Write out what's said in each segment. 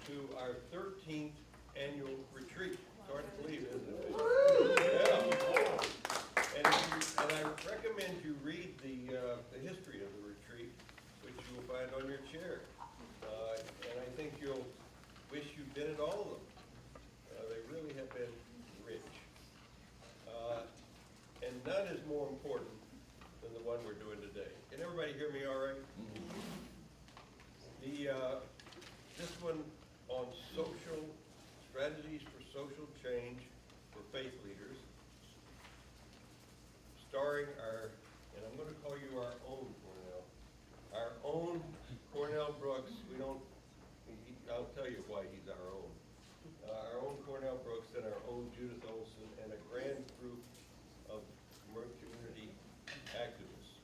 to our 13th annual retreat. It's hard to believe, isn't it? Yeah. And I recommend you read the history of the retreat, which you will find on your chair. And I think you'll wish you'd been at all of them. They really have been rich. And none is more important than the one we're doing today. Can everybody hear me all right? This one on social strategies for social change for faith leaders, starring and I'm going to call you our own Cornell Brooks. I'll tell you why he's our own Cornell Brooks and our own Judith Olson and a grand group of community activists.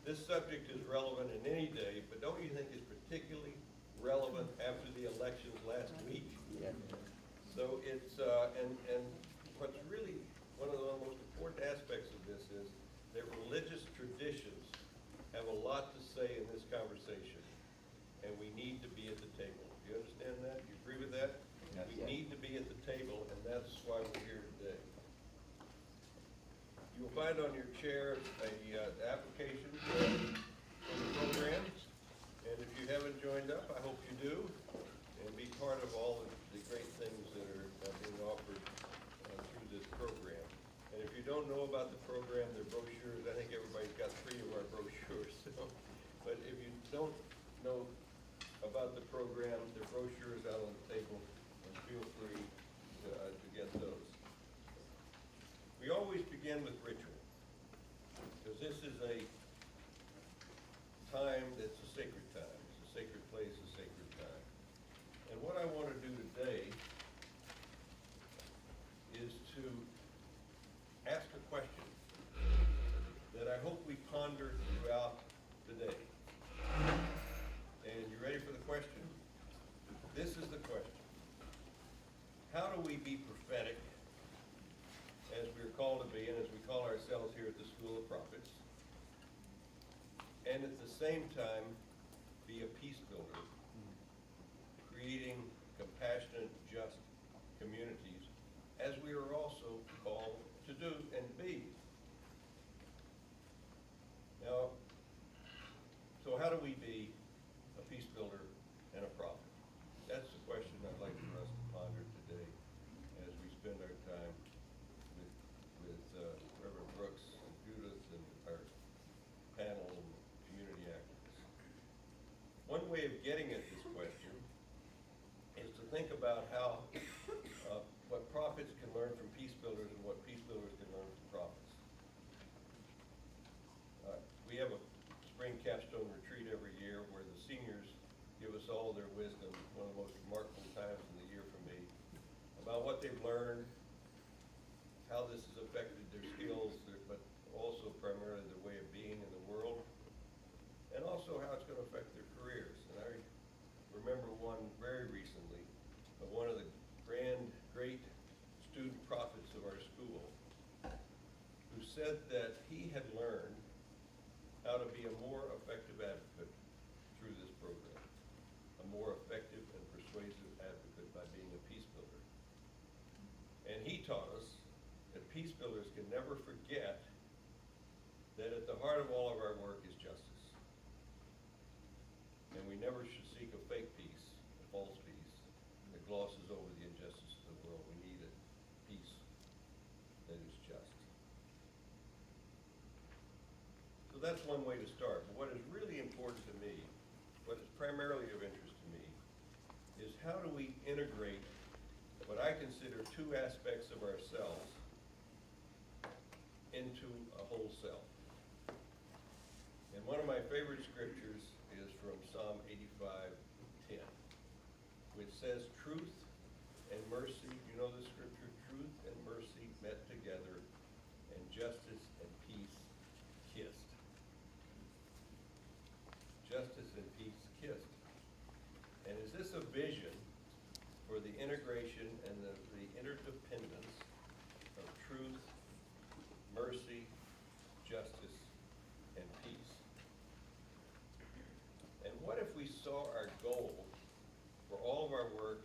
This subject is relevant in any day, but don't you think it's particularly relevant after the elections last week? Yeah. So it's, and what's really one of the most important aspects of this is that religious traditions have a lot to say in this conversation, and we need to be at the table. Do you understand that? Do you agree with that? Yes. We need to be at the table, and that's why we're here today. You will find on your chair the application for the program, and if you haven't joined up, I hope you do, and be part of all of the great things that are being offered through this program. And if you don't know about the program, their brochures, I think everybody's got 3 of our brochures. So, but if you don't know about the program, their brochures out on the table, and feel free to get those. We always begin with ritual, because this is a time that's a sacred time. It's a sacred place, a sacred time. And what I want to do today is to ask a question that I hope we ponder throughout the day. And you ready for the question? This is the question. How do we be prophetic, as we're called to be, and as we call ourselves here at the School of Prophets, and at the same time be a peace builder, creating compassionate, just communities, as we are also called to do and be. Now, so how do we be a peace builder and a prophet? That's the question I'd like for us to ponder today as we spend our time with Reverend Brooks and Judith and our panel and community activists. One way of getting at this question is to think about how what prophets can learn from peace builders and what peace builders can learn from prophets. We have a spring capstone retreat every year where the seniors give us all their wisdom, one of the most remarkable times in the year for me, about what they've learned, how this has affected their skills, but also primarily their way of being in the world, and also how it's going to affect their careers. And I remember one very recently of one of the great student prophets of our school who said that he had learned how to be a more effective advocate through this program, a more effective and persuasive advocate by being a peace builder. And he taught us that peace builders can never forget that at the heart of all of our work is justice. And we never should seek a fake peace, a false peace, that glosses over the injustice of the world. We need a peace that is just. So that's one way to start. But what is really important to me, what is primarily of interest to me, is how do we integrate what I consider 2 aspects of ourselves into a whole self. And one of my favorite scriptures is from Psalm 85:10, which says, truth and mercy, you know the scripture, truth and mercy met together, and justice and peace kissed. Justice and peace kissed. And is this a vision for the integration and the interdependence of truth, mercy, justice, and peace? And what if we saw our goal for all of our work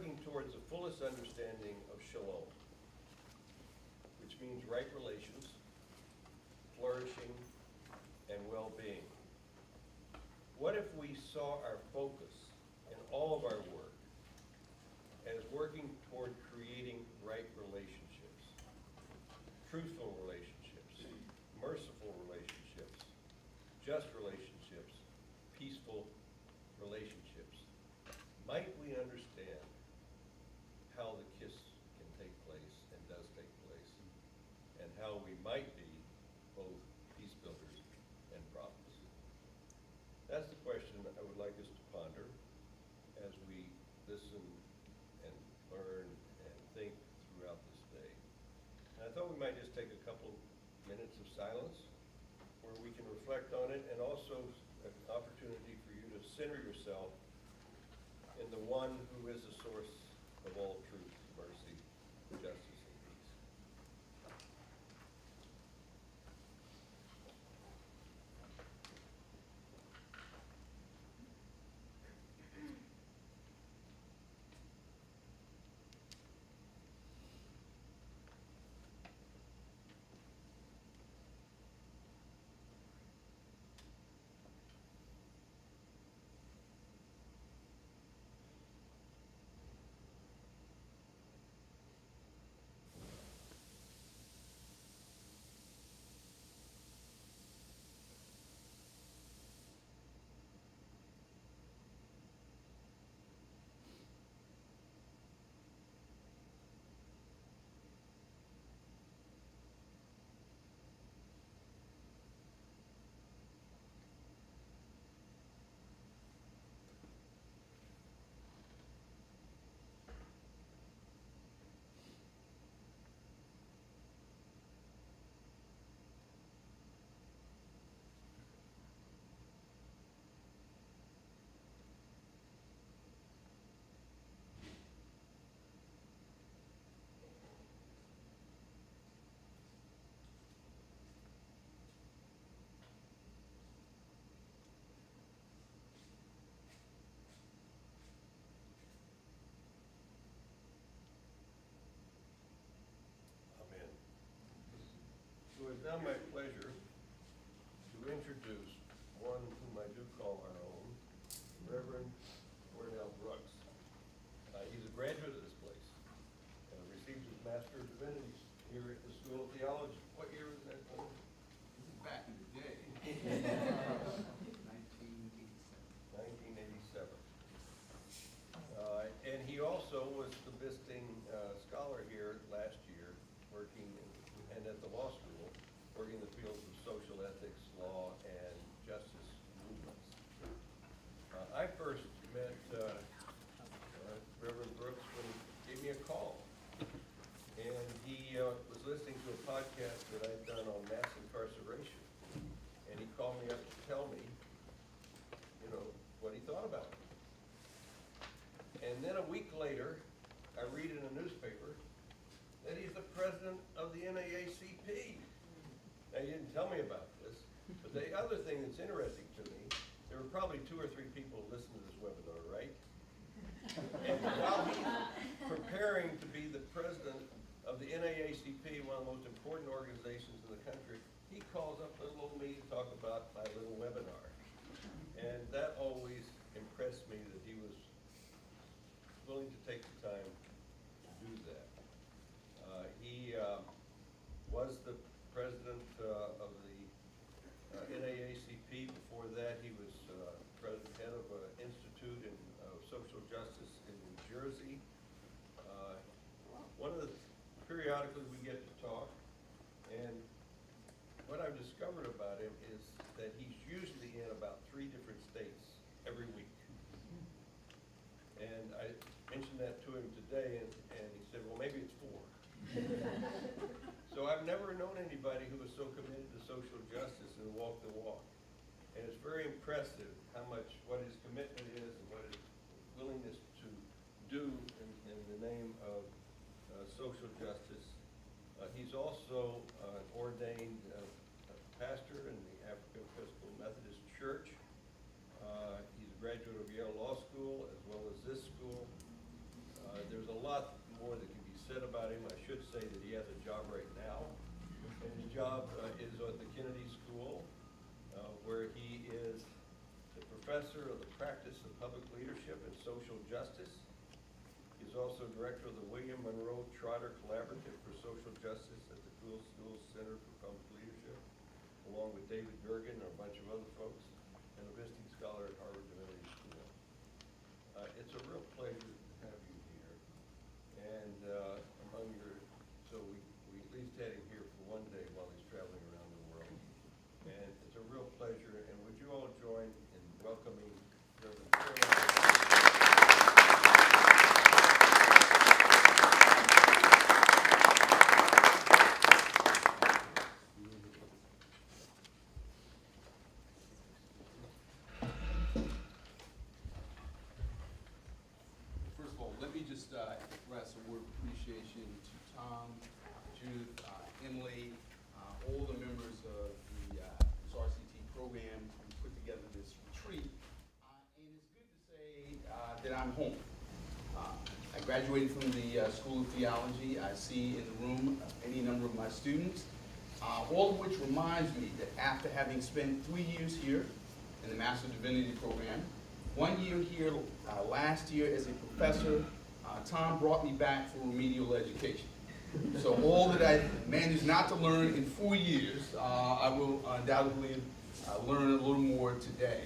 working towards the fullest understanding of shalom, which means right relations, flourishing, and well-being. What if we saw our focus in all of our work as working toward creating right relationships, truthful relationships, merciful relationships, just relationships, peaceful relationships? Might we understand how the kiss can take place and does take place, and how we might be both peace builders and prophets? That's the question I would like us to ponder as we listen and learn and think throughout this day. And I thought we might just take a couple minutes of silence where we can reflect on it, and also an opportunity for you to center yourself in the one who is the source of all truth, mercy, justice, and peace. Amen. So it's now my pleasure to introduce one whom I do call our own, Reverend Cornell Brooks. He's a graduate of this place and received his Master of Divinity here at the School of Theology. What year was that? Back in the day. 1987. And he also was the visiting scholar here last year, working and at the law school, working in the fields of social ethics, law, and justice movements. I first met Reverend Brooks when he gave me a call. And he was listening to a podcast that I'd done on mass incarceration. And he called me up to tell me, what he thought about it. And then a week later, I read in a newspaper that he's the president of the NAACP. Now, he didn't tell me about this, but the other thing that's interesting to me, there were probably 2 or 3 people listening to this webinar, right? And while he's preparing to be the president of the NAACP, one of the most important organizations in the country, he calls up little old me to talk about my little webinar. And that always impressed me that he was willing to take the time to do that. He was the president of the NAACP. Before that, he was head of an institute of social justice in New Jersey. Periodically we get to talk, and what I've discovered about him is that he's usually in about 3 different states every week. And I mentioned that to him today, and he said, well, maybe it's 4. So I've never known anybody who was so committed to social justice and walked the walk. And it's very impressive what his commitment is and what his willingness to do in the name of social justice. He's also an ordained pastor in the African Episcopal Methodist Church. He's a graduate of Yale Law School as well as this school. said about him, I should say that he has a job right now. And the job is at the Kennedy School, where he is the professor of the practice of public leadership and social justice. He's also director of the William Monroe Trotter Collaborative for Social Justice at the Cool Schools Center for Public Leadership, along with David Gergen and a bunch of other folks, and a visiting scholar at Harvard Divinity School. It's a real pleasure to have you here. And so we at least had him here for one day while he's traveling around the world. And it's a real pleasure. And would you all join in welcoming Reverend First of all, let me just express a word of appreciation to Tom, Judith, Emily, all the members of the this RCT program who put together this retreat. And it's good to say that I'm home. I graduated from the School of Theology. I see in the room any number of my students, all of which reminds me that after having spent 3 years here in the Master of Divinity program, 1 year here last year as a professor, Tom brought me back for remedial education. So all that I managed not to learn in 4 years, I will undoubtedly learn a little more today.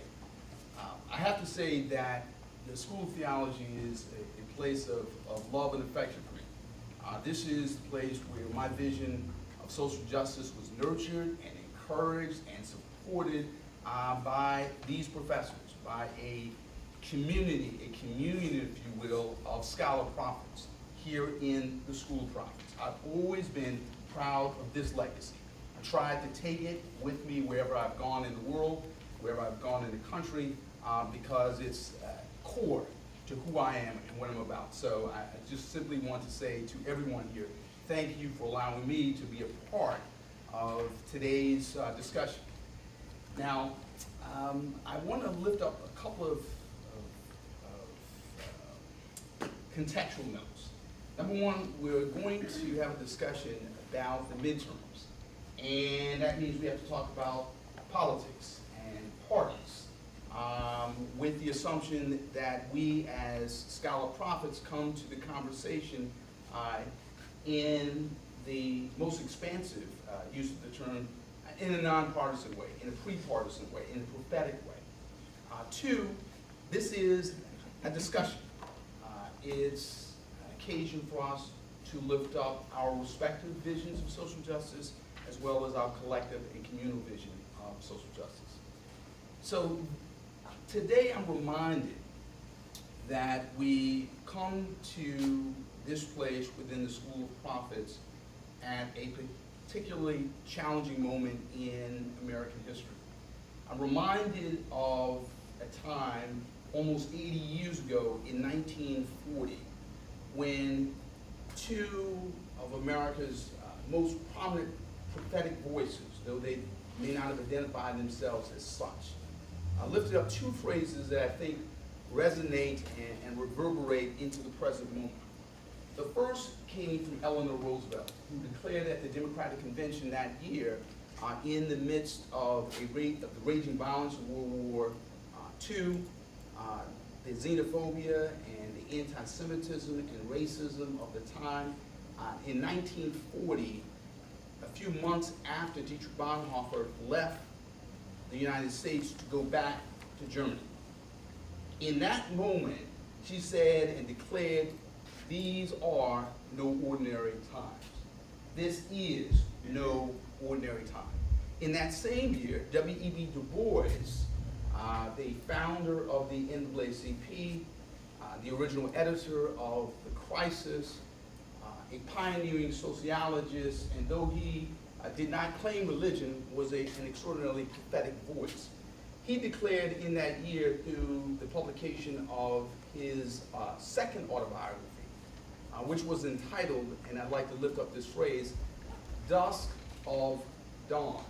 I have to say that the School of Theology is a place of love and affection for me. This is the place where my vision of social justice was nurtured and encouraged and supported by these professors, by a community, if you will, of scholar prophets here in the School of Prophets. I've always been proud of this legacy. I tried to take it with me wherever I've gone in the world, wherever I've gone in the country, because it's core to who I am and what I'm about. So I just simply want to say to everyone here, thank you for allowing me to be a part of today's discussion. Now, I want to lift up a couple of contextual notes. Number one, we're going to have a discussion about the midterms, and that means we have to talk about politics and parties, with the assumption that we as scholar prophets come to the conversation in the most expansive use of the term, in a nonpartisan way, in a pre-partisan way, in a prophetic way. Two, this is a discussion. It's an occasion for us to lift up our respective visions of social justice as well as our collective and communal vision of social justice. So today I'm reminded that we come to this place within the School of Prophets at a particularly challenging moment in American history. I'm reminded of a time almost 80 years ago in 1940 when two of America's most prominent prophetic voices, though they may not have identified themselves as such, lifted up two phrases that I think resonate and reverberate into the present moment. The first came from Eleanor Roosevelt, who declared at the Democratic Convention that year, in the midst of the raging violence of World War II, the xenophobia and the anti-Semitism and racism of the time, in 1940, a few months after Dietrich Bonhoeffer left the United States to go back to Germany. In that moment, she said and declared, these are no ordinary times. This is no ordinary time. In that same year, W.E.B. Du Bois, the founder of the NAACP, the original editor of The Crisis, a pioneering sociologist, and though he did not claim religion, was an extraordinarily prophetic voice. He declared in that year through the publication of his second autobiography, which was entitled, and I'd like to lift up this phrase, Dusk of Dawn,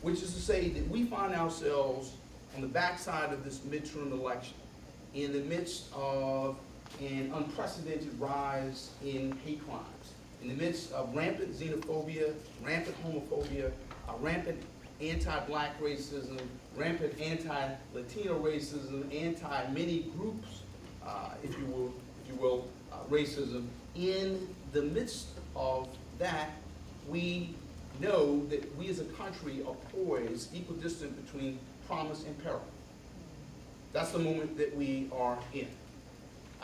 which is to say that we find ourselves on the backside of this midterm election in the midst of an unprecedented rise in hate crimes. In the midst of rampant xenophobia, rampant homophobia, rampant anti-black racism, rampant anti-Latino racism, anti-many groups, if you will, racism. In the midst of that, we know that we as a country are poised, equidistant between promise and peril. That's the moment that we are in.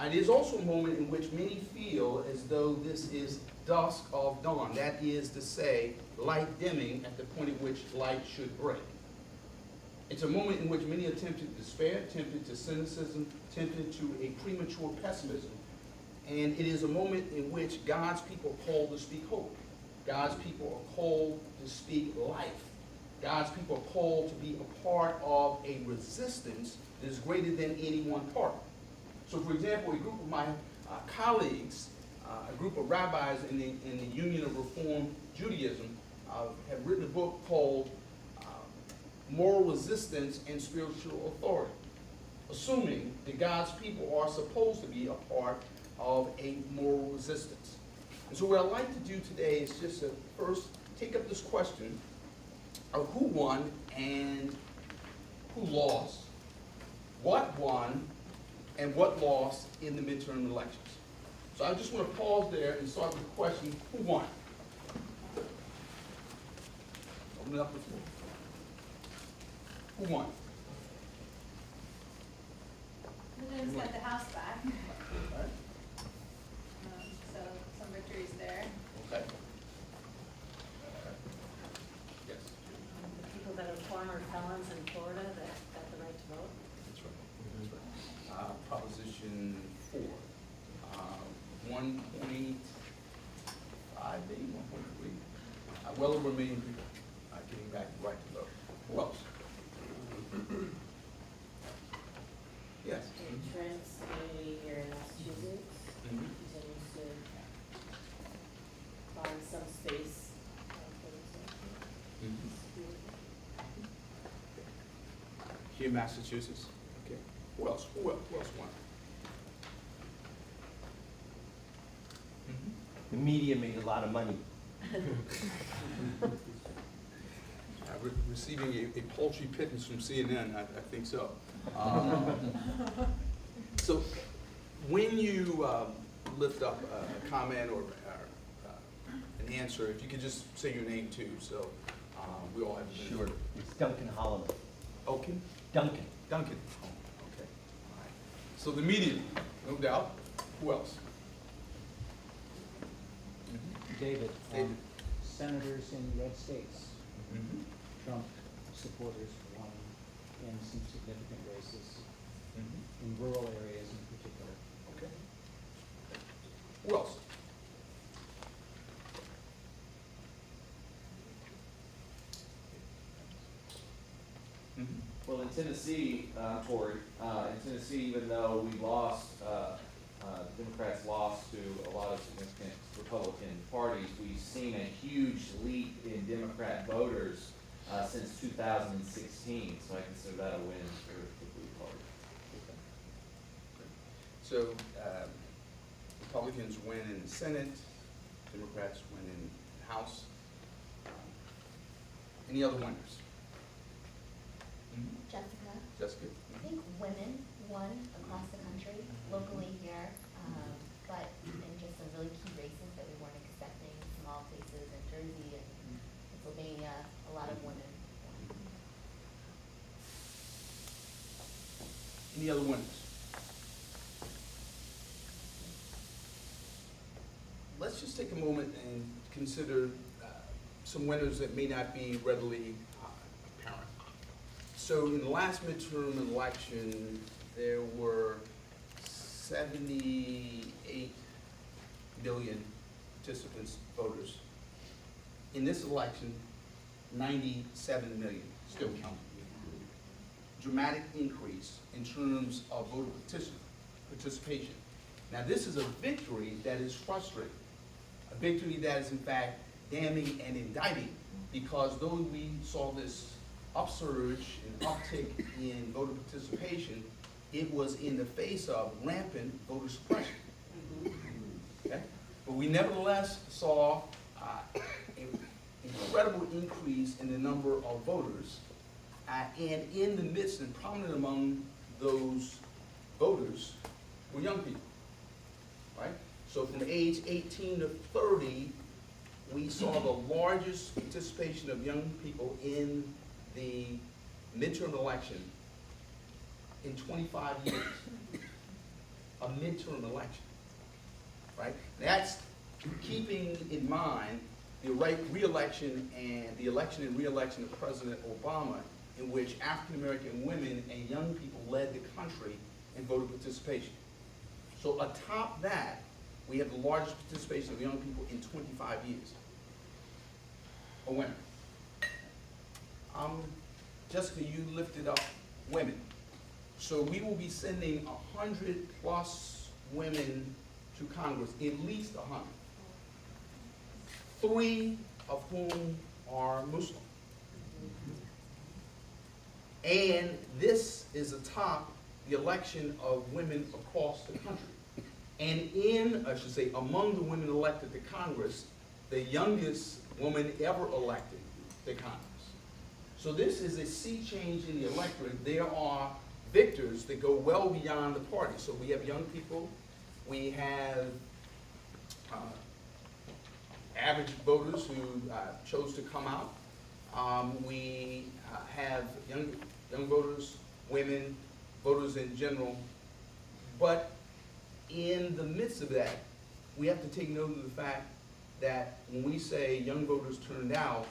It is also a moment in which many feel as though this is dusk of dawn. That is to say, light dimming at the point at which light should break. It's a moment in which many are tempted to despair, tempted to cynicism, tempted to a premature pessimism. And it is a moment in which God's people are called to speak hope. God's people are called to speak life. God's people are called to be a part of a resistance that is greater than any one party. So, for example, a group of my colleagues, a group of rabbis in the Union of Reform Judaism, have written a book called Moral Resistance and Spiritual Authority, assuming that God's people are supposed to be a part of a moral resistance. And so what I'd like to do today is just to first take up this question of who won and who lost, what won and what lost in the midterm elections. So I just want to pause there and start with the question, who won? Open up the floor. Who won? Lynn's got the house back, All right. so some victories there. Okay. Yes. The people that are former felons in Florida that got the right to vote. That's right. That's right. Proposition 4. 1.5, maybe 1.3. Well over a million people getting back the right to vote. Who else? Yes. Trent's community here in Massachusetts Mhm. continues to find some space for themselves. Here in Massachusetts. Okay. Who else? Who else won? The media made a lot of money. Receiving a paltry pittance from CNN, I think so. So when you lift up a comment or an answer, if you could just say your name too, so we all have to. Sure. It's Duncan Holloman. Okay. Duncan. Duncan. Oh, okay. All right. So the media, no doubt. Who else? David, David. senators in red states, Mm-hmm. Trump supporters won in some significant races, Mm-hmm. in rural areas in particular. Okay. Who else? Mm-hmm. Well, in Tennessee, Corey, in Tennessee, even though we lost, Democrats lost to a lot of significant Republican parties, we've seen a huge leap in Democrat voters since 2016. So I consider that a win for the Blue Party. So Republicans win in the Senate, Democrats win in the House. Any other winners? Jessica, Jessica? I think women won across the country, locally here, but in just some really key races that we weren't expecting, small places in Jersey and Pennsylvania, a lot of women won. Any other winners? Let's just take a moment and consider some winners that may not be readily apparent. So in the last midterm election, there were 78 million participants, voters. In this election, 97 million, still counting. Dramatic increase in terms of voter participation. Now this is a victory that is frustrating, a victory that is in fact damning and indicting, because though we saw this upsurge and uptick in voter participation, it was in the face of rampant voter suppression. Okay? But we nevertheless saw an incredible increase in the number of voters, and in the midst and prominent among those voters were young people, right? So from age 18 to 30, we saw the largest participation of young people in the midterm election in 25 years. A midterm election, right? That's keeping in mind the re-election and the election and re-election of President Obama, in which African-American women and young people led the country in voter participation. So atop that, we have the largest participation of young people in 25 years. A winner. Jessica, you lifted up women. So we will be sending 100+ women to Congress, at least 100. 3 of whom are Muslim. And this is atop the election of women across the country. And among the women elected to Congress, the youngest woman ever elected to Congress. So this is a sea change in the electorate. There are victors that go well beyond the party. So we have young people, we have average voters who chose to come out. We have young voters, women, voters in general. But in the midst of that, we have to take note of the fact that when we say young voters turned out,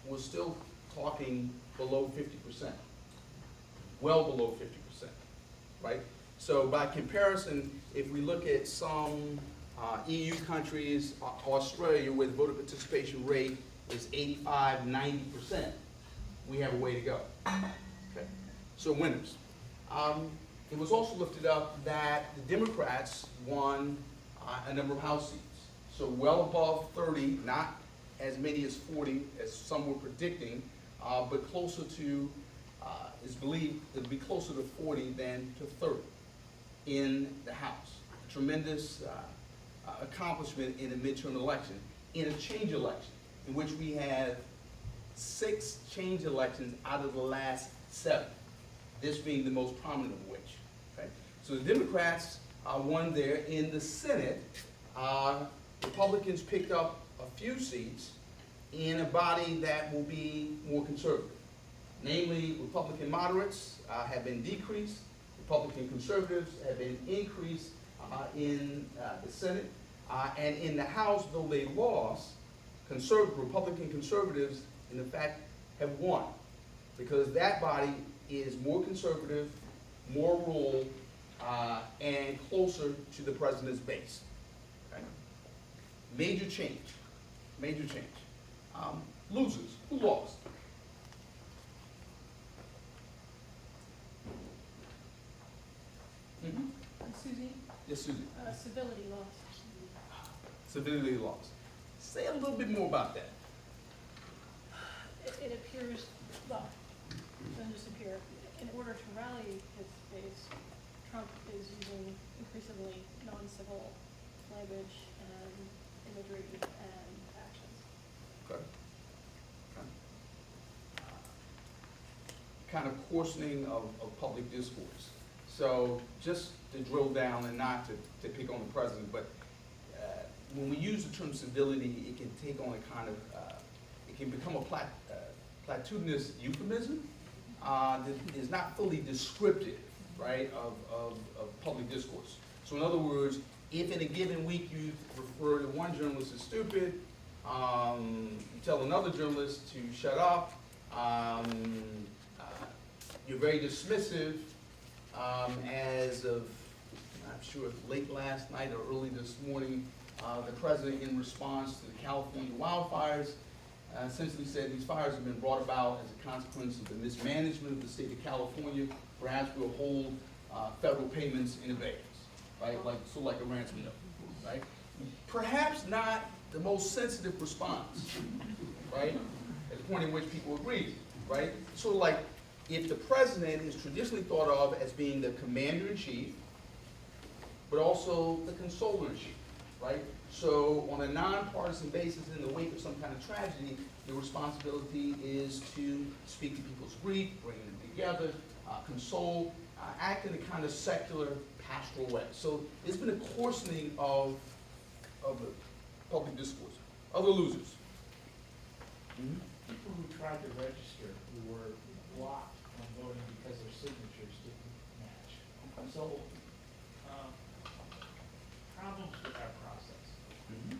we're still talking below 50%, well below 50%, right? So by comparison, if we look at some EU countries, Australia, where the voter participation rate is 85, 90%, we have a way to go. Okay? So winners. It was also lifted up that the Democrats won a number of House seats. So well above 30, not as many as 40 as some were predicting, but closer to, is believed it'll be closer to 40 than to 30 in the House. A tremendous accomplishment in a midterm election, in a change election, in which we have 6 change elections out of the last 7, this being the most prominent of which. Okay? So the Democrats won there. In the Senate, Republicans picked up a few seats in a body that will be more conservative. Namely, Republican moderates have been decreased, Republican conservatives have been increased in the Senate, and in the House, though they lost, Republican conservatives, in fact, have won, because that body is more conservative, more rural, and closer to the president's base. Okay? Major change, major change. Losers, who lost? Susie, Yes, Susie. civility loss. Civility lost. Say a little bit more about that. It appears, well, doesn't just appear, in order to rally his base, Trump is using increasingly non-civil language and imagery and actions. Okay. Kind of coarsening of public discourse. So just to drill down and not to pick on the president, but when we use the term civility, it can take on a kind of, it can become a platitudinous euphemism that is not fully descriptive, right, of public discourse. So in other words, if in a given week you refer to one journalist as stupid, you tell another journalist to shut up, you're very dismissive, as of, I'm sure, late last night or early this morning, the president, in response to the California wildfires, essentially said these fires have been brought about as a consequence of the mismanagement of the state of California. Perhaps we'll hold federal payments in abeyance, right? Like a ransom note, right? Perhaps not the most sensitive response, right? At the point in which people agree, right? Sort of like if the president is traditionally thought of as being the commander-in-chief, but also the consoler-in-chief, right? So on a nonpartisan basis, in the wake of some kind of tragedy, the responsibility is to speak to people's grief, bring them together, console, act in a kind of secular, pastoral way. So there's been a coarsening of the public discourse. Other losers. Mhm. People who tried to register who were blocked from voting because their signatures didn't match. So, problems with our process. Mhm.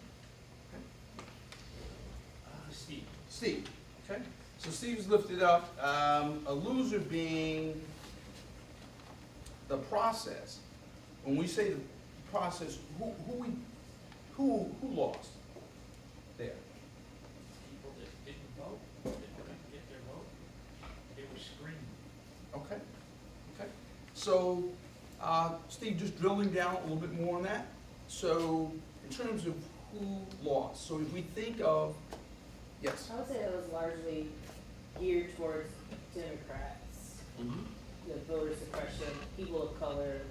Steve. Steve, okay? So Steve's lifted up, a loser being the process. When we say the process, who lost there? People that didn't vote, that couldn't get their vote, they were screened. Okay, okay. So, Steve, just drilling down a little bit more on that. So, in terms of who lost, so if we think of, yes? I would say it was largely geared towards Democrats, the voter suppression, people of color,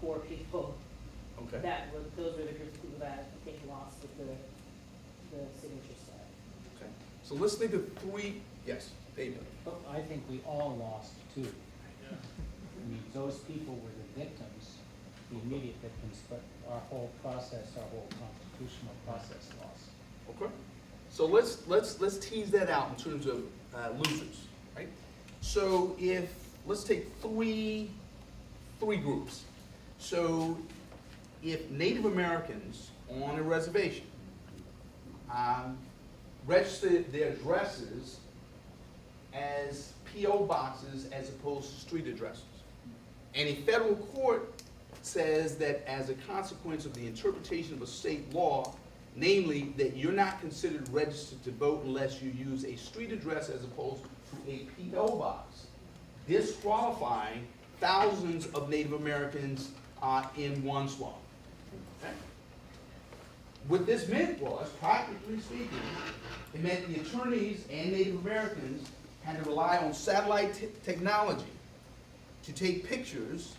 poor people. Okay. Those were the groups of people that I think lost with the signature side. Okay. So let's think of three, yes, David. I think we all lost too. I mean, those people were the victims, the immediate victims, but our whole process, our whole constitutional process lost. Okay. So let's tease that out in terms of losers, right? So let's take three groups. So if Native Americans on a reservation registered their addresses as P.O. boxes as opposed to street addresses, and a federal court says that as a consequence of the interpretation of a state law, namely that you're not considered registered to vote unless you use a street address as opposed to a P.O. box, disqualifying thousands of Native Americans in one swap. Okay? What this meant was, practically speaking, it meant the attorneys and Native Americans had to rely on satellite technology to take pictures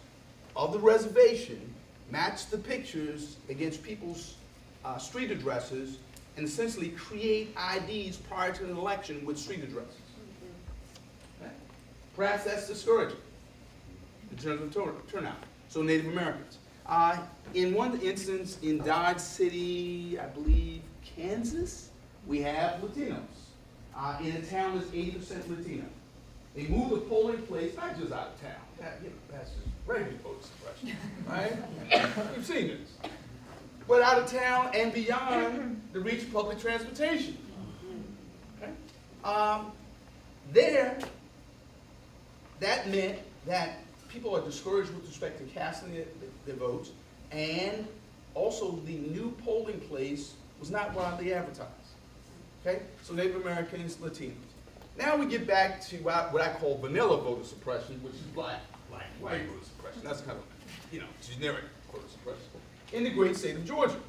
of the reservation, match the pictures against people's street addresses, and essentially create IDs prior to an election with street addresses. Okay? Perhaps that's discouraging in terms of turnout. So Native Americans. In one instance, in Dodge City, I believe, Kansas, we have Latinos. In a town that's 80% Latino. They moved the polling place, not just out of town. That's just regular voter suppression, right? You've seen this. But out of town and beyond the reach of public transportation. Okay? That meant that people are discouraged with respect to casting their votes, and also the new polling place was not widely advertised. Okay? So Native Americans, Latinos. Now we get back to what I call vanilla voter suppression, which is black, white voter suppression. That's kind of, generic voter suppression. In the great state of Georgia,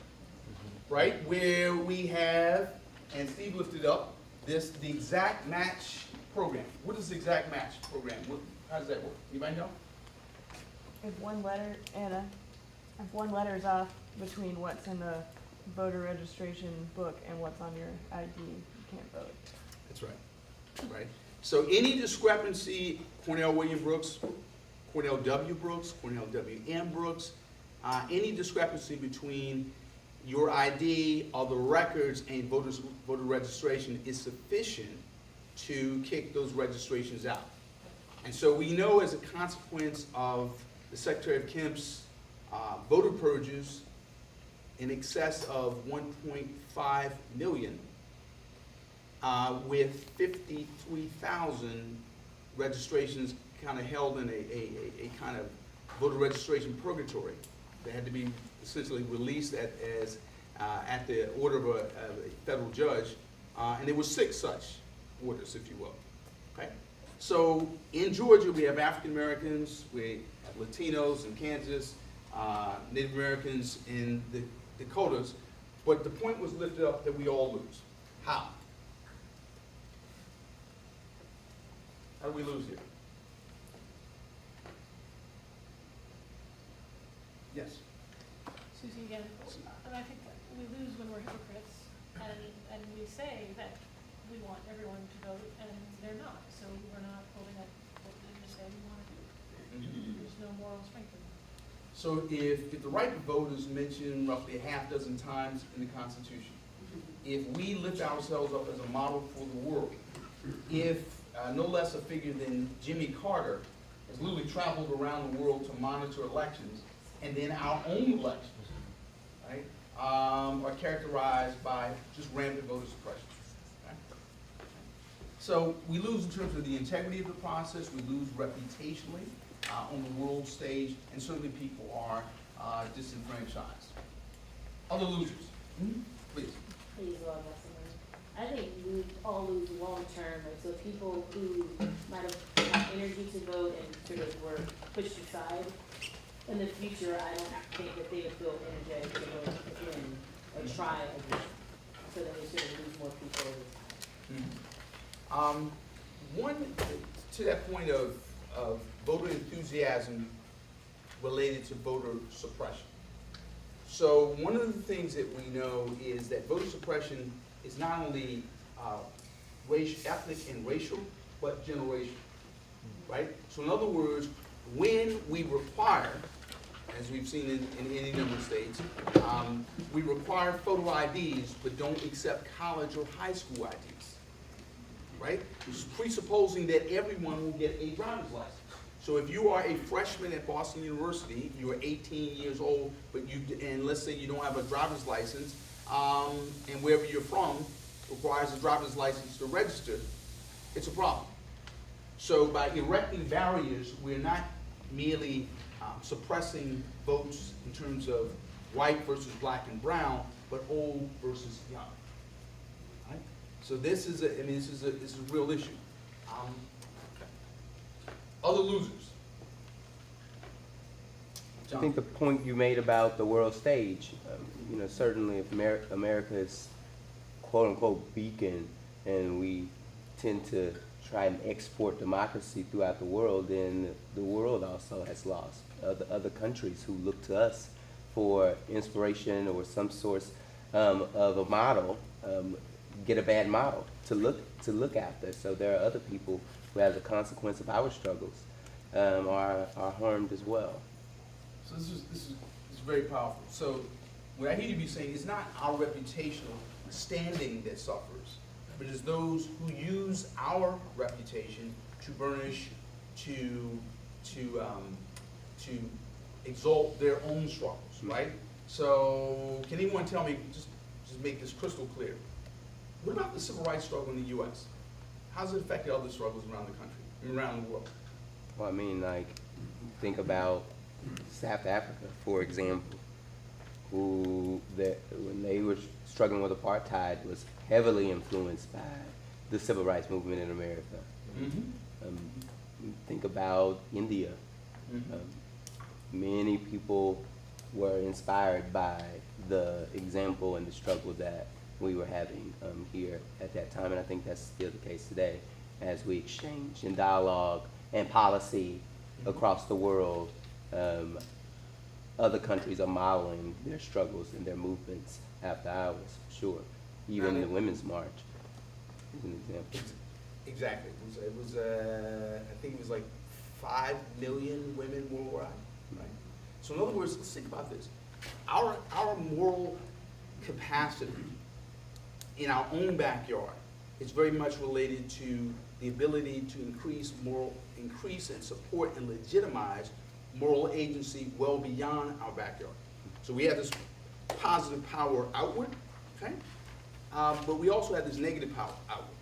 right? Where we have, and Steve lifted up, the exact match program. What is the exact match program? How does that work? Anybody know? If one letter is off between what's in the voter registration book and what's on your ID, you can't vote. That's right. Right. So any discrepancy, Cornell William Brooks, Cornell W. Brooks, Cornell W. M. Brooks, any discrepancy between your ID, other records, and voter registration is sufficient to kick those registrations out. And so we know, as a consequence of the Secretary of Kemp's voter purges in excess of 1.5 million, with 53,000 registrations kind of held in a kind of voter registration purgatory. They had to be essentially released at the order of a federal judge, and there were 6 such orders, if you will. Okay? So in Georgia, we have African Americans, we have Latinos in Kansas, Native Americans in the Dakotas, but the point was lifted up that we all lose. How? How do we lose here? Yes. Susie again, and I think that we lose when we're hypocrites, and we say that we want everyone to vote, and they're not, so we're not holding up what we just say we want to do. There's no moral strength in that. So if the right to vote is mentioned roughly a half dozen times in the Constitution, if we lift ourselves up as a model for the world, if no less a figure than Jimmy Carter has literally traveled around the world to monitor elections, and then our own elections, right, are characterized by just rampant voter suppression. Okay? So we lose in terms of the integrity of the process, we lose reputationally on the world stage, and certainly people are disenfranchised. Other losers, please. Please, I think we all lose long term, like, so people who might have had energy to vote and sort of were pushed aside, in the future, I don't think that they would feel energetic to vote again or try again. So then we sort of lose more people over time. One, to that point of voter enthusiasm related to voter suppression. So one of the things that we know is that voter suppression is not only ethnic and racial, but generational, right? So in other words, when we require, as we've seen in any number of states, we require photo IDs, but don't accept college or high school IDs, right? Presupposing that everyone will get a driver's license. So if you are a freshman at Boston University, you are 18 years old, and let's say you don't have a driver's license, and wherever you're from requires a driver's license to register, it's a problem. So by erecting barriers, we're not merely suppressing votes in terms of white versus black and brown, but old versus young. Right? So this is a real issue. Other losers. I think the point you made about the world stage, certainly if America is quote unquote beacon and we tend to try and export democracy throughout the world, then the world also has lost. Other countries who look to us for inspiration or some source of a model get a bad model to look after. So there are other people who, as a consequence of our struggles, are harmed as well. So this is very powerful. So what I hear you be saying is not our reputational standing that suffers, but it's those who use our reputation to burnish, to exalt their own struggles, right? So can anyone tell me, just make this crystal clear, what about the civil rights struggle in the U.S.? How does it affect other struggles around the country, around the world? Well, I mean, think about South Africa, for example, when they were struggling with apartheid, was heavily influenced by the civil rights movement in America. Think about India. Many people were inspired by the example and the struggle that we were having here at that time, and I think that's still the case today as we exchange in dialogue and policy across the world. Other countries are modeling their struggles and their movements after ours, for sure. Even the Women's March is an example. Exactly. It was I think it was like 5 million women worldwide, right? So in other words, let's think about this. Our moral capacity in our own backyard is very much related to the ability to increase and support and legitimize moral agency well beyond our backyard. So we have this positive power outward, okay? But we also have this negative power outward,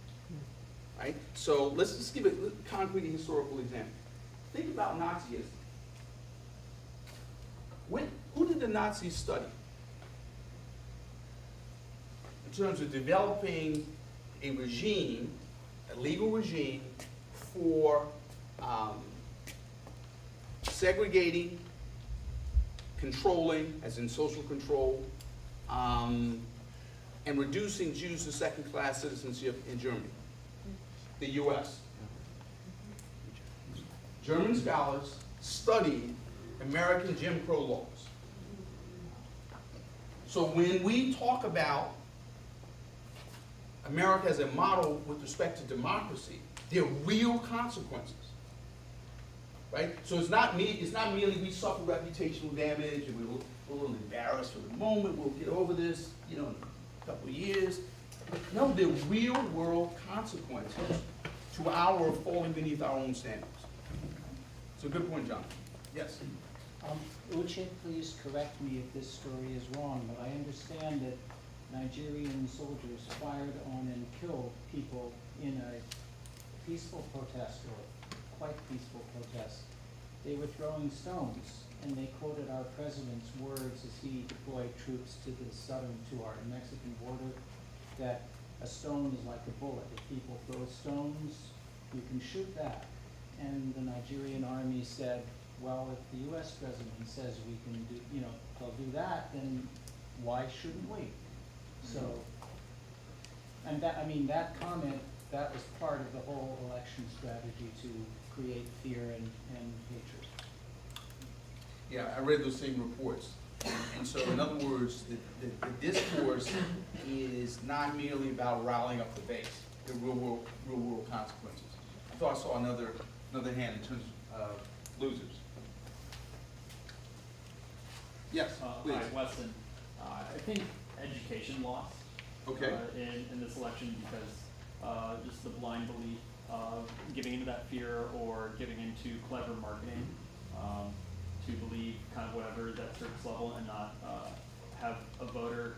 right? So let's just give a concrete historical example. Think about Nazism. Who did the Nazis study? In terms of developing a regime, a legal regime for segregating, controlling, as in social control, and reducing Jews to second-class citizenship in Germany, the U.S. German scholars studied American Jim Crow laws. So when we talk about America as a model with respect to democracy, there are real consequences. Right? So it's not merely we suffer reputational damage and we're a little embarrassed for the moment, we'll get over this, in a couple of years. No, there are real world consequences to our falling beneath our own standards. So good point, John. Yes? Uche, please correct me if this story is wrong, but I understand that Nigerian soldiers fired on and killed people in a peaceful protest, or quite peaceful protest. They were throwing stones, and they quoted our president's words as he deployed troops to our Mexican border, that a stone is like a bullet. If people throw stones, you can shoot back. And the Nigerian army said, well, if the US president says we can do, they'll do that, then why shouldn't we? So, and that comment, that was part of the whole election strategy to create fear and hatred. Yeah, I read those same reports. And so, in other words, the discourse is not merely about rallying up the base. There are real world consequences. I thought I saw another hand in terms of losers. Yes, please. Hi, Weston. I think education lost Okay. in this election because just the blind belief of giving into that fear or giving into clever marketing to believe kind of whatever is at surface level and not have a voter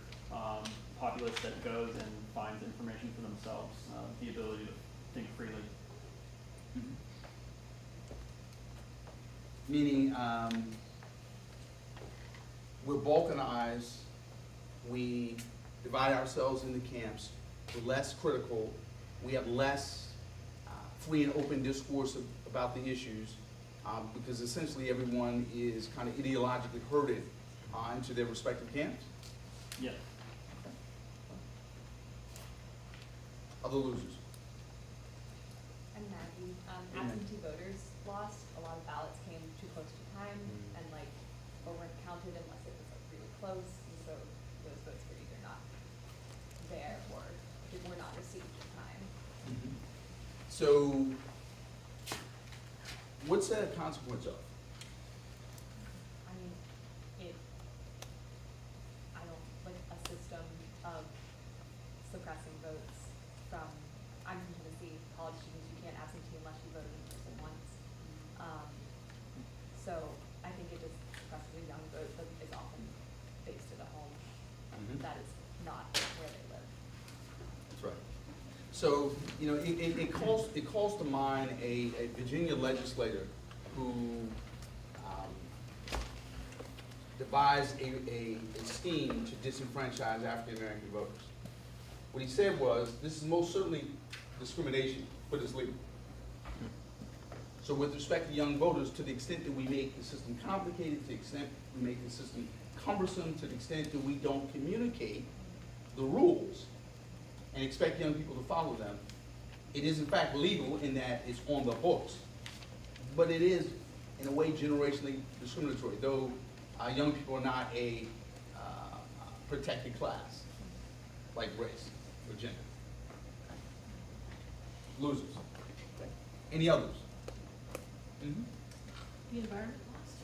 populace that goes and finds information for themselves, the ability to think freely. Mm-hmm. Meaning, we're balkanized, we divide ourselves into camps, we're less critical, we have less free and open discourse about the issues, because essentially everyone is kind of ideologically herded into their respective camps. Yes. Other losers. I'm Maggie. Absentee voters lost. A lot of ballots came too close to time and or weren't counted unless it was really close. And so those votes were either not there or were not received in time. Mm-hmm. So, what's that a consequence of? I mean, I don't like a system of suppressing votes from, I'm from Tennessee, college students, you can't absentee unless you voted in person once. So I think it just suppresses a young vote that is often based at a home that is not where they live. That's right. So, it calls to mind a Virginia legislator who devised a scheme to disenfranchise African American voters. What he said was, this is most certainly discrimination, but it's legal. So with respect to young voters, to the extent that we make the system complicated, to the extent we make the system cumbersome, to the extent that we don't communicate the rules and expect young people to follow them, it is in fact legal in that it's on the books. But it is, in a way, generationally discriminatory, though young people are not a protected class, like race or gender. Losers. Any others? Mm-hmm. The environment lost.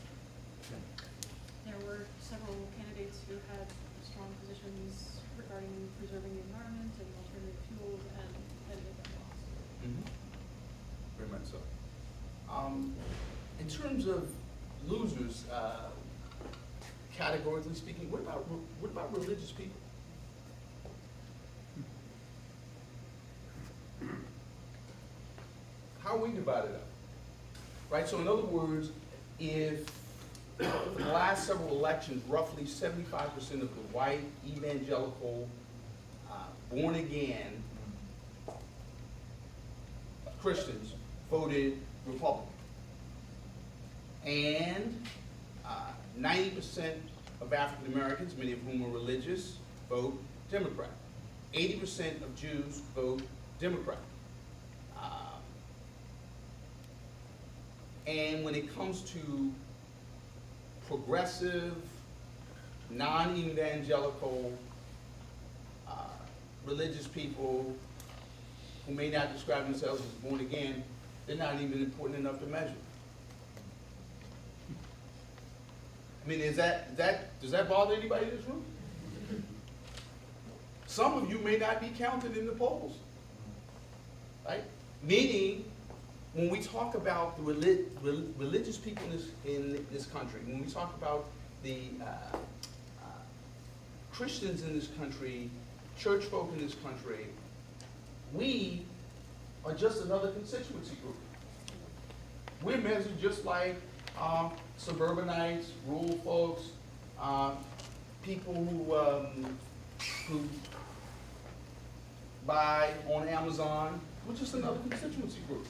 There were several candidates who had strong positions regarding preserving the environment and alternative fuels, and many of them lost. Mm-hmm. Very much so. In terms of losers, categorically speaking, what about religious people? How are we divided up? Right, so in other words, if in the last several elections, roughly 75% of the white, evangelical, born again Christians voted Republican. And 90% of African Americans, many of whom are religious, vote Democrat. 80% of Jews vote Democrat. And when it comes to progressive, non-evangelical, religious people who may not describe themselves as born again, they're not even important enough to measure. I mean, does that bother anybody in this room? Some of you may not be counted in the polls, right? Meaning, when we talk about the religious people in this country, when we talk about the Christians in this country, church folk in this country, we are just another constituency group. We're measured just like suburbanites, rural folks, people who buy on Amazon. We're just another constituency group,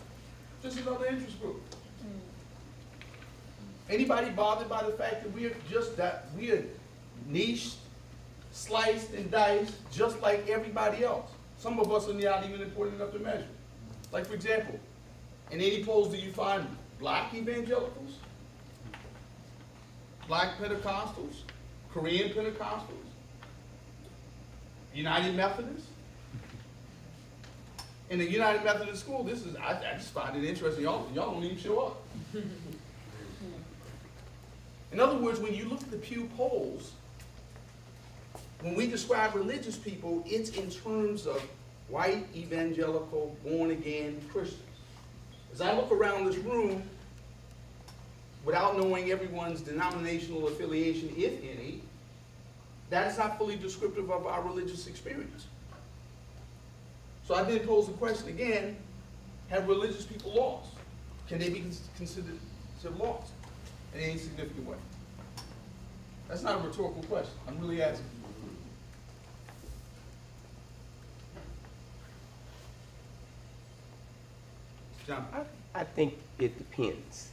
just another interest group. Anybody bothered by the fact that we are niched, sliced, and diced just like everybody else? Some of us are not even important enough to measure. Like, for example, in any polls do you find black evangelicals, black Pentecostals, Korean Pentecostals, United Methodists? In the United Methodist school, I just find it interesting. Y'all don't even show up. In other words, when you look at the Pew polls, when we describe religious people, it's in terms of white, evangelical, born-again Christians. As I look around this room, without knowing everyone's denominational affiliation, if any, that is not fully descriptive of our religious experience. So I then pose the question again, have religious people lost? Can they be considered lost in any significant way? That's not a rhetorical question. I'm really asking. John? I think it depends.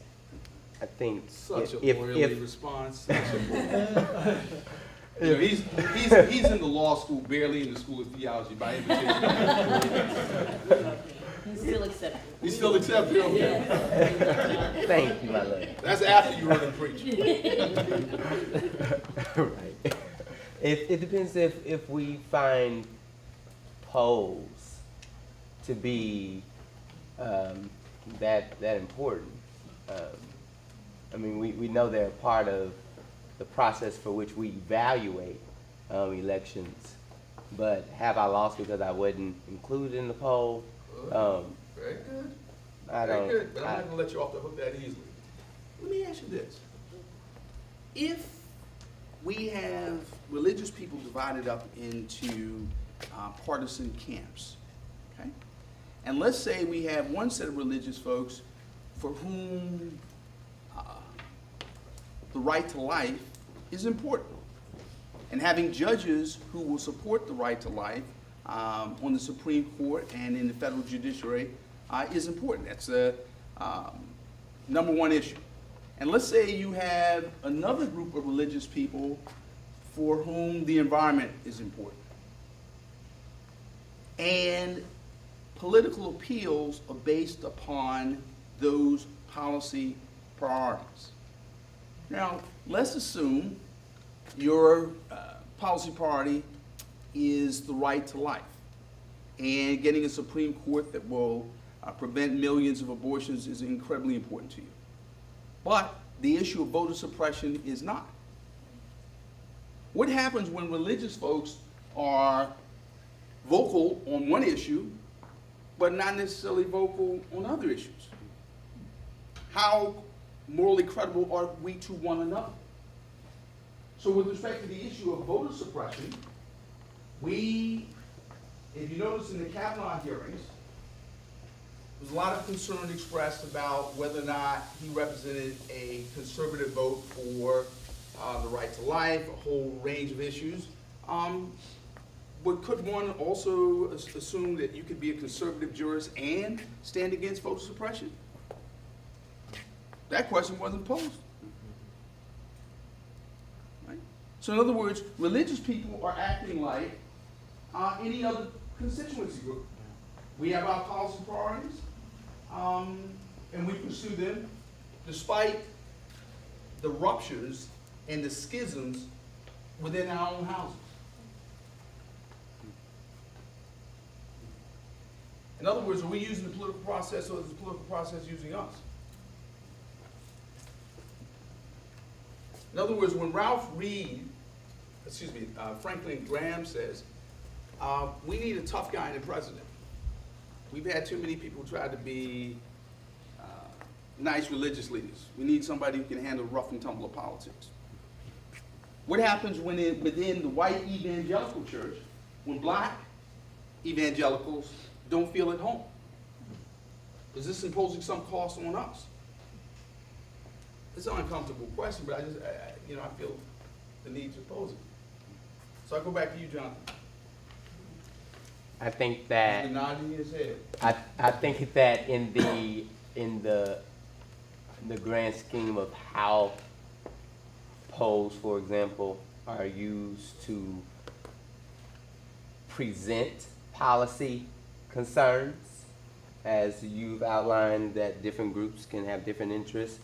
I think Such a if oily response. Such a you know, he's in the law school, barely in the school of theology by invitation. He's still accepted. He's still accepted? Okay. Thank you, my love. That's after you heard him preach. Right. It depends if we find polls to be that important. I mean, we know they're a part of the process for which we evaluate elections, but have I lost because I wasn't included in the poll? Very good. Very good, but I'm not going to let you off the hook that easily. Let me ask you this. If we have religious people divided up into partisan camps, okay? And let's say we have one set of religious folks for whom the right to life is important. And having judges who will support the right to life on the Supreme Court and in the federal judiciary is important. That's the number one issue. And let's say you have another group of religious people for whom the environment is important. And political appeals are based upon those policy priorities. Now, let's assume your policy priority is the right to life, and getting a Supreme Court that will prevent millions of abortions is incredibly important to you. But the issue of voter suppression is not. What happens when religious folks are vocal on one issue, but not necessarily vocal on other issues? How morally credible are we to one another? So with respect to the issue of voter suppression, if you notice in the Kavanaugh hearings, there was a lot of concern expressed about whether or not he represented a conservative vote for the right to life, a whole range of issues. But could one also assume that you could be a conservative jurist and stand against voter suppression? That question wasn't posed. Right? So in other words, religious people are acting like any other constituency group. We have our policy priorities, and we pursue them despite the ruptures and the schisms within our own houses. In other words, are we using the political process or is the political process using us? In other words, when Franklin Graham says, we need a tough guy in the president. We've had too many people try to be nice religious leaders. We need somebody who can handle rough and tumble of politics. What happens when within the white evangelical church, when black evangelicals don't feel at home? Is this imposing some cost on us? It's an uncomfortable question, but I feel the need to pose it. So I go back to you, Jonathan. I think that He's nodding his head. I think that in the grand scheme of how polls, for example, are used to present policy concerns, as you've outlined that different groups can have different interests,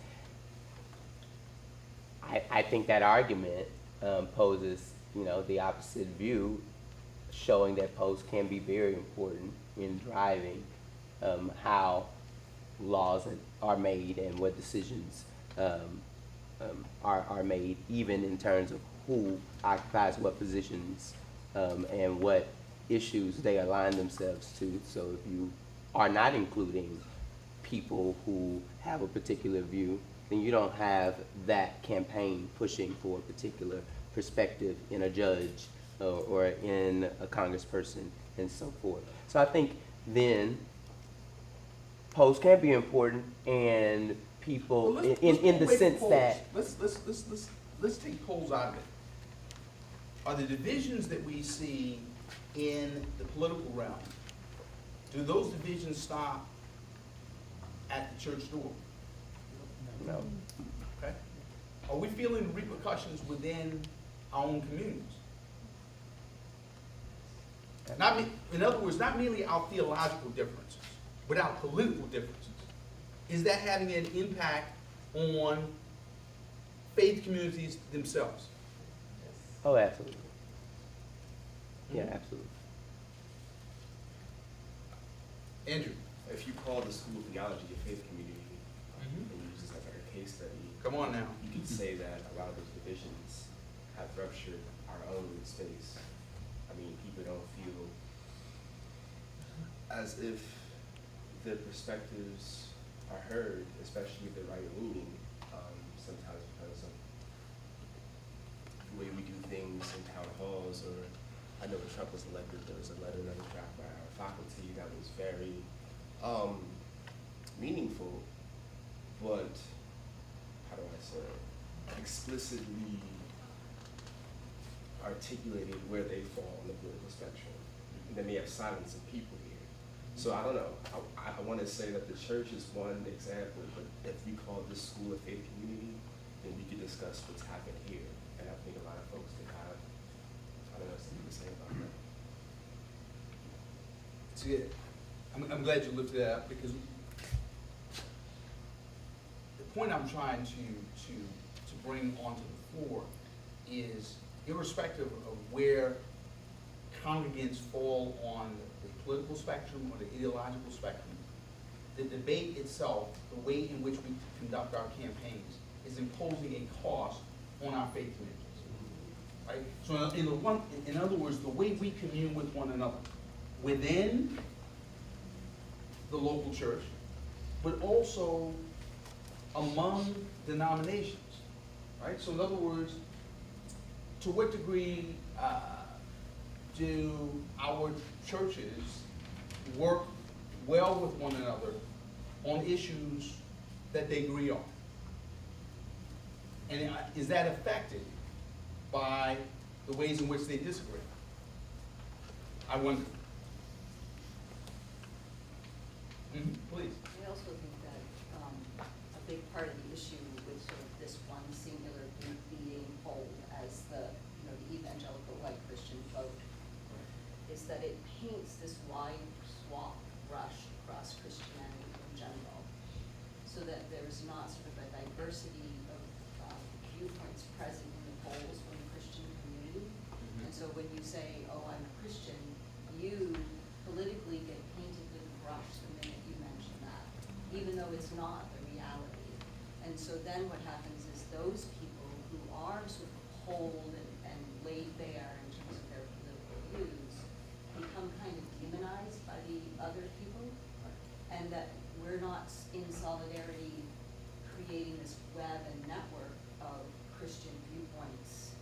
I think that argument poses, the opposite view, showing that polls can be very important in driving how laws are made and what decisions are made, even in terms of who occupies what positions and what issues they align themselves to. So if you are not including people who have a particular view, then you don't have that campaign pushing for a particular perspective in a judge or in a congressperson and so forth. So I think then polls can be important, and people Well, in the wait for sense polls. that Let's take polls out of it. Are the divisions that we see in the political realm, do those divisions stop at the church door? no. Okay? Are we feeling the repercussions within our own communities? In other words, not merely our theological differences, but our political differences. Is that having an impact on faith communities themselves? Oh, absolutely. Yeah, absolutely. Andrew? If you call the school of theology a faith community, and you use this as like a case study, Come on now. you could say that a lot of those divisions have ruptured our own space. I mean, people don't feel as if their perspectives are heard, especially if they're right-leaning, sometimes because of the way we do things in town halls, or I know when Trump was elected, there was a letter that was drafted by our faculty that was very meaningful, but how do I say it? Explicitly articulated where they fall on the political spectrum. And then we have silence of people here. So I don't know. I want to say that the church is one example, but if we call this school a faith community, then we could discuss what's happened here. And I think a lot of folks could have, I don't know, something to say about that. It's good. I'm glad you lifted that up, because the point I'm trying to bring onto the floor is, irrespective of where congregants fall on the political spectrum or the ideological spectrum, the debate itself, the way in which we conduct our campaigns, is imposing a cost on our faith communities. Right? So in other words, the way we commune with one another within the local church, but also among denominations, right? So in other words, to what degree do our churches work well with one another on issues that they agree on? And is that affected by the ways in which they disagree? I wonder. Please. I also think that a big part of the issue with sort of this one singular group being polled as the evangelical white Christian vote is that it paints this wide swath brush across Christianity in general, so that there's not sort of a diversity of viewpoints present in the polls from the Christian community. when you say, oh, I'm a Christian, you politically get painted with a brush the minute you mention that, even though it's not the reality. And so then what happens is those people who are sort of cold and laid bare in terms of their political views become kind of demonized by the other people, and that we're not in solidarity creating this web and network of Christian viewpoints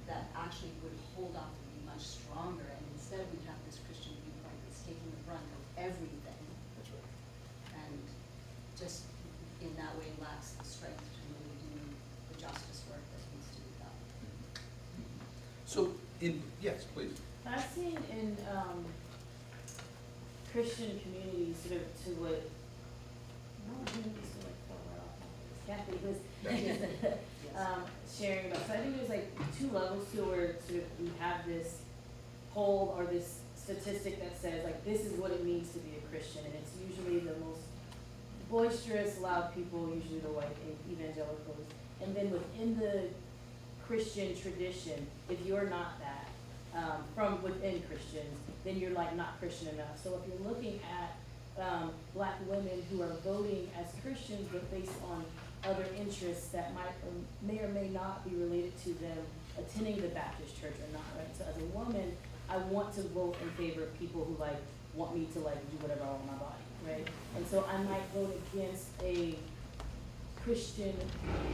that actually would hold up and be much stronger, and instead we have this Christian viewpoint that's taking the brunt of everything. That's right. And just in that way lacks the strength to really do the justice work that needs to be done. So, yes, please. I've seen in Christian communities sort of to what, no, I think it's like far off. Kathy was sharing about. So I think there's like two levels to where sort of we have this poll or this statistic that says like this is what it means to be a Christian, and it's usually the most boisterous, loud people, usually the white evangelicals. And then within the Christian tradition, if you're not that, from within Christians, then you're like not Christian enough. So if you're looking at Black women who are voting as Christians but based on other interests that may or may not be related to them attending the Baptist church or not, right? So as a woman, I want to vote in favor of people who like want me to like do whatever I want with my body, right? And so I might vote against a Christian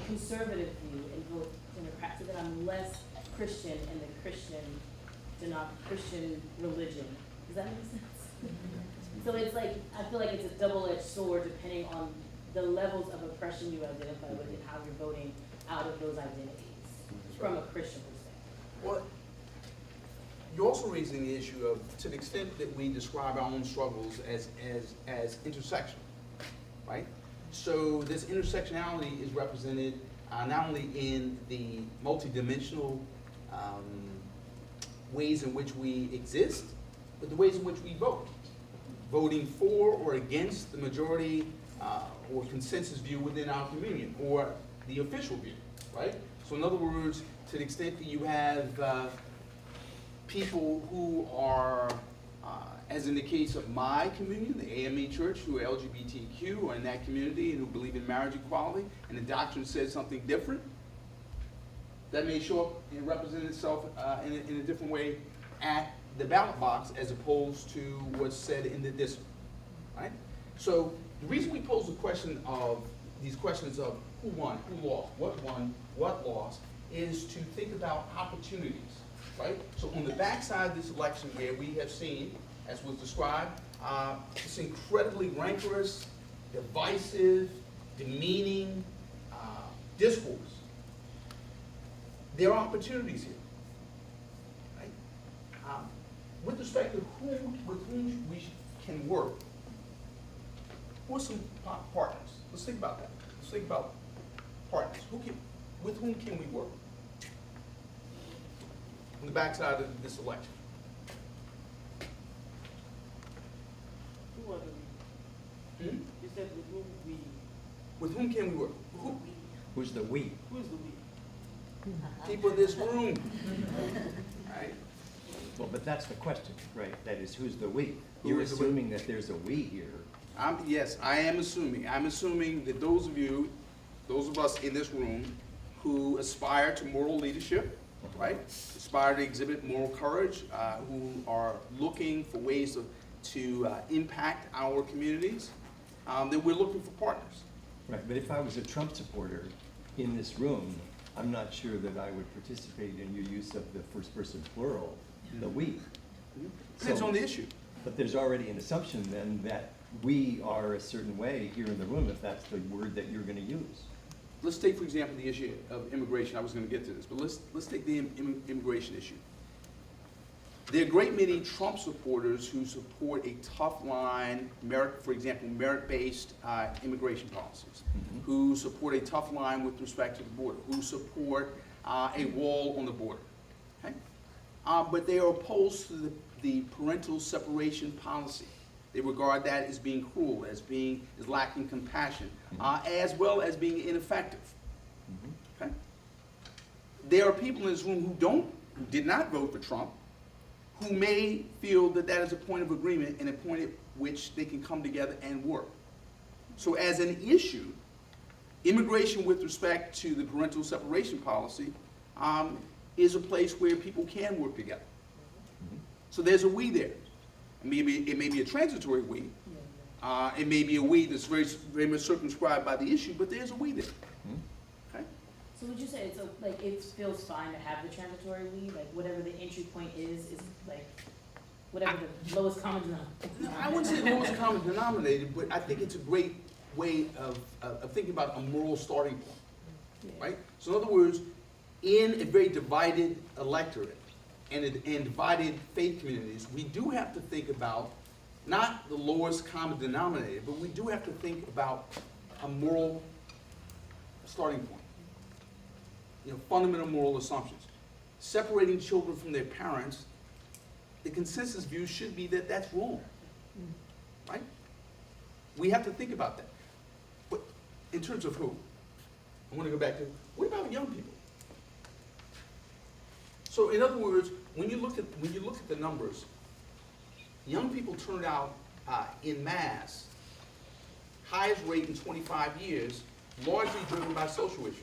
conservative view and vote Democrat, so that I'm less Christian in the Christian religion. Does that make sense? So it's like, I feel like it's a double-edged sword depending on the levels of oppression you identify with and how you're voting out of those identities from a Christian perspective. Well, you're also raising the issue of, to the extent that we describe our own struggles as intersectional, right? So this intersectionality is represented not only in the multidimensional ways in which we exist, but the ways in which we vote. Voting for or against the majority or consensus view within our communion, or the official view, right? So in other words, to the extent that you have people who are, as in the case of my communion, the AME Church, who are LGBTQ, or in that community and who believe in marriage equality, and the doctrine says something different, that may show up and represent itself in a different way at the ballot box as opposed to what's said in the district, right? So the reason we pose the question of these questions of who won, who lost, what won, what lost, is to think about opportunities, right? So on the backside of this election where we have seen, as was described, this incredibly rancorous, divisive, demeaning discourse, there are opportunities here, right? With respect to with whom we can work, who are some partners? Let's think about that. Let's think about partners. With whom can we work on the backside of this election? Who are the we? Hmm? You said with whom we? With whom can we work? Who's the we? Who's the we? People in this room, right? Well, but that's the question, right? That is, who's the we? Who You're is the we? assuming that there's a we here. Yes, I am assuming. I'm assuming that those of you, those of us in this room who aspire to moral leadership, right? Aspire to exhibit moral courage, who are looking for ways to impact our communities, that we're looking for partners. Right, but if I was a Trump supporter in this room, I'm not sure that I would participate in your use of the first person plural, the we. Depends on the issue. But there's already an assumption then that we are a certain way here in the room, if that's the word that you're gonna use. Let's take, for example, the issue of immigration. I was going to get to this, but let's take the immigration issue. There are a great many Trump supporters who support a tough line, for example, merit-based immigration policies, who support a tough line with respect to the border, who support a wall on the border. Okay? But they are opposed to the parental separation policy. They regard that as being cruel, as lacking compassion, as well as being ineffective. Okay? There are people in this room who don't who did not vote for Trump, who may feel that that is a point of agreement and a point at which they can come together and work. So as an issue, immigration with respect to the parental separation policy is a place where people can work together. So there's a we there. Maybe it may be a transitory we. It may be a we that's very much circumscribed by the issue, but there's a we there. Okay? So would you say it's like it feels fine to have the transitory we, like whatever the entry point is like whatever the lowest common denominator? No, I wouldn't say lowest common denominator, but I think it's a great way of thinking about a moral starting point, right? So in other words, in a very divided electorate and divided faith communities, we do have to think about not the lowest common denominator, but we do have to think about a moral starting point. You know, fundamental moral assumptions. Separating children from their parents, the consensus view should be that that's wrong, right? We have to think about that. But in terms of who? I want to go back to, what about young people? So in other words, when you look at the numbers, young people turned out in mass, highest rate in 25 years, largely driven by social issues.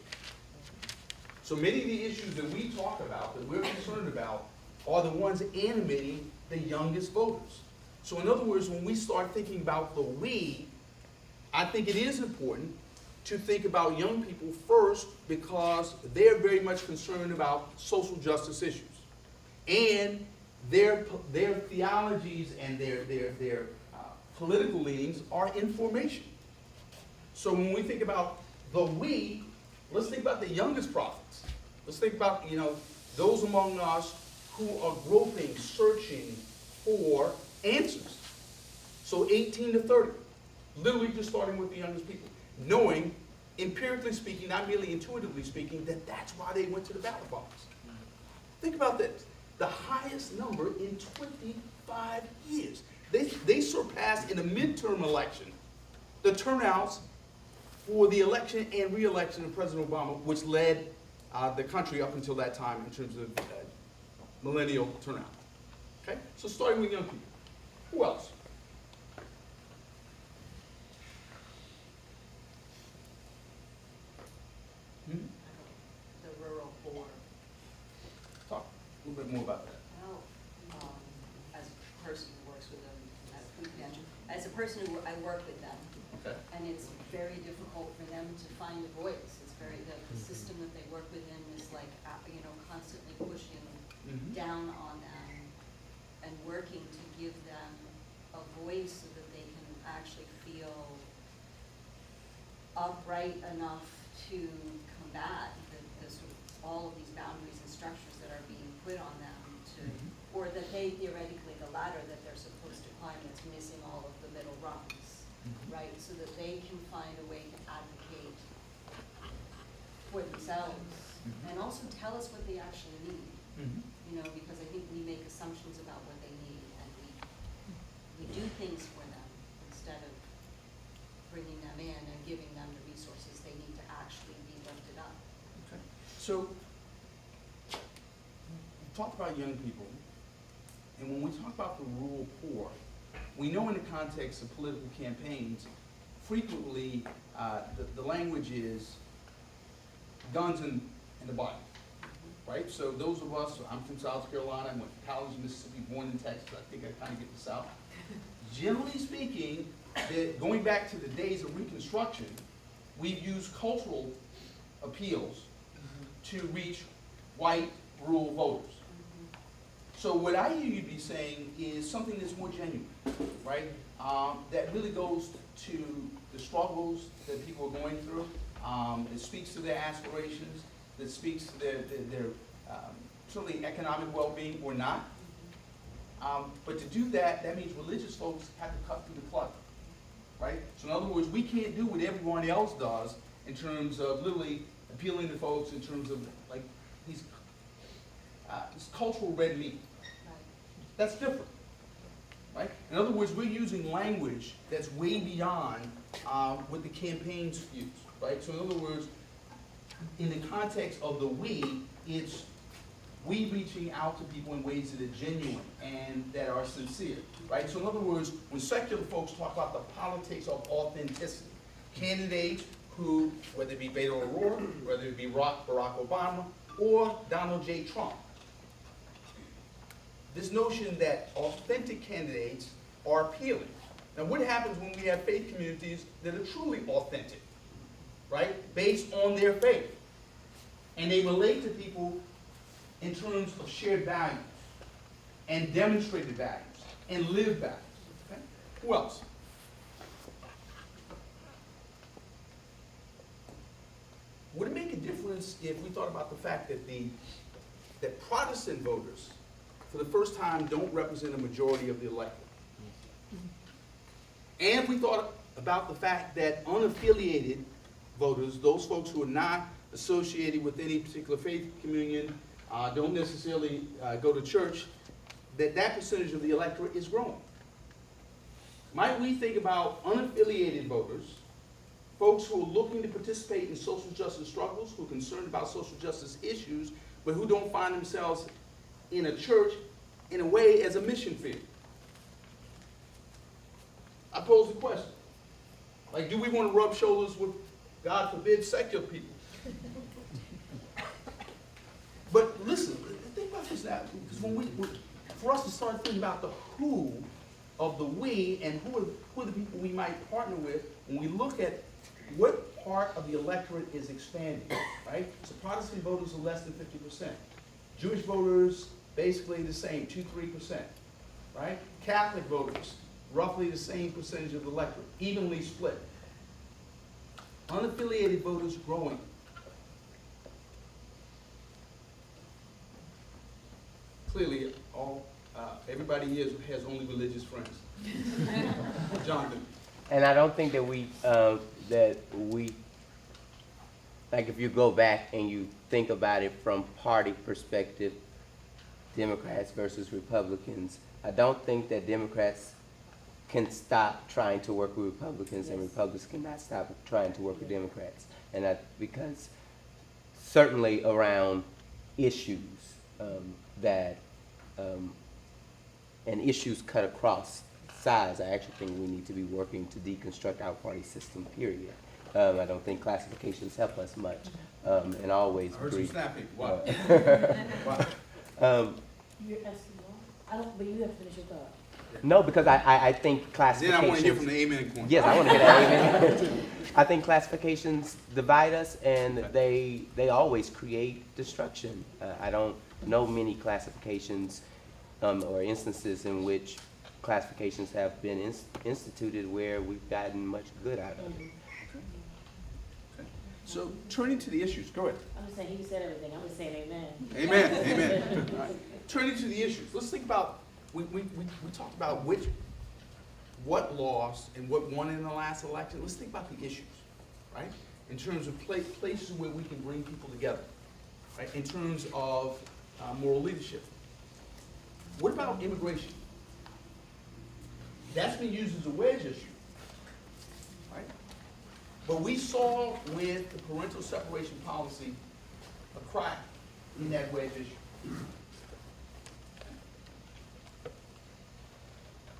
So many of the issues that we talk about, that we're concerned about, are the ones animating the youngest voters. So in other words, when we start thinking about the we, I think it is important to think about young people first because they're very much concerned about social justice issues. And their theologies and their political leanings are in formation. So when we think about the we, let's think about the youngest prophets. Let's think about, you know, those among us who are groping, searching for answers. So 18 to 30, literally just starting with the youngest people, knowing, empirically speaking, not merely intuitively speaking, that that's why they went to the ballot box. Think about this. The highest number in 25 years. They surpassed in a midterm election the turnouts for the election and re-election of President Obama, which led the country up until that time in terms of millennial turnout. Okay? So starting with young people. Who else? The rural poor. Talk a little bit more about that. Well, as a person who works with them at food pantry, as a person who I work with them, Okay. and it's very difficult for them to find a voice. It's very, the system that they work within is like, you know, constantly pushing down on them and working to give them a voice so that they can actually feel upright enough to combat the sort of all of these boundaries and structures that are being put on them to, or that they theoretically, the ladder that they're supposed to climb that's missing all of the middle rungs, right? So that they can find a way to advocate for themselves and also tell us what they actually need. You know, because I think we make assumptions about what they need and we do things for them instead of bringing them in and giving them the resources they need to actually be lifted up. Okay. So, we talk about young people, and when we talk about the rural poor, we know in the context of political campaigns, frequently the language is guns and the Bible, right? So those of us, I'm from South Carolina, I went to college in Mississippi, born in Texas, I think I kind of get the South. Generally speaking, going back to the days of Reconstruction, we've used cultural appeals to reach white rural voters. So what I hear you be saying is something that's more genuine, right? That really goes to the struggles that people are going through. It speaks to their aspirations, that speaks to their certainly economic well-being or not. But to do that, that means religious folks have to cut through the clutter, right? So in other words, we can't do what everyone else does in terms of literally appealing to folks in terms of like these cultural red meat. That's different, right? In other words, we're using language that's way beyond what the campaigns use, right? So in other words, in the context of the we, it's we reaching out to people in ways that are genuine and that are sincere, right? So in other words, when secular folks talk about the politics of authenticity, candidates who, whether it be Beto O'Rourke, whether it be Barack Obama, or Donald J. Trump, this notion that authentic candidates are appealing. Now, what happens when we have faith communities that are truly authentic, right? Based on their faith. And they relate to people in terms of shared values and demonstrated values and lived values. Okay? Who else? Would it make a difference if we thought about the fact that that Protestant voters, for the first time, don't represent a majority of the electorate? And if we thought about the fact that unaffiliated voters, those folks who are not associated with any particular faith communion, don't necessarily go to church, that percentage of the electorate is growing. Might we think about unaffiliated voters, folks who are looking to participate in social justice struggles, who are concerned about social justice issues, but who don't find themselves in a church in a way as a mission field? I pose the question. Like, do we want to rub shoulders with, God forbid, secular people? But listen, think about this now, because for us to start thinking about the who of the we and who are the people we might partner with, when we look at what part of the electorate is expanding, right? So Protestant voters are less than 50%. Jewish voters, basically the same, 2-3%, right? Catholic voters, roughly the same percentage of the electorate, evenly split. Unaffiliated voters growing. Clearly, everybody here has only religious friends. Jonathan. And I don't think that like if you go back and you think about it from party perspective, Democrats versus Republicans, I don't think that Democrats can stop trying to work with Republicans, and Republicans cannot stop trying to work with Democrats. And because certainly around issues and issues cut across sides, I actually think we need to be working to deconstruct our party system, period. I don't think classifications help us much, and always I heard agree. some snapping. What? You're asking more? I don't, but you have to finish your thought. No, because I think classifications. Then I want to hear from the amen corner. Yes, I want to hear that amen. I think classifications divide us, and they always create destruction. I don't know many classifications or instances in which classifications have been instituted where we've gotten much good out of it. Okay. So turning to the issues, go ahead. I'm just saying, he said everything, I'm just saying amen. Amen, amen. All right. Turning to the issues, let's think about, we talked about what lost and what won in the last election. Let's think about the issues, right? In terms of places where we can bring people together, right? In terms of moral leadership. What about immigration? That's been used as a wedge issue, right? But we saw with the parental separation policy a crack in that wedge issue.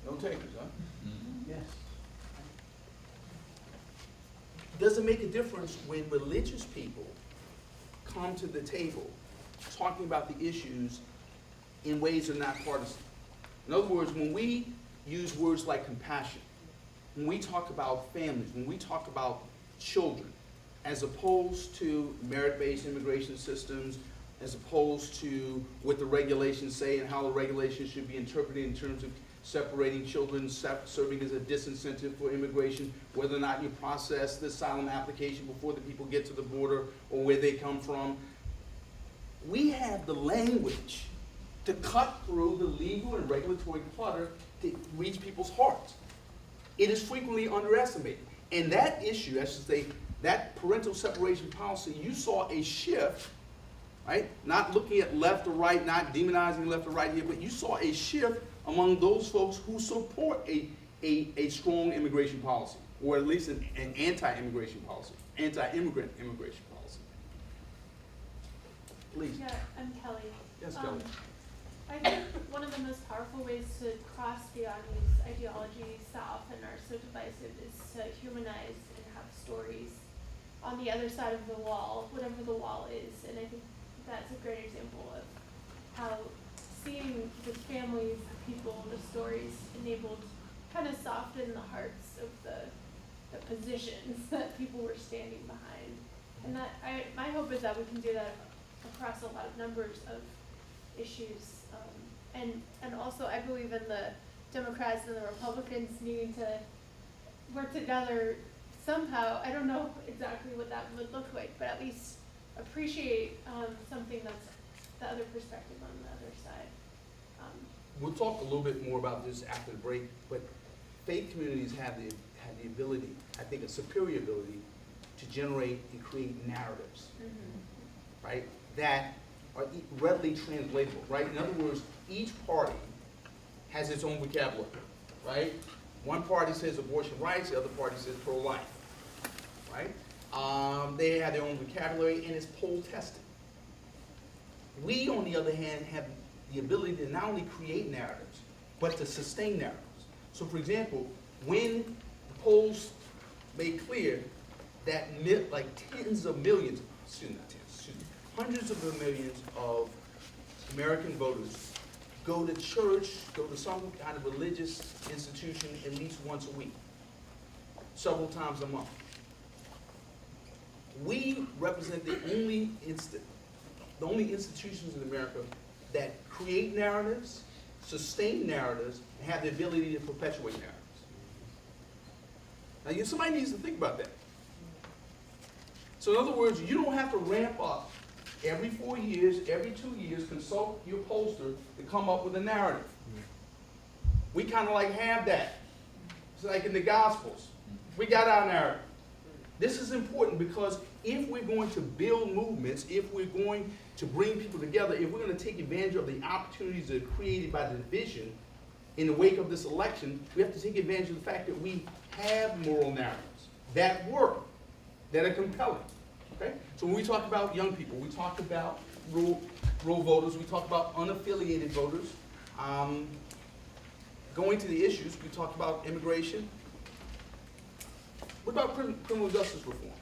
No takers, huh? Yes. Does it make a difference when religious people come to the table talking about the issues in ways that are not partisan? In other words, when we use words like compassion, when we talk about families, when we talk about children, as opposed to merit-based immigration systems, as opposed to what the regulations say and how the regulations should be interpreted in terms of separating children, serving as a disincentive for immigration, whether or not you process the asylum application before the people get to the border or where they come from. We have the language to cut through the legal and regulatory clutter to reach people's hearts. It is frequently underestimated. And that issue, I should say, that parental separation policy, you saw a shift, right? Not looking at left or right, not demonizing left or right here, but you saw a shift among those folks who support a strong immigration policy, or at least an anti-immigration policy, anti-immigrant immigration policy. Please. Yeah, I'm Kelly. Yes, Kelly. I think one of the most powerful ways to cross beyond these ideologies that often are so divisive is to humanize and have stories on the other side of the wall, whatever the wall is. And I think that's a great example of how seeing the families, the people, the stories enabled kind of soften the hearts of the positions that people were standing behind. And that my hope is that we can do that across a lot of numbers of issues. And also I believe in the Democrats and the Republicans needing to work together somehow. I don't know exactly what that would look like, but at least appreciate something that's the other perspective on the other side. We'll talk a little bit more about this after the break, but faith communities have the ability, I think a superior ability, to generate and create narratives, right, that are readily translatable, right? In other words, each party has its own vocabulary, right? One party says abortion rights, the other party says pro-life, right? They have their own vocabulary, and it's poll tested. We, on the other hand, have the ability to not only create narratives, but to sustain narratives. So, for example, when the polls made clear that like tens of millions, hundreds of millions of American voters go to church, go to some kind of religious institution at least once a week, several times a month. We represent the only institutions in America that create narratives, sustain narratives, and have the ability to perpetuate narratives. Now, somebody needs to think about that. So in other words, you don't have to ramp up every 4 years, every 2 years, consult your pollster to come up with a narrative. We kind of like have that. It's like in the Gospels. We got our narrative. This is important because if we're going to build movements, if we're going to bring people together, if we're going to take advantage of the opportunities that are created by the division in the wake of this election, we have to take advantage of the fact that we have moral narratives that work, that are compelling. Okay? So when we talk about young people, we talk about rural voters, we talk about unaffiliated voters. Going to the issues, we talk about immigration. What about criminal justice reform?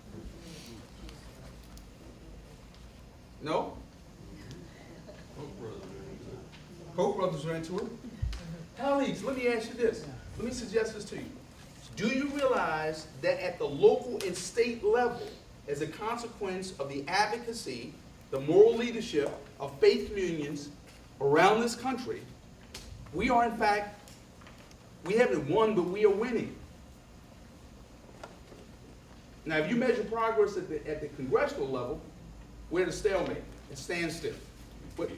No? Koch brothers are into it. Colleagues, let me ask you this. Let me suggest this to you. Do you realize that at the local and state level, as a consequence of the advocacy, the moral leadership of faith communions around this country, we are in fact, we haven't won, but we are winning. Now, if you measure progress at the congressional level, we're at a stalemate, it stands still. But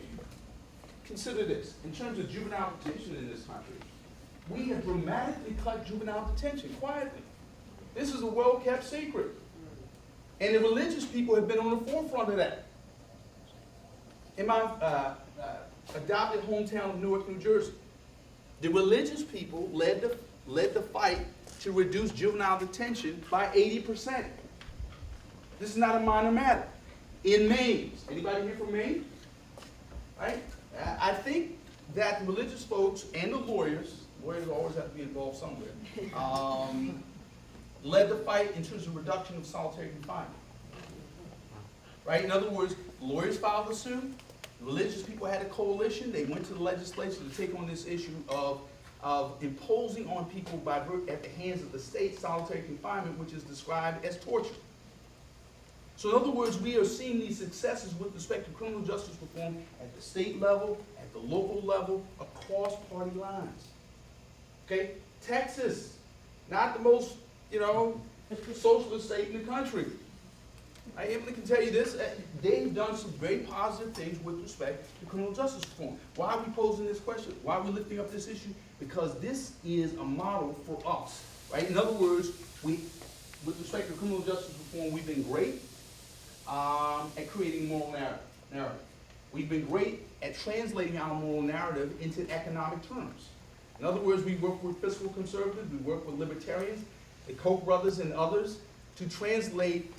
consider this, in terms of juvenile detention in this country, we have dramatically cut juvenile detention quietly. This is a well-kept secret. And the religious people have been on the forefront of that. In my adopted hometown of Newark, New Jersey, the religious people led the fight to reduce juvenile detention by 80%. This is not a minor matter. In Maine, anybody here from Maine? Right? I think that the religious folks and the lawyers always have to be involved somewhere, led the fight in terms of reduction of solitary confinement. Right? In other words, lawyers filed a suit, religious people had a coalition, they went to the legislature to take on this issue of imposing on people at the hands of the state solitary confinement, which is described as torture. So in other words, we are seeing these successes with respect to criminal justice reform at the state level, at the local level, across party lines. Okay? Texas, not the most, socialist state in the country. Emily can tell you this, they've done some very positive things with respect to criminal justice reform. Why are we posing this question? Why are we lifting up this issue? Because this is a model for us, right? In other words, with respect to criminal justice reform, we've been great at creating moral narrative. We've been great at translating our moral narrative into economic terms. In other words, we work with fiscal conservatives, we work with libertarians, the Koch brothers and others, to translate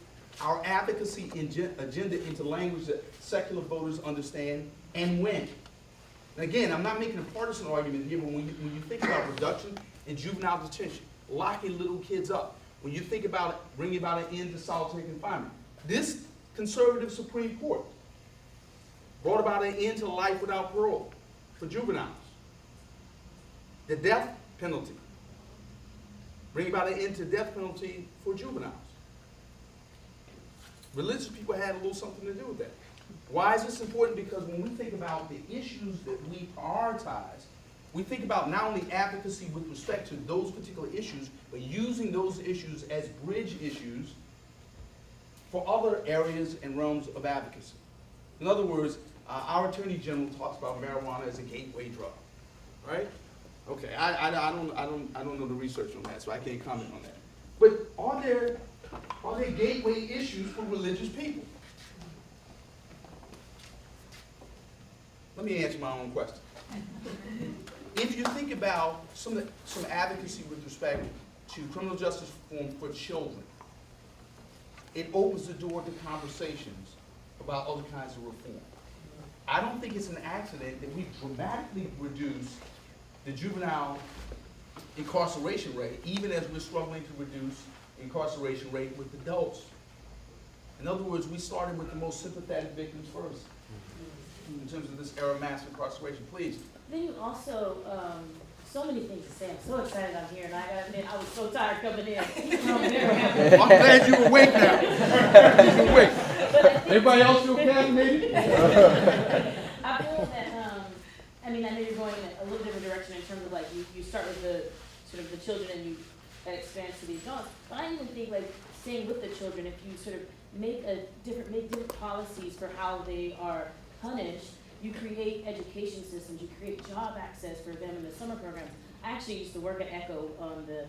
our advocacy agenda into language that secular voters understand and when. And again, I'm not making a partisan argument here, but when you think about reduction in juvenile detention, locking little kids up, when you think about it, bringing about an end to solitary confinement, this conservative Supreme Court brought about an end to life without parole for juveniles. The death penalty, bring about an end to death penalty for juveniles. Religious people had a little something to do with that. Why is this important? Because when we think about the issues that we prioritize, we think about not only advocacy with respect to those particular issues, but using those issues as bridge issues for other areas and realms of advocacy. In other words, our Attorney General talks about marijuana as a gateway drug, right? Okay, I don't know the research on that, so I can't comment on that. But are there gateway issues for religious people? Let me answer my own question. If you think about some advocacy with respect to criminal justice reform for children, it opens the door to conversations about other kinds of reform. I don't think it's an accident that we dramatically reduce the juvenile incarceration rate, even as we're struggling to reduce incarceration rate with adults. In other words, we started with the most sympathetic victims first in terms of this era of mass incarceration. Please. Then you also, so many things to say. I'm so excited I'm here, and I gotta admit, I was so tired coming in. I'm glad you were awake now. You're awake. Everybody else feel caffeinated? I feel that, I mean, I know you're going in a little different direction in terms of like, you start with the, sort of the children and that expands to the adults. But I even think like, staying with the children, if you sort of make different policies for how they are punished, you create education systems, you create job access for them in the summer programs. I actually used to work at ECHO on the,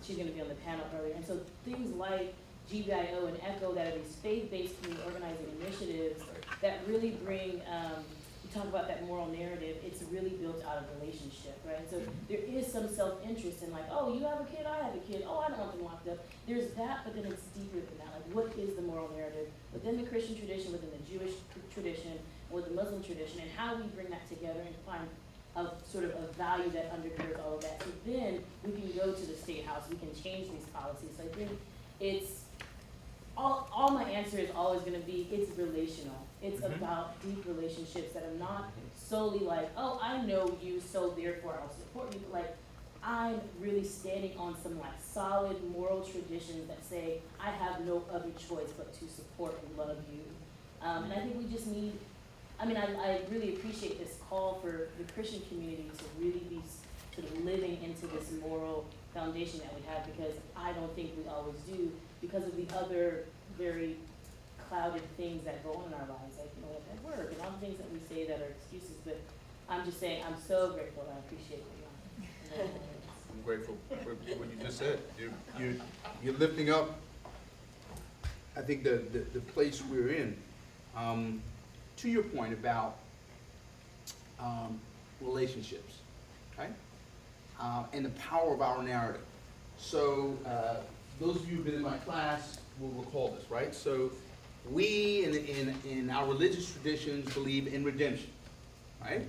she's gonna be on the panel earlier, and so things like GBIO and ECHO that are these faith-based community organizing initiatives that really bring, you talk about that moral narrative, it's really built out of relationship, right? So there is some self-interest in like, oh, you have a kid, I have a kid, oh, I don't want them locked up. There's that, but then it's deeper than that. Like, what is the moral narrative within the Christian tradition, within the Jewish tradition, with the Muslim tradition, and how we bring that together and find a sort of a value that undergirds all of that. So then we can go to the State House, we can change these policies. So I think it's, all my answer is always gonna be, it's relational. It's about deep relationships that are not solely like, oh, I know you, so therefore I'll support you, but like, I'm really standing on some like solid moral traditions that say, I have no other choice but to support and love you. And I think we just need, I mean, I really appreciate this call for the Christian community to really be sort of living into this moral foundation that we have, because I don't think we always do because of the other very clouded things that go on in our lives, like, you know, at work and all the things that we say that are excuses. But I'm just saying, I'm so grateful and I appreciate what I'm grateful for what you just said. You're lifting up, I think, the place we're in. To your point about relationships, okay? And the power of our narrative. So those of you who've been in my class will recall this, right? So we in our religious traditions believe in redemption, right?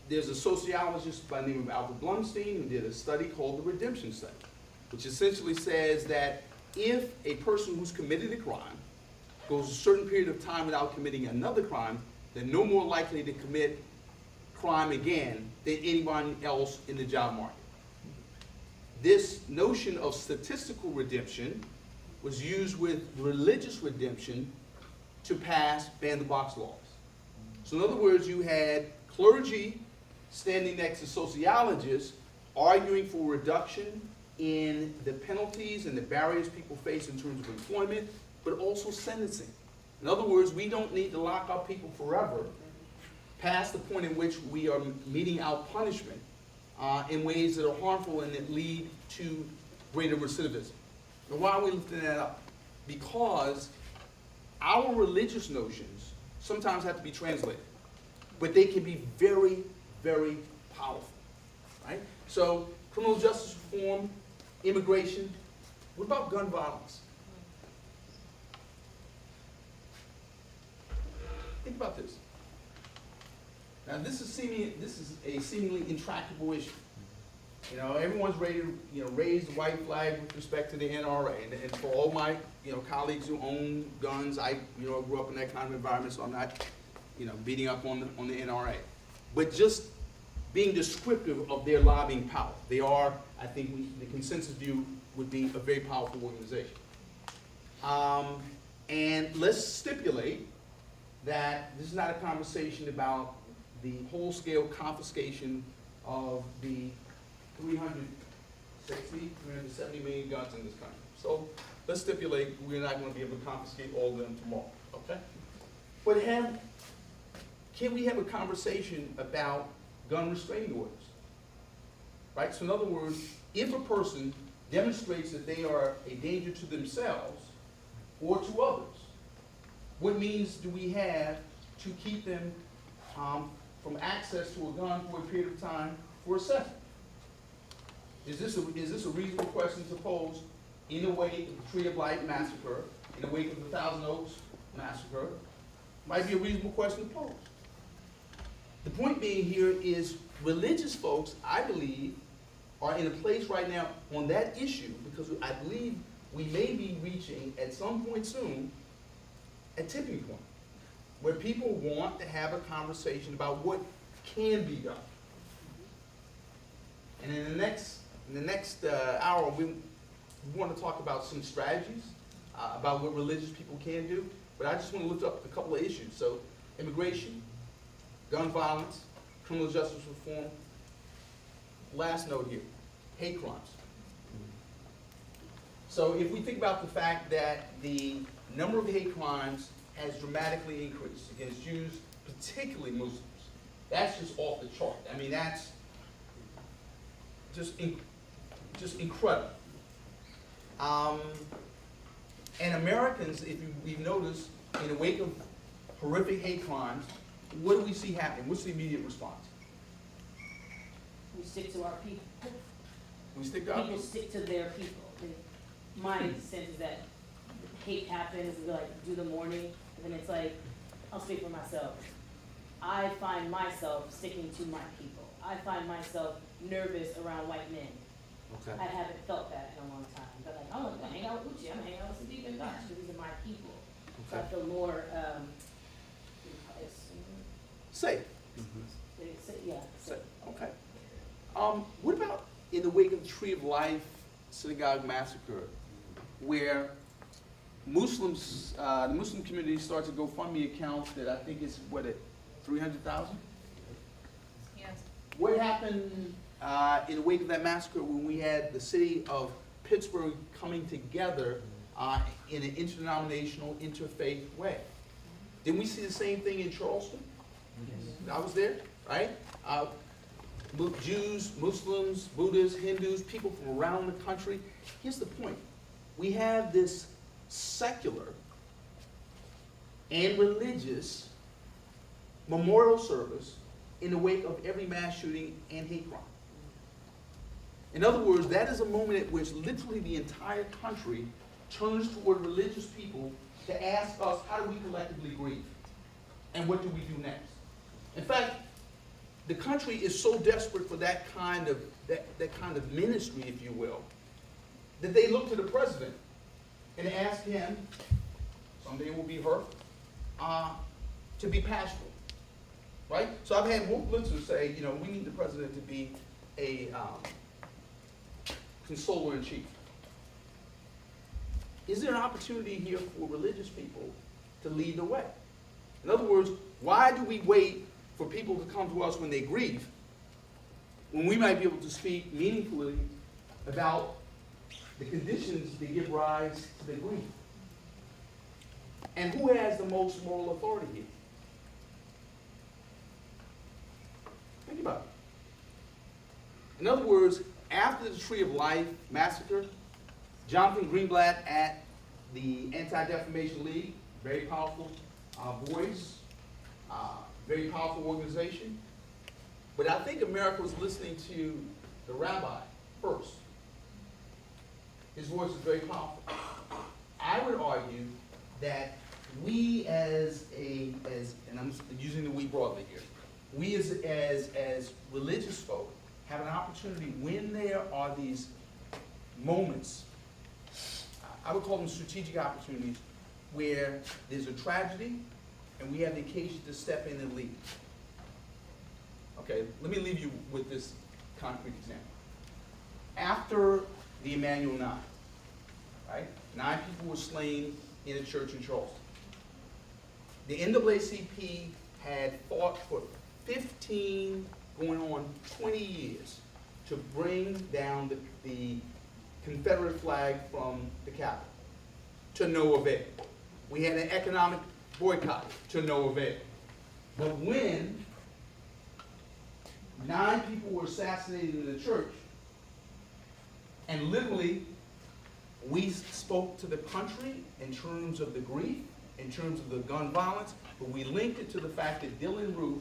There's a sociologist by the name of Albert Blumstein who did a study called the Redemption Study, which essentially says that if a person who's committed a crime goes a certain period of time without committing another crime, they're no more likely to commit crime again than anyone else in the job market. This notion of statistical redemption was used with religious redemption to pass ban-the-box laws. So in other words, you had clergy standing next to sociologists arguing for reduction in the penalties and the barriers people face in terms of employment, but also sentencing. In other words, we don't need to lock up people forever past the point in which we are meting out punishment in ways that are harmful and that lead to greater recidivism. Now, why are we lifting that up? Because our religious notions sometimes have to be translated, but they can be very, very powerful, right? So, criminal justice reform, immigration. What about gun violence? think about this. Now, this is a seemingly intractable issue. You know, everyone's ready to, you know, raise the white flag with respect to the NRA. And for all my, you know, colleagues who own guns, I, you know, grew up in that kind of environment, so I'm not, you know, beating up on the NRA. But just being descriptive of their lobbying power. They are, I think the consensus view would be a very powerful organization. And let's stipulate that this is not a conversation about the whole-scale confiscation of the 370 million guns in this country. So let's stipulate we're not going to be able to confiscate all of them tomorrow, okay? But can we have a conversation about gun restraining orders? Right? So in other words, if a person demonstrates that they are a danger to themselves or to others, what means do we have to keep them from access to a gun for a period of time for assessment? Is this a reasonable question to pose in the wake of the Tree of Life massacre, in the wake of the Thousand Oaks massacre? Might be a reasonable question to pose. The point being here is religious folks, I believe, are in a place right now on that issue because I believe we may be reaching at some point soon a tipping point where people want to have a conversation about what can be done. And in the next hour, we want to talk about some strategies about what religious people can do. But I just want to lift up a couple of issues. So immigration, gun violence, criminal justice reform. Last note here, hate crimes. So if we think about the fact that the number of hate crimes has dramatically increased against Jews, particularly Muslims, that's just off the chart. I mean, that's just incredible. And Americans, if you've noticed, in the wake of horrific hate crimes, what do we see happening? What's the immediate response? We stick to our people. We stick to our People people? stick to their people. And my sense is that hate happens, we like do the mourning, and then it's like, I'll speak for myself. I find myself sticking to my people. I find myself nervous around white men. Okay. I haven't felt that in a long time. But like, I'm gonna hang out with Gucci, I'm gonna hang out with Sadiq and Dash, because these are my people. So I feel more, Safe. yeah. Safe. Okay. What about in the wake of the Tree of Life synagogue massacre, where Muslims, the Muslim community starts a GoFundMe account that I think is, what, at 300,000? Yes. What happened in the wake of that massacre when we had the city of Pittsburgh coming together in an interdenominational, interfaith way? Didn't we see the same thing in Charleston? I was there, right? Jews, Muslims, Buddhists, Hindus, people from around the country. Here's the point. We have this secular and religious memorial service in the wake of every mass shooting and hate crime. In other words, that is a moment at which literally the entire country turns toward religious people to ask us, how do we collectively grieve? And what do we do next? In fact, the country is so desperate for that kind of ministry, if you will, that they look to the president and ask him, someday it will be her, to be pastoral, right? So I've had more blitzers say, you know, we need the president to be a consoler in chief. Is there an opportunity here for religious people to lead the way? In other words, why do we wait for people to come to us when they grieve, when we might be able to speak meaningfully about the conditions that give rise to the grief? And who has the most moral authority here? Think about it. In other words, after the Tree of Life massacre, Jonathan Greenblatt at the Anti-Defamation League, very powerful voice, very powerful organization. But I think America was listening to the rabbi first. His voice is very powerful. I would argue that we and I'm using the we broadly here, we as religious folk have an opportunity when there are these moments, I would call them strategic opportunities, where there's a tragedy and we have the occasion to step in and lead. Okay, let me leave you with this concrete example. After the Emmanuel 9, right? 9 people were slain in a church in Charleston. The NAACP had fought for 15, going on 20 years to bring down the Confederate flag from the Capitol, to no avail. We had an economic boycott, to no avail. But when 9 people were assassinated in the church, and literally we spoke to the country in terms of the grief, in terms of the gun violence, but we linked it to the fact that Dylan Roof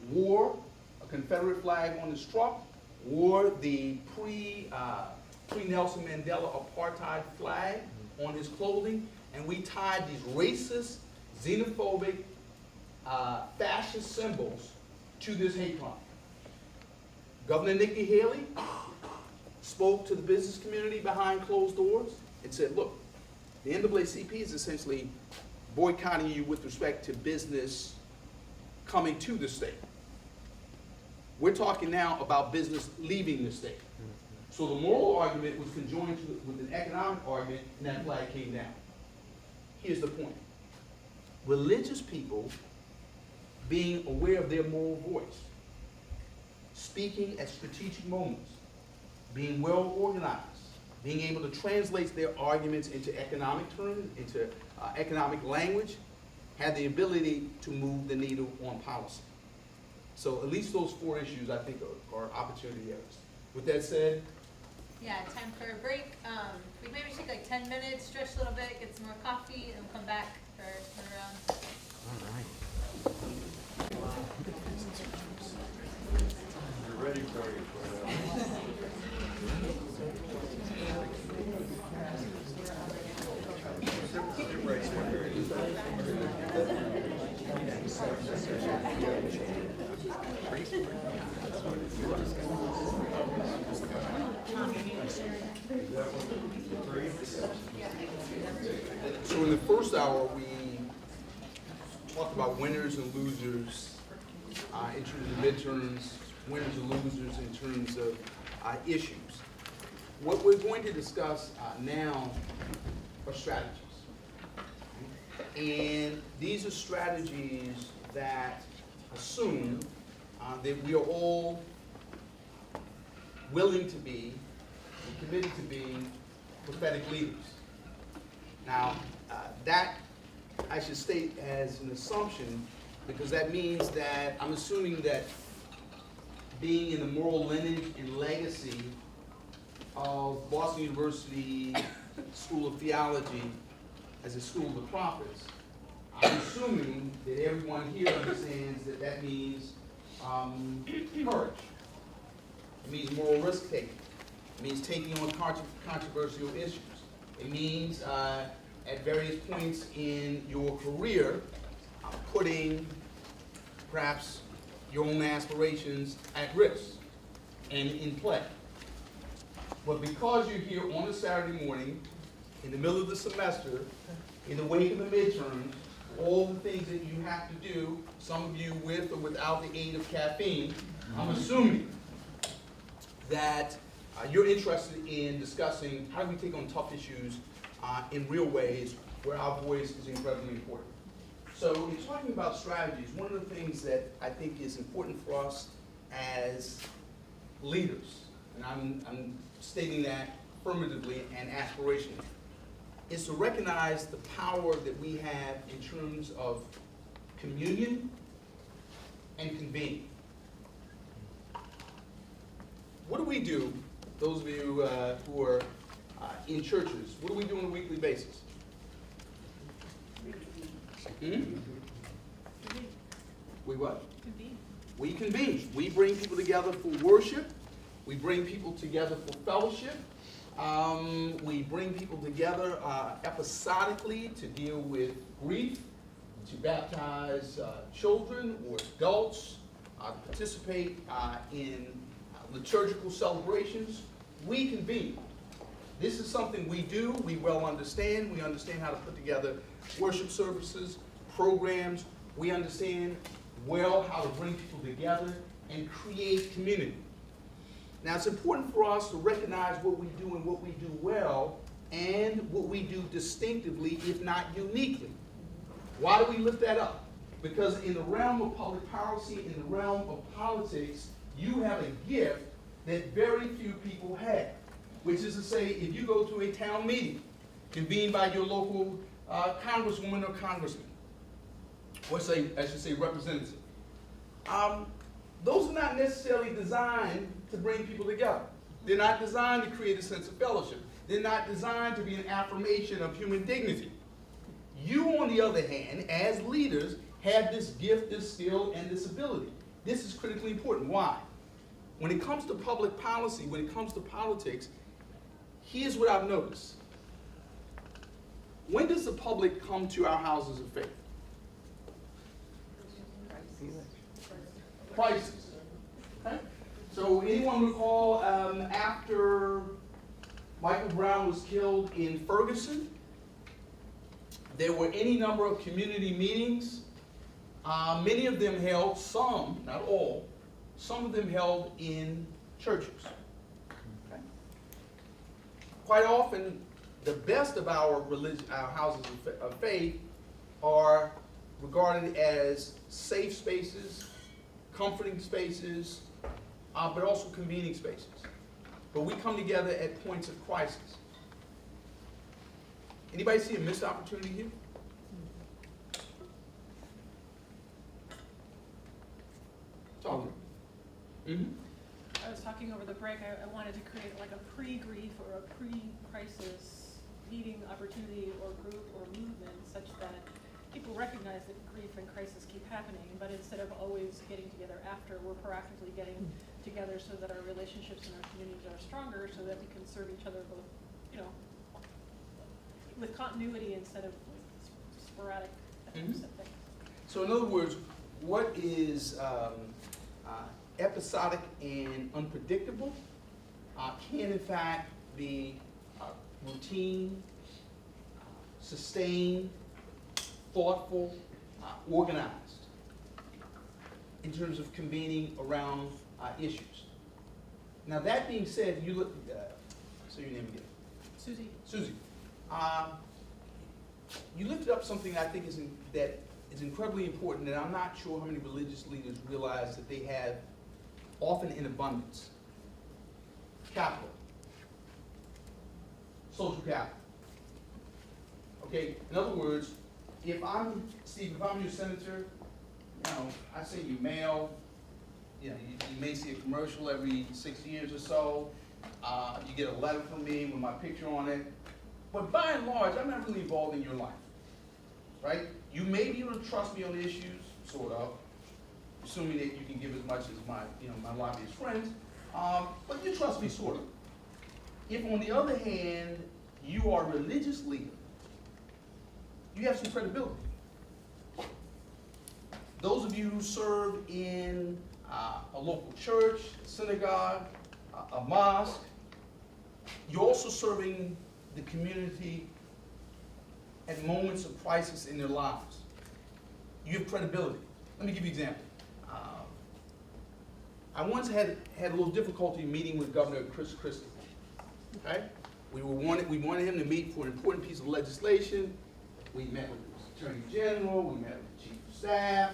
wore a Confederate flag on his truck, wore the pre-Nelson Mandela apartheid flag on his clothing, and we tied these racist, xenophobic, fascist symbols to this hate crime. Governor Nikki Haley spoke to the business community behind closed doors and said, look, the NAACP is essentially boycotting you with respect to business coming to the state. We're talking now about business leaving the state. So the moral argument was conjoined with an economic argument, and that flag came down. Here's the point. Religious people being aware of their moral voice, speaking at strategic moments, being well organized, being able to translate their arguments into economic terms, into economic language, have the ability to move the needle on policy. So at least those 4 issues, I think, are opportunity areas. With that said, Yeah, time for a break. We maybe take like 10 minutes, stretch a little bit, get some more coffee, and we'll come back for turnaround. We're ready for you. so in the first hour, we talked about winners and losers in terms of midterms, winners and losers in terms of issues. What we're going to discuss now are strategies. And these are strategies that assume that we are all willing to be and committed to being prophetic leaders. Now, that I should state as an assumption, because that means that I'm assuming that being in the moral lineage and legacy of Boston University School of Theology as a school of the prophets, I'm assuming that everyone here understands that that means courage. It means moral risk-taking. It means taking on controversial issues. It means at various points in your career, putting perhaps your own aspirations at risk and in play. But because you're here on a Saturday morning, in the middle of the semester, in the wake of the midterms, all the things that you have to do, some of you with or without the aid of caffeine, I'm assuming that you're interested in discussing how do we take on tough issues in real ways where our voice is incredibly important. So in talking about strategies, one of the things that I think is important for us as leaders, and I'm stating that affirmatively and aspirationally, is to recognize the power that we have in terms of communion and convening. What do we do, those of you who are in churches, what do we do on a weekly basis? We what? Convene. We convene. We bring people together for worship. We bring people together for fellowship. We bring people together episodically to deal with grief to baptize children or adults, to participate in liturgical celebrations, we convene. This is something we do, we well understand. We understand how to put together worship services, programs. We understand well how to bring people together and create community. Now, it's important for us to recognize what we do and what we do well and what we do distinctively, if not uniquely. Why do we lift that up? Because in the realm of public policy, in the realm of politics, you have a gift that very few people have, which is to say, if you go to a town meeting convened by your local congresswoman or congressman, or say, I should say representative, those are not necessarily designed to bring people together. They're not designed to create a sense of fellowship. They're not designed to be an affirmation of human dignity. You, on the other hand, as leaders, have this gift, this skill, and this ability. This is critically important. Why? When it comes to public policy, when it comes to politics, here's what I've noticed. When does the public come to our houses of faith? Crisis. Okay? So anyone recall after Michael Brown was killed in Ferguson, there were any number of community meetings. Many of them held, some, not all, some of them held in churches. Okay? Quite often, the best of our houses of faith are regarded as safe spaces, comforting spaces, but also convening spaces. But we come together at points of crisis. Anybody see a missed opportunity here? Talk. I was talking over the break, I wanted to create like a pre-grief or a pre-crisis meeting opportunity or group or movement such that people recognize that grief and crisis keep happening, but instead of always getting together after, we're proactively getting together so that our relationships and our communities are stronger, so that we can serve each other both, you know, with continuity instead of sporadic types of things. So in other words, what is episodic and unpredictable can in fact be routine, sustained, thoughtful, organized in terms of convening around issues. Now that being said, you look, say your name again. Susie. Susie. You lifted up something I think that is incredibly important, and I'm not sure how many religious leaders realize that they have often in abundance. Capital. Social capital. Okay, in other words, Steve, if I'm your senator, you know, I send you mail, you know, you may see a commercial every 6 years or so. You get a letter from me with my picture on it. But by and large, I'm not really involved in your life, right? You may be able to trust me on issues, sort of, assuming that you can give as much as my lobbyist friends, but you trust me, sort of. If, on the other hand, you are a religious leader, you have some credibility. Those of you who serve in a local church, a synagogue, a mosque, you're also serving the community at moments of crisis in their lives. You have credibility. Let me give you an example. I once had a little difficulty meeting with Governor Chris Christie. Okay? We wanted him to meet for an important piece of legislation. We met with the Attorney General, we met with the Chief of Staff,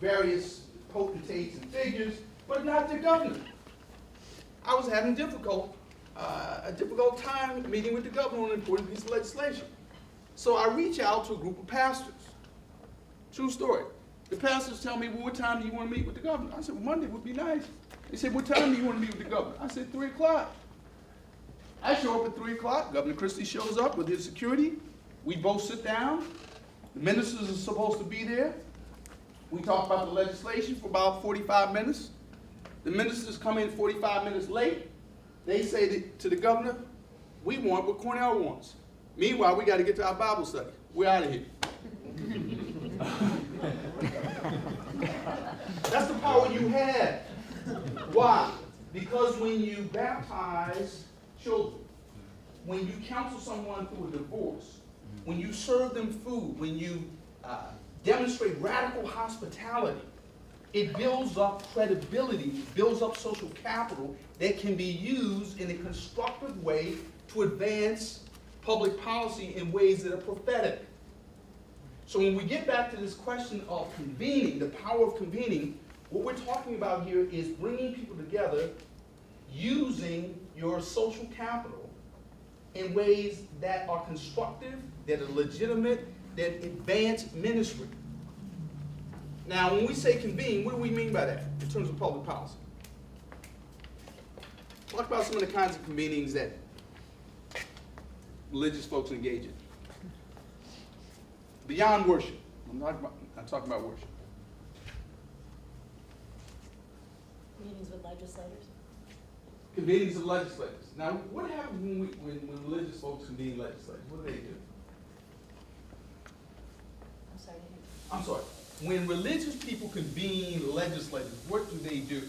various potentates and figures, but not the governor. I was having a difficult time meeting with the governor on an important piece of legislation. So I reach out to a group of pastors. True story. The pastors tell me, well, what time do you want to meet with the governor? I said, well, Monday would be nice. They said, what time do you want to meet with the governor? I said, 3 o'clock. I show up at 3 o'clock. Governor Christie shows up with his security. We both sit down. The ministers are supposed to be there. We talk about the legislation for about 45 minutes. The ministers come in 45 minutes late. They say to the governor, we want what Cornell wants. Meanwhile, we got to get to our Bible study. We're out of here. That's the power you have. Why? Because when you baptize children, when you counsel someone through a divorce, when you serve them food, when you demonstrate radical hospitality, it builds up credibility, builds up social capital that can be used in a constructive way to advance public policy in ways that are prophetic. So when we get back to this question of convening, the power of convening, what we're talking about here is bringing people together using your social capital in ways that are constructive, that are legitimate, that advance ministry. Now, when we say convene, what do we mean by that in terms of public policy? Talk about some of the kinds of convenings that religious folks engage in. Beyond worship. I'm talking about worship. Meetings with legislators. Convenings of legislators. Now, what happens when religious folks convene legislators? What do they do? I'm sorry. I'm sorry. When religious people convene legislators, what do they do?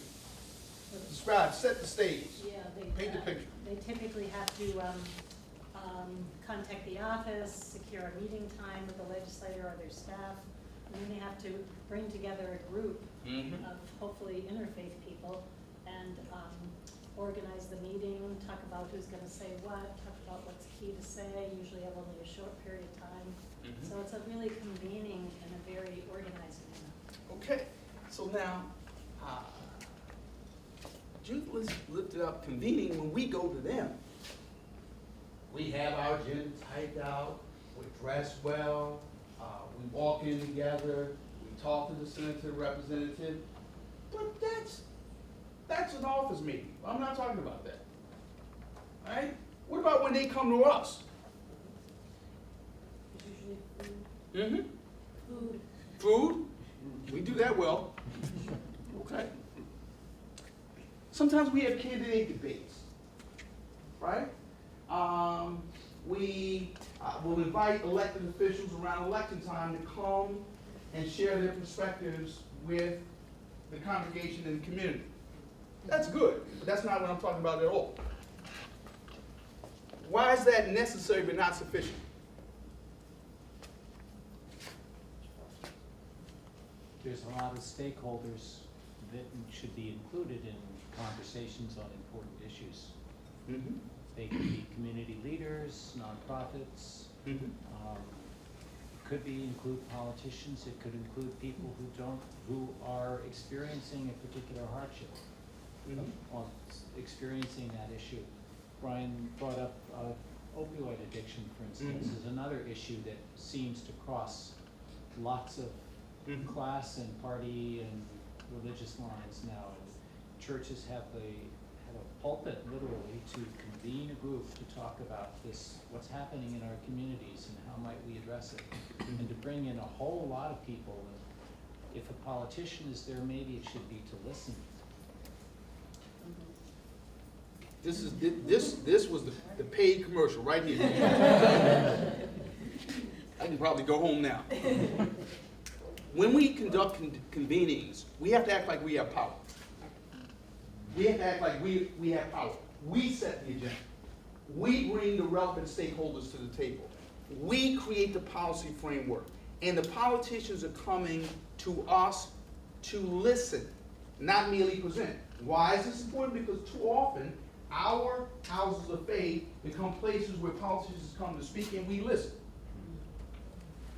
Describe, set the stage. Yeah, Paint the picture. they typically have to contact the office, secure a meeting time with the legislator or their staff, and then they have to bring together a group of hopefully interfaith people and organize the meeting, talk about who's going to say what, talk about what's key to say, usually have only a short period of time. So it's a really convening in a very organized manner. Okay, so now, Jude lifted up convening when we go to them. We have our agenda typed out, we're dressed well, we walk in together, we talk to the senator representative, but that's an office meeting. I'm not talking about that. All right? What about when they come to us? Usually food. Food. Food? We do that well. Okay. Sometimes we have candidate debates, right? We will invite elected officials around election time to come and share their perspectives with the congregation and the community. That's good, but that's not what I'm talking about at all. Why is that necessary but not sufficient? There's a lot of stakeholders that should be included in conversations on important issues. They could be community leaders, nonprofits. Could include politicians. It could include people who are experiencing a particular hardship, on experiencing that issue. Brian brought up opioid addiction, for instance, is another issue that seems to cross lots of class and party and religious lines now. And churches have a pulpit, literally, to convene a group to talk about this, what's happening in our communities and how might we address it, and to bring in a whole lot of people. And if a politician is there, maybe it should be to listen. This was the paid commercial right here. I can probably go home now. When we conduct convenings, we have to act like we have power. We have to act like we have power. We set the agenda. We bring the relevant stakeholders to the table. We create the policy framework. And the politicians are coming to us to listen, not merely present. Why is this important? Because too often, our houses of faith become places where politicians come to speak and we listen.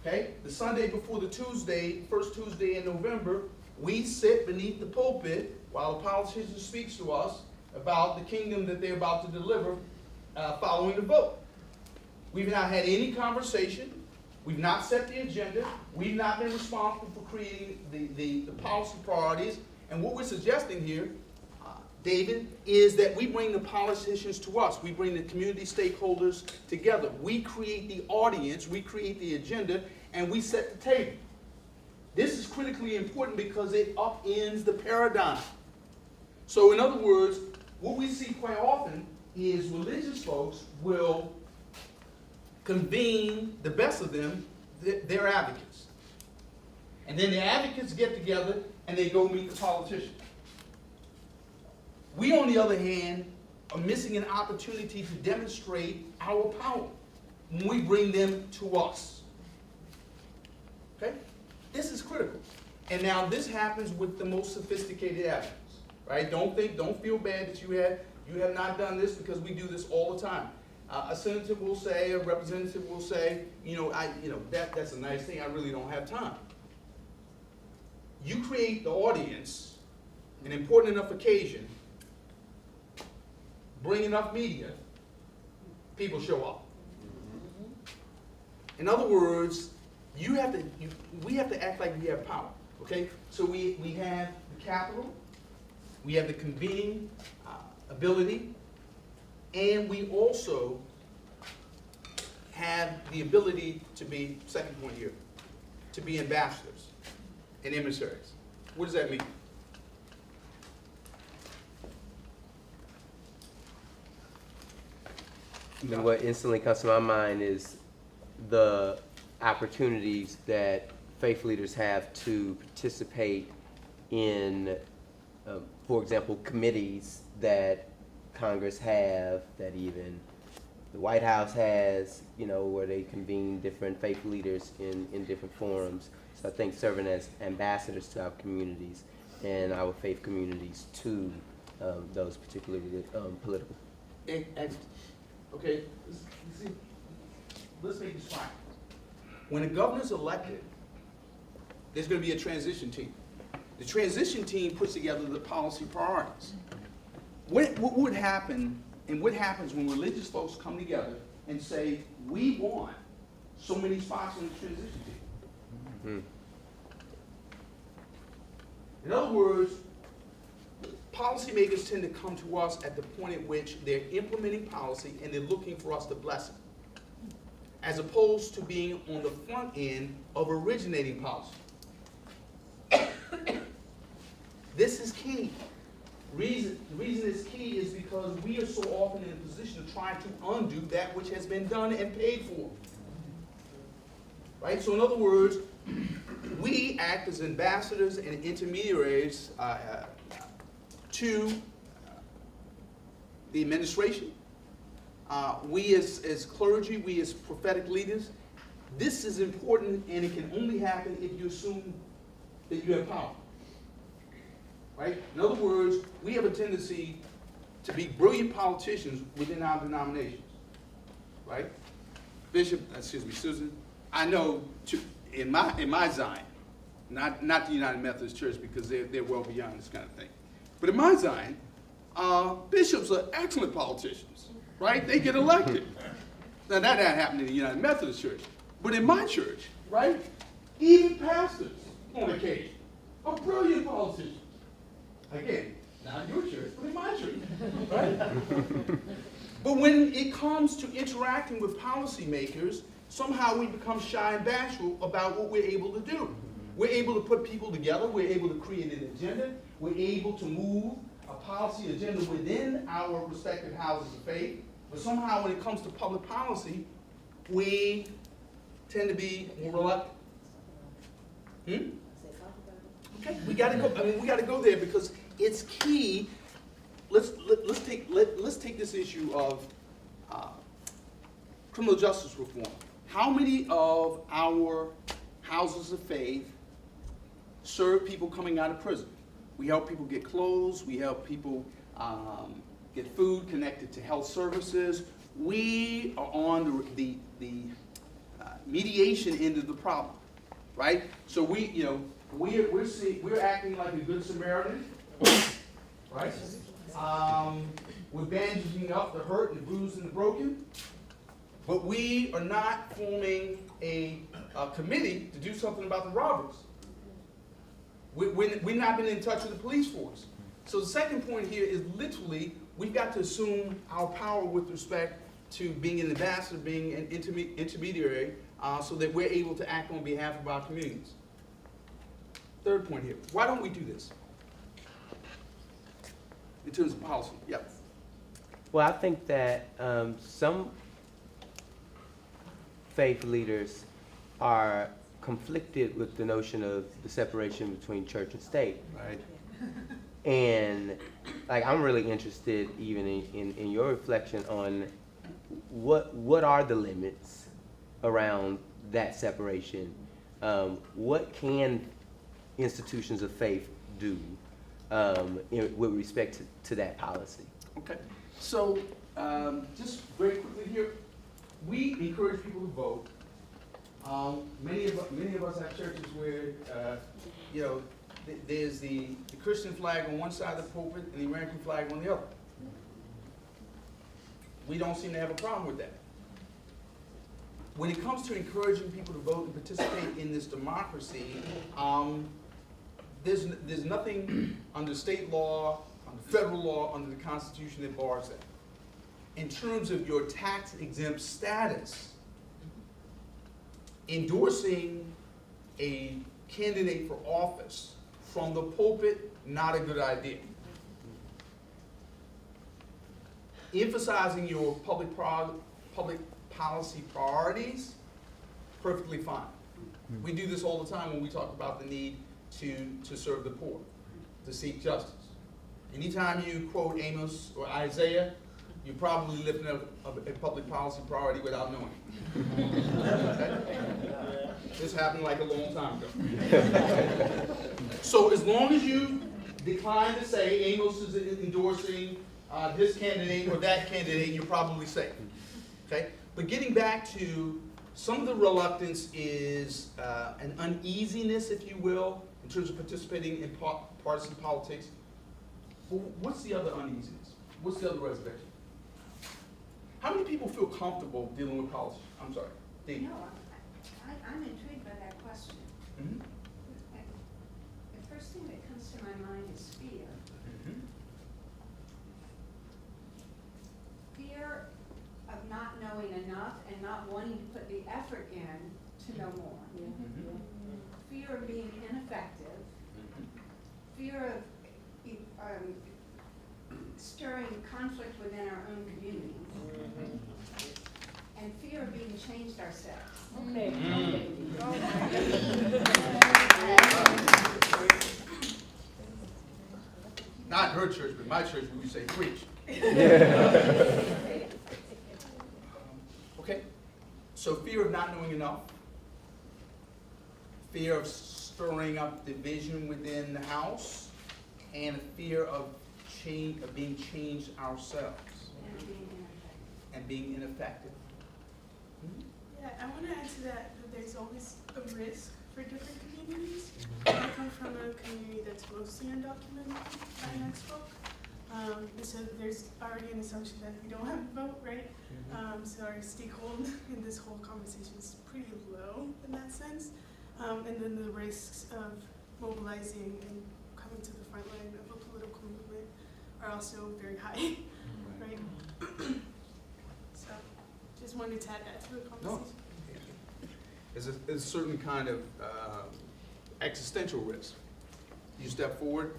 Okay? The Sunday before the Tuesday, first Tuesday in November, we sit beneath the pulpit while the politician speaks to us about the kingdom that they're about to deliver following the vote. We've not had any conversation. We've not set the agenda. We've not been responsible for creating the policy priorities. And what we're suggesting here, David, is that we bring the politicians to us. We bring the community stakeholders together. We create the audience, we create the agenda, and we set the table. This is critically important because it upends the paradigm. So in other words, what we see quite often is religious folks will convene the best of them, their advocates. And then the advocates get together and they go meet the politicians. We, on the other hand, are missing an opportunity to demonstrate our power when we bring them to us. Okay? This is critical. And now this happens with the most sophisticated advocates, right? Don't feel bad that you have not done this, because we do this all the time. A senator will say, a representative will say, that's a nice thing, I really don't have time. You create the audience, an important enough occasion, bring enough media, people show up. In other words, we have to act like we have power, okay? So we have the capital, we have the convening ability, and we also have the ability to be, second point here, to be ambassadors and emissaries. What does that mean? And what instantly comes to my mind is the opportunities that faith leaders have to participate in, for example, committees that Congress have, that even the White House has, where they convene different faith leaders in different forums. So I think serving as ambassadors to our communities and our faith communities to those particularly political. Okay, let's make this fine. When a governor's elected, there's going to be a transition team. The transition team puts together the policy priorities. What would happen, and what happens when religious folks come together and say, we want so many spots on the transition team? In other words, policymakers tend to come to us at the point at which they're implementing policy and they're looking for us to bless it, as opposed to being on the front end of originating policy. This is key. The reason it's key is because we are so often in a position to try to undo that which has been done and paid for. Right? So in other words, we act as ambassadors and intermediaries to the administration. We as clergy, we as prophetic leaders, this is important, and it can only happen if you assume that you have power. Right? In other words, we have a tendency to be brilliant politicians within our denominations. Right? Susan, I know in my Zion, not the United Methodist Church, because they're well beyond this kind of thing. But in my Zion, bishops are excellent politicians, right? They get elected. Now that happened in the United Methodist Church. But in my church, right, even pastors on occasion are brilliant politicians. Again, not your church, but in my church, right? But when it comes to interacting with policymakers, somehow we become shy and bashful about what we're able to do. We're able to put people together. We're able to create an agenda. We're able to move a policy agenda within our respective houses of faith. But somehow when it comes to public policy, we tend to be more reluctant. Okay, we got to go. I mean, we got to go there because it's key. Let's take this issue of criminal justice reform. How many of our houses of faith serve people coming out of prison? We help people get clothes. We help people get food connected to health services. We are on the mediation end of the problem, right? So we're acting like a good Samaritan, right? We're bandaging up the hurt and the bruised and the broken, but we are not forming a committee to do something about the robbers. We've not been in touch with the police force. So the second point here is literally we've got to assume our power with respect to being an ambassador, being an intermediary, so that we're able to act on behalf of our communities. Third point here, why don't we do this? In terms of policy, yep. Well, I think that some faith leaders are conflicted with the notion of the separation between church and state. Right. And like, I'm really interested even in your reflection on what are the limits around that separation? What can institutions of faith do with respect to that policy? Okay, so just very quickly here, we encourage people to vote. Many of us have churches where, you know, there's the Christian flag on one side of the pulpit and the American flag on the other. We don't seem to have a problem with that. When it comes to encouraging people to vote and participate in this democracy, there's nothing under state law, under federal law, under the Constitution that bars that. In terms of your tax exempt status, endorsing a candidate for office from the pulpit, not a good idea. Emphasizing your public policy priorities, perfectly fine. We do this all the time when we talk about the need to serve the poor, to seek justice. Anytime you quote Amos or Isaiah, you're probably lifting up a public policy priority without knowing it. This happened like a long time ago. So as long as you decline to say Amos is endorsing this candidate or that candidate, you're probably safe. Okay? But getting back to some of the reluctance is an uneasiness, if you will, in terms of participating in partisan politics. Well, what's the other uneasiness? What's the other reservation? How many people feel comfortable dealing with politics? I'm sorry. Dee. No, I'm intrigued by that question. Mm-hmm. The first thing that comes to my mind is fear. Mm-hmm. Fear of not knowing enough and not wanting to put the effort in to know more. Mm-hmm. Fear of being ineffective. Fear of stirring conflict within our own communities. And fear of being changed ourselves. Okay. Not her church, but my church, we would say preach. Okay, so fear of not knowing enough, fear of stirring up division within the house, and a fear of being changed ourselves and being ineffective. Yeah, I want to add to that there's always a risk for different communities. I come from a community that's mostly undocumented by next folk. And so there's already an assumption that we don't have a vote, right? So our stakeholder in this whole conversation is pretty low in that sense. And then the risks of mobilizing and coming to the front line of a political movement are also very high, right? So just wanted to add that to the conversation. No. There's a certain kind of existential risk. You step forward,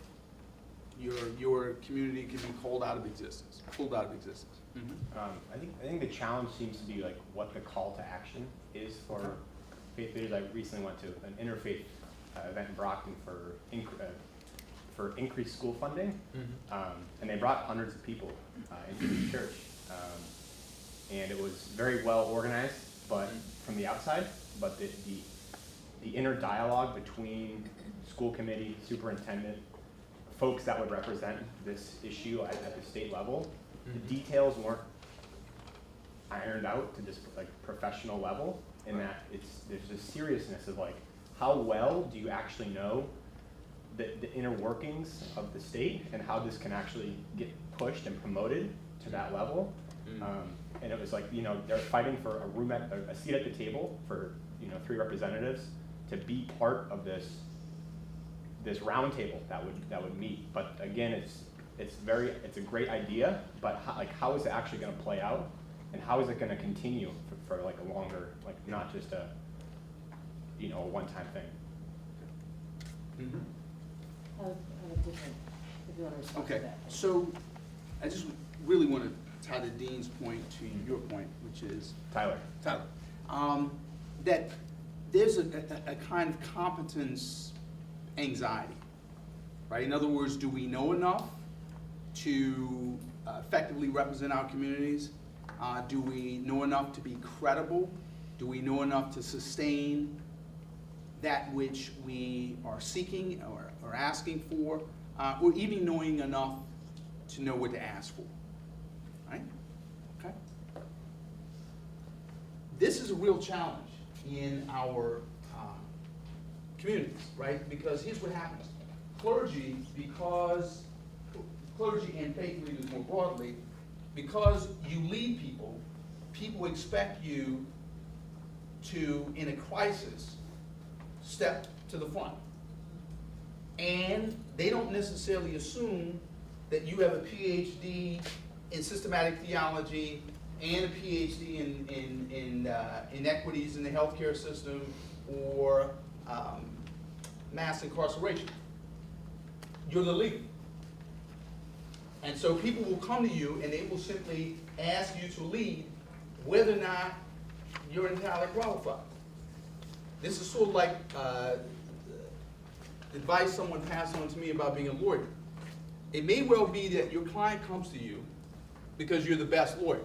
your community can be pulled out of existence. I think the challenge seems to be like what the call to action is for faith leaders. I recently went to an interfaith event in Brockton for increased school funding, and they brought hundreds of people into the church, and it was very well organized, but from the outside. But the inner dialogue between school committee, superintendent, folks that would represent this issue at the state level, the details weren't ironed out to this like professional level, in that there's a seriousness of like, how well do you actually know the inner workings of the state and how this can actually get pushed and promoted to that level. And it was like, they're fighting for a seat at the table for 3 representatives to be part of this round table that would meet. But again, it's a great idea, but how is it actually going to play out, and how is it going to continue for like a longer, like not just a one-time thing. I have a different, if you want to respond to Okay, that. so I just really want to tie the dean's point to your point, which is Tyler. That there's a kind of competence anxiety, right? In other words, do we know enough to effectively represent our communities? Do we know enough to be credible? Do we know enough to sustain that which we are seeking or asking for? Or even knowing enough to know what to ask for, right? Okay. This is a real challenge in our communities, right? Because here's what happens. Clergy and faith leaders more broadly, because you lead people, people expect you to, in a crisis, step to the front. And they don't necessarily assume that you have a PhD in systematic theology and a PhD in inequities in the healthcare system or mass incarceration. You're the leader. And so people will come to you and they will simply ask you to lead whether or not you're entirely qualified. This is sort of like advice someone passed on to me about being a lawyer. It may well be that your client comes to you because you're the best lawyer.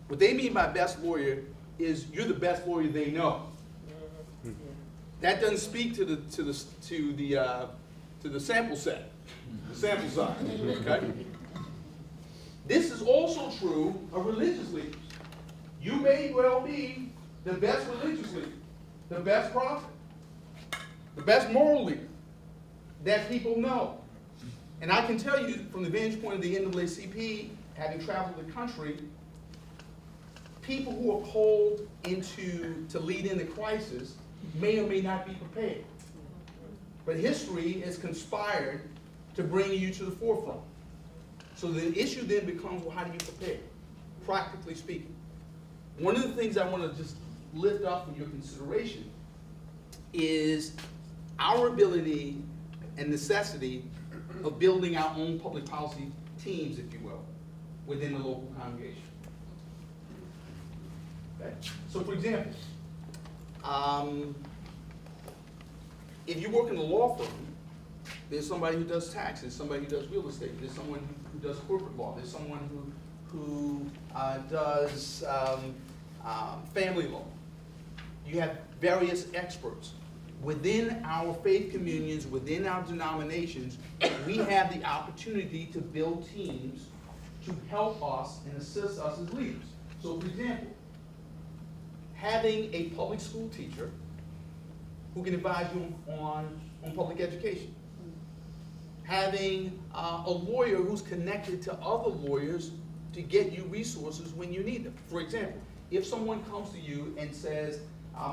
What they mean by best lawyer is you're the best lawyer they know. That doesn't speak to the sample set, the sample size. Okay. This is also true of religious leaders. You may well be the best religious leader, the best prophet, the best moral leader that people know. And I can tell you from the vantage point of the NAACP, having traveled the country, people who are called to lead in the crisis may or may not be prepared. But history has conspired to bring you to the forefront. So the issue then becomes, well, how do you prepare, practically speaking? One of the things I want to just lift up for your consideration is our ability and necessity of building our own public policy teams, if you will, within the local congregation. Okay? So for example, if you work in a law firm, there's somebody who does taxes, somebody who does real estate, there's someone who does corporate law, there's someone who does family law. You have various experts. Within our faith communions, within our denominations, we have the opportunity to build teams to help us and assist us as leaders. So for example, having a public school teacher who can advise you on public education. Having a lawyer who's connected to other lawyers to get you resources when you need them. For example, if someone comes to you and says,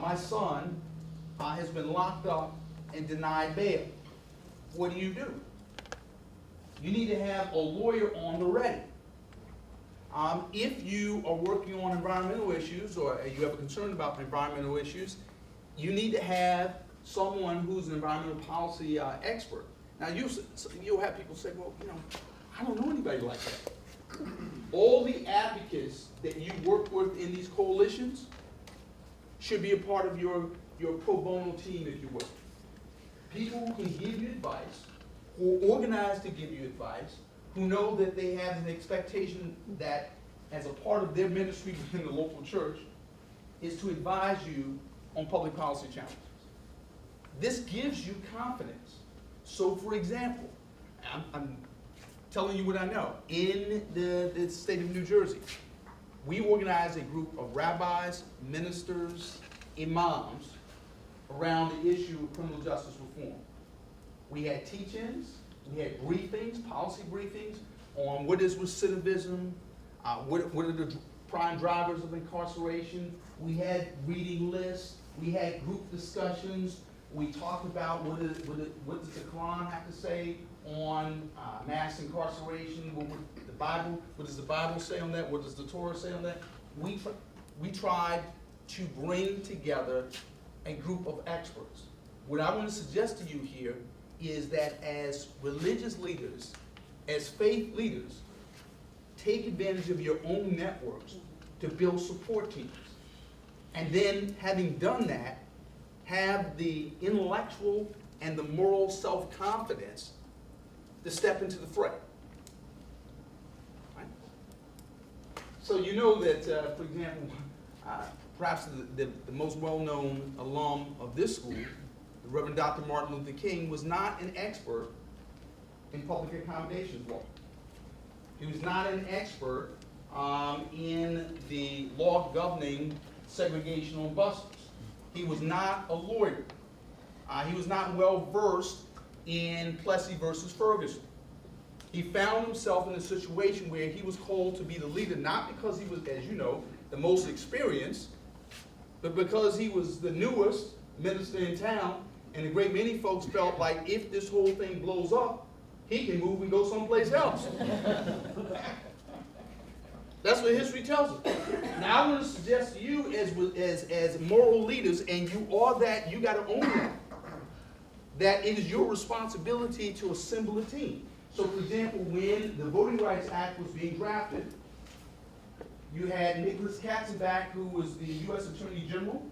my son has been locked up and denied bail, what do? You need to have a lawyer on the ready. If you are working on environmental issues or you have a concern about environmental issues, you need to have someone who's an environmental policy expert. Now, you'll have people say, well, I don't know anybody like that. All the advocates that you work with in these coalitions should be a part of your pro bono team, if you will. People who can give you advice, who are organized to give you advice, who know that they have an expectation that as a part of their ministry within the local church is to advise you on public policy challenges. This gives you confidence. So for example, I'm telling you what I know. In the state of New Jersey, we organized a group of rabbis, ministers, imams around the issue of criminal justice reform. We had teach-ins, we had briefings, policy briefings on what is recidivism, what are the prime drivers of incarceration. We had reading lists, we had group discussions. We talked about what does the Quran have to say on mass incarceration, what does the Bible say on that, what does the Torah say on that. We tried to bring together a group of experts. What I want to suggest to you here is that as religious leaders, as faith leaders, take advantage of your own networks to build support teams. And then, having done that, have the intellectual and the moral self-confidence to step into the fray. Right? So you know that, for example, perhaps the most well-known alum of this school, the Reverend Dr. Martin Luther King, was not an expert in public accommodations law. He was not an expert in the law governing segregation on buses. He was not a lawyer. He was not well versed in Plessy versus Ferguson. He found himself in a situation where he was called to be the leader, not because he was, as you know, the most experienced, but because he was the newest minister in town, and a great many folks felt like if this whole thing blows up, he can move and go someplace else. That's what history tells us. Now I want to suggest to you as moral leaders, and you are that, you got to own that it is your responsibility to assemble a team. So for example, when the Voting Rights Act was being drafted, you had Nicholas Katzenbach, who was the U.S. Attorney General.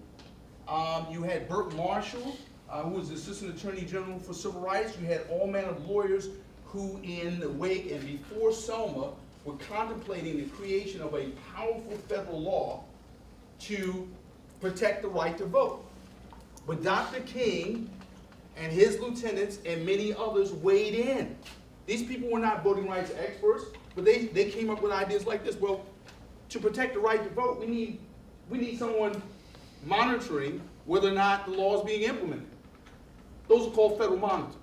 You had Burt Marshall, who was the Assistant Attorney General for Civil Rights. You had all manner of lawyers who, in the wake and before Selma, were contemplating the creation of a powerful federal law to protect the right to vote. But Dr. King and his lieutenants and many others weighed in. These people were not voting rights experts, but they came up with ideas like this. Well, to protect the right to vote, we need someone monitoring whether or not the law is being implemented. Those are called federal monitors.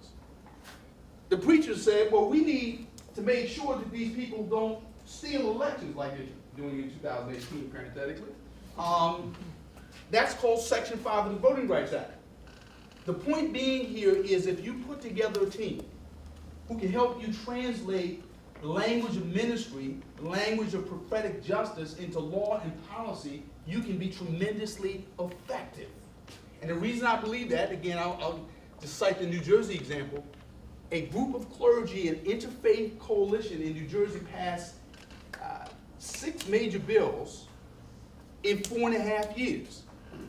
The preachers said, well, we need to make sure that these people don't steal elections like they're doing in 2018, parenthetically. That's called Section 5 of the Voting Rights Act. The point being here is if you put together a team who can help you translate the language of ministry, the language of prophetic justice into law and policy, you can be tremendously effective. And the reason I believe that, again, I'll just cite the New Jersey example. A group of clergy, an interfaith coalition in New Jersey passed 6 major bills in 4.5 years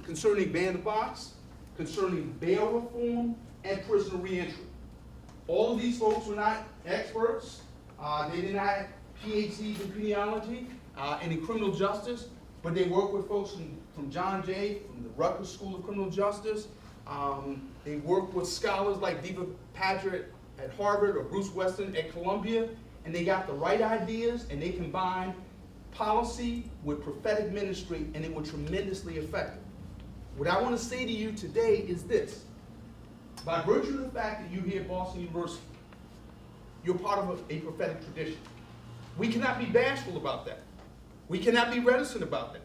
concerning bandbox, concerning bail reform, and prisoner reentry. All of these folks were not experts. They did not have PhDs in criminology and in criminal justice, but they worked with folks from John Jay, from the Rutgers School of Criminal Justice. They worked with scholars like Diva Patrick at Harvard or Bruce Weston at Columbia, and they got the right ideas, and they combined policy with prophetic ministry, and it was tremendously effective. What I want to say to you today is this. By virtue of the fact that you're here at Boston University, you're part of a prophetic tradition. We cannot be bashful about that. We cannot be reticent about that.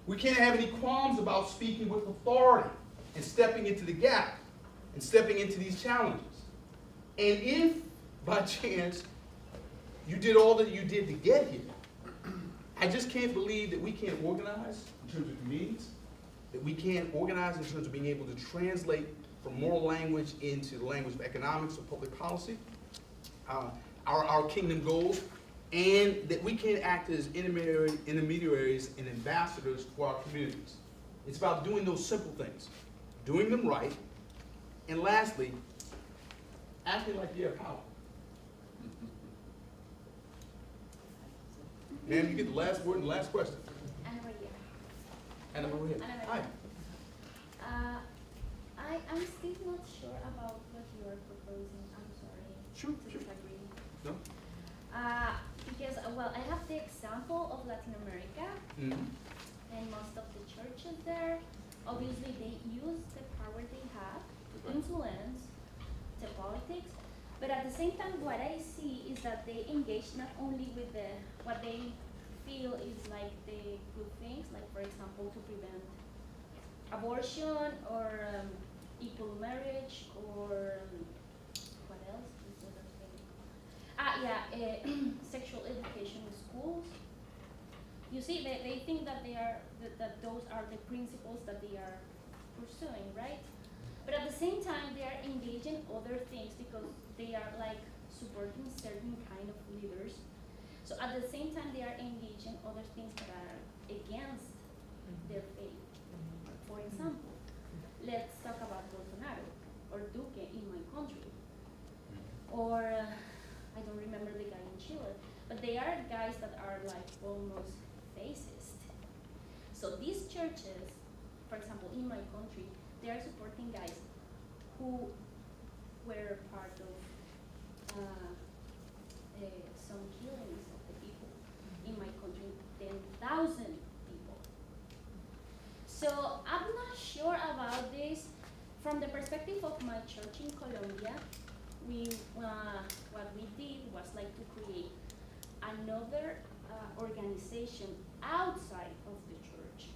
We can't have any qualms about speaking with authority and stepping into the gap and stepping into these challenges. And if, by chance, you did all that you did to get here, I just can't believe that we can't organize in terms of communities, that we can't organize in terms of being able to translate from moral language into the language of economics or public policy, our kingdom goals, and that we can't act as intermediaries and ambassadors for our communities. It's about doing those simple things, doing them right, and lastly, acting like you have power. Ma'am, you get the last word and the last question. Anna Maria. Anna Maria. Anna Hi. Maria. I'm still not sure about what you are proposing. I'm sorry. Sure, to sure. disagree. No? Because, well, I have the example of Latin America Mm-hmm. and most of the churches there. Obviously, they use the power they have to influence the politics, but at the same time, what I see is that they engage not only with what they feel is like the good things, like for example, to prevent abortion or equal marriage or what else is the other thing? Sexual education in schools. You see, they think that that those are the principles that they are pursuing, right? But at the same time, they are engaging other things because they are like supporting certain kind of leaders. So at the same time, they are engaging other things that are against their faith. For example, let's talk about Bolsonaro or Duque in my country. Or, I don't remember the guy in Chile, but they are guys that are like almost fascist. So these churches, for example, in my country, they are supporting guys who were part of some killings of the people in my country, 10,000 people. So I'm not sure about this. From the perspective of my church in Colombia, what we did was like to create another organization outside of the church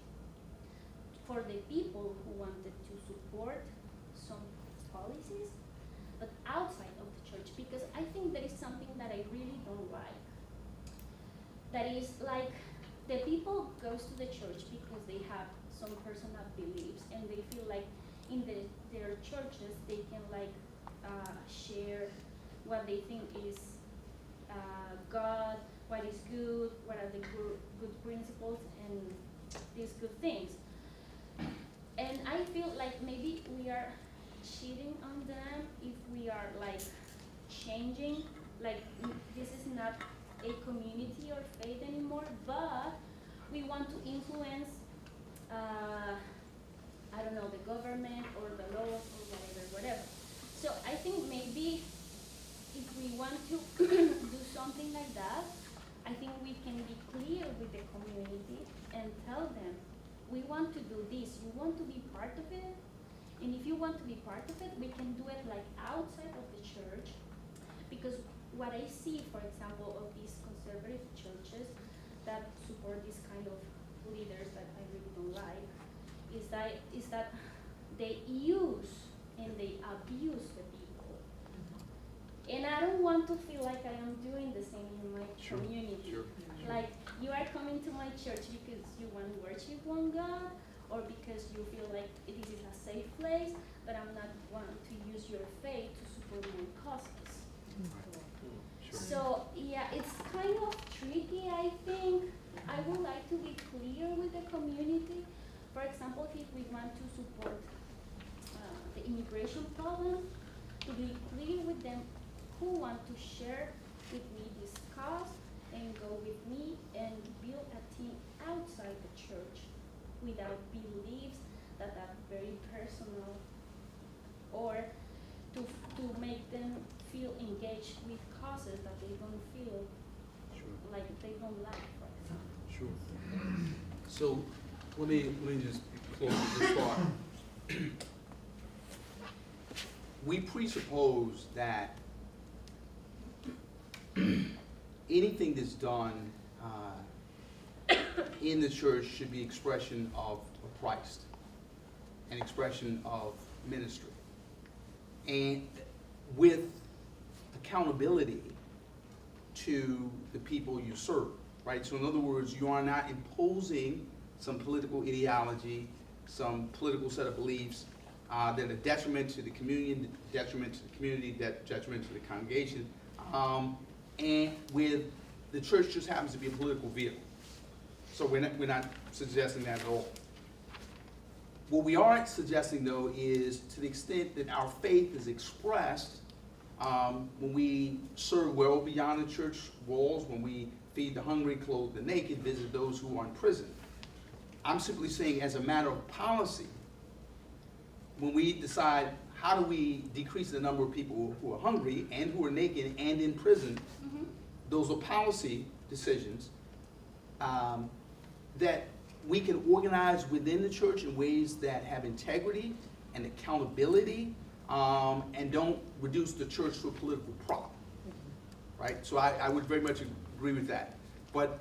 for the people who wanted to support some policies, but outside of the church, because I think there is something that I really don't like. That is like, the people goes to the church because they have some personal beliefs and they feel like in their churches they can like share what they think is God, what is good, what are the good principles and these good things. And I feel like maybe we are cheating on them if we are like changing, like this is not a community or faith anymore, but we want to influence, I don't know, the government or the laws or whatever. So I think maybe if we want to do something like that, I think we can be clear with the community and tell them, we want to do this, you want to be part of it? And if you want to be part of it, we can do it like outside of the church. Because what I see, for example, of these conservative churches that support this kind of leaders that I really don't like, is that they use and they abuse the people. And I don't want to feel like I am doing the same in my community. Like, you are coming to my church because you want to worship one God, or because you feel like this is a safe place, but I'm not want to use your faith to support my causes. So yeah, it's kind of tricky, I think. I would like to be clear with the community. For example, if we want to support the immigration problem, to be clear with them who want to share with me this cause and go with me and build a team outside the church without beliefs that are very personal, or to make them feel engaged with causes that they don't feel like they don't like, for example. Sure. So let me just close this thought. We presuppose that anything that's done in the church should be expression of Christ, an expression of ministry, and with accountability to the people you serve, right? So in other words, you are not imposing some political ideology, some political set of beliefs that are detriment to the communion, detriment to the community, detriment to the congregation, and with the church just happens to be a political vehicle. So we're not suggesting that at all. What we are suggesting, though, is to the extent that our faith is expressed when we serve well beyond the church walls, when we feed the hungry, clothe the naked, visit those who are in prison. I'm simply saying, as a matter of policy, when we decide how do we decrease the number of people who are hungry and who are naked and in prison, those are policy decisions that we can organize within the church in ways that have integrity and accountability and don't reduce the church to a political prop, right? So I would very much agree with that. But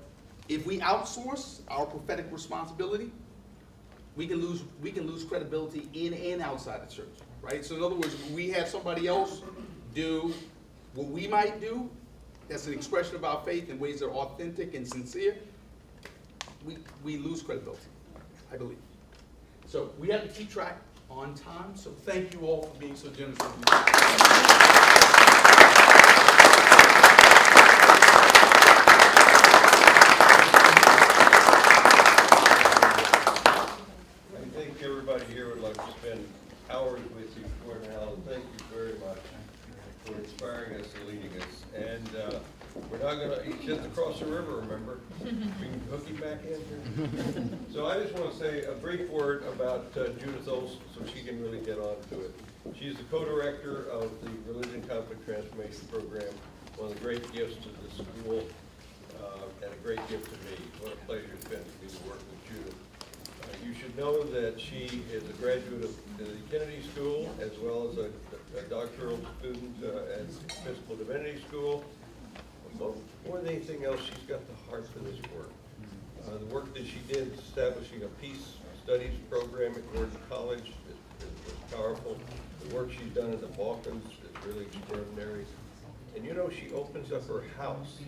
if we outsource our prophetic responsibility, we can lose credibility in and outside the church, right? So in other words, if we have somebody else do what we might do, that's an expression of our faith in ways that are authentic and sincere, we lose credibility, I believe. So we have to keep track on time, so thank you all for being so generous with me. I think everybody here would like to spend inspiring us and leading us. And we're not gonna, he's just across the river, remember? We can hook him back in here. So I just want to say a brief word about Judith Olson so she can really get on to it. She's the co-director of the Religion Conflict Transformation Program, one of the great gifts to the school, and a great gift to me. What a pleasure it's been to be to work with Judith. You should know that she is a graduate of the Kennedy School, as well as a doctoral student at Episcopal Divinity School. But more than anything else, she's got the heart for this work. The work that she did establishing a peace studies program at Gordon College is powerful. The work she's done in the Balkans is really extraordinary. And you know, she opens up her house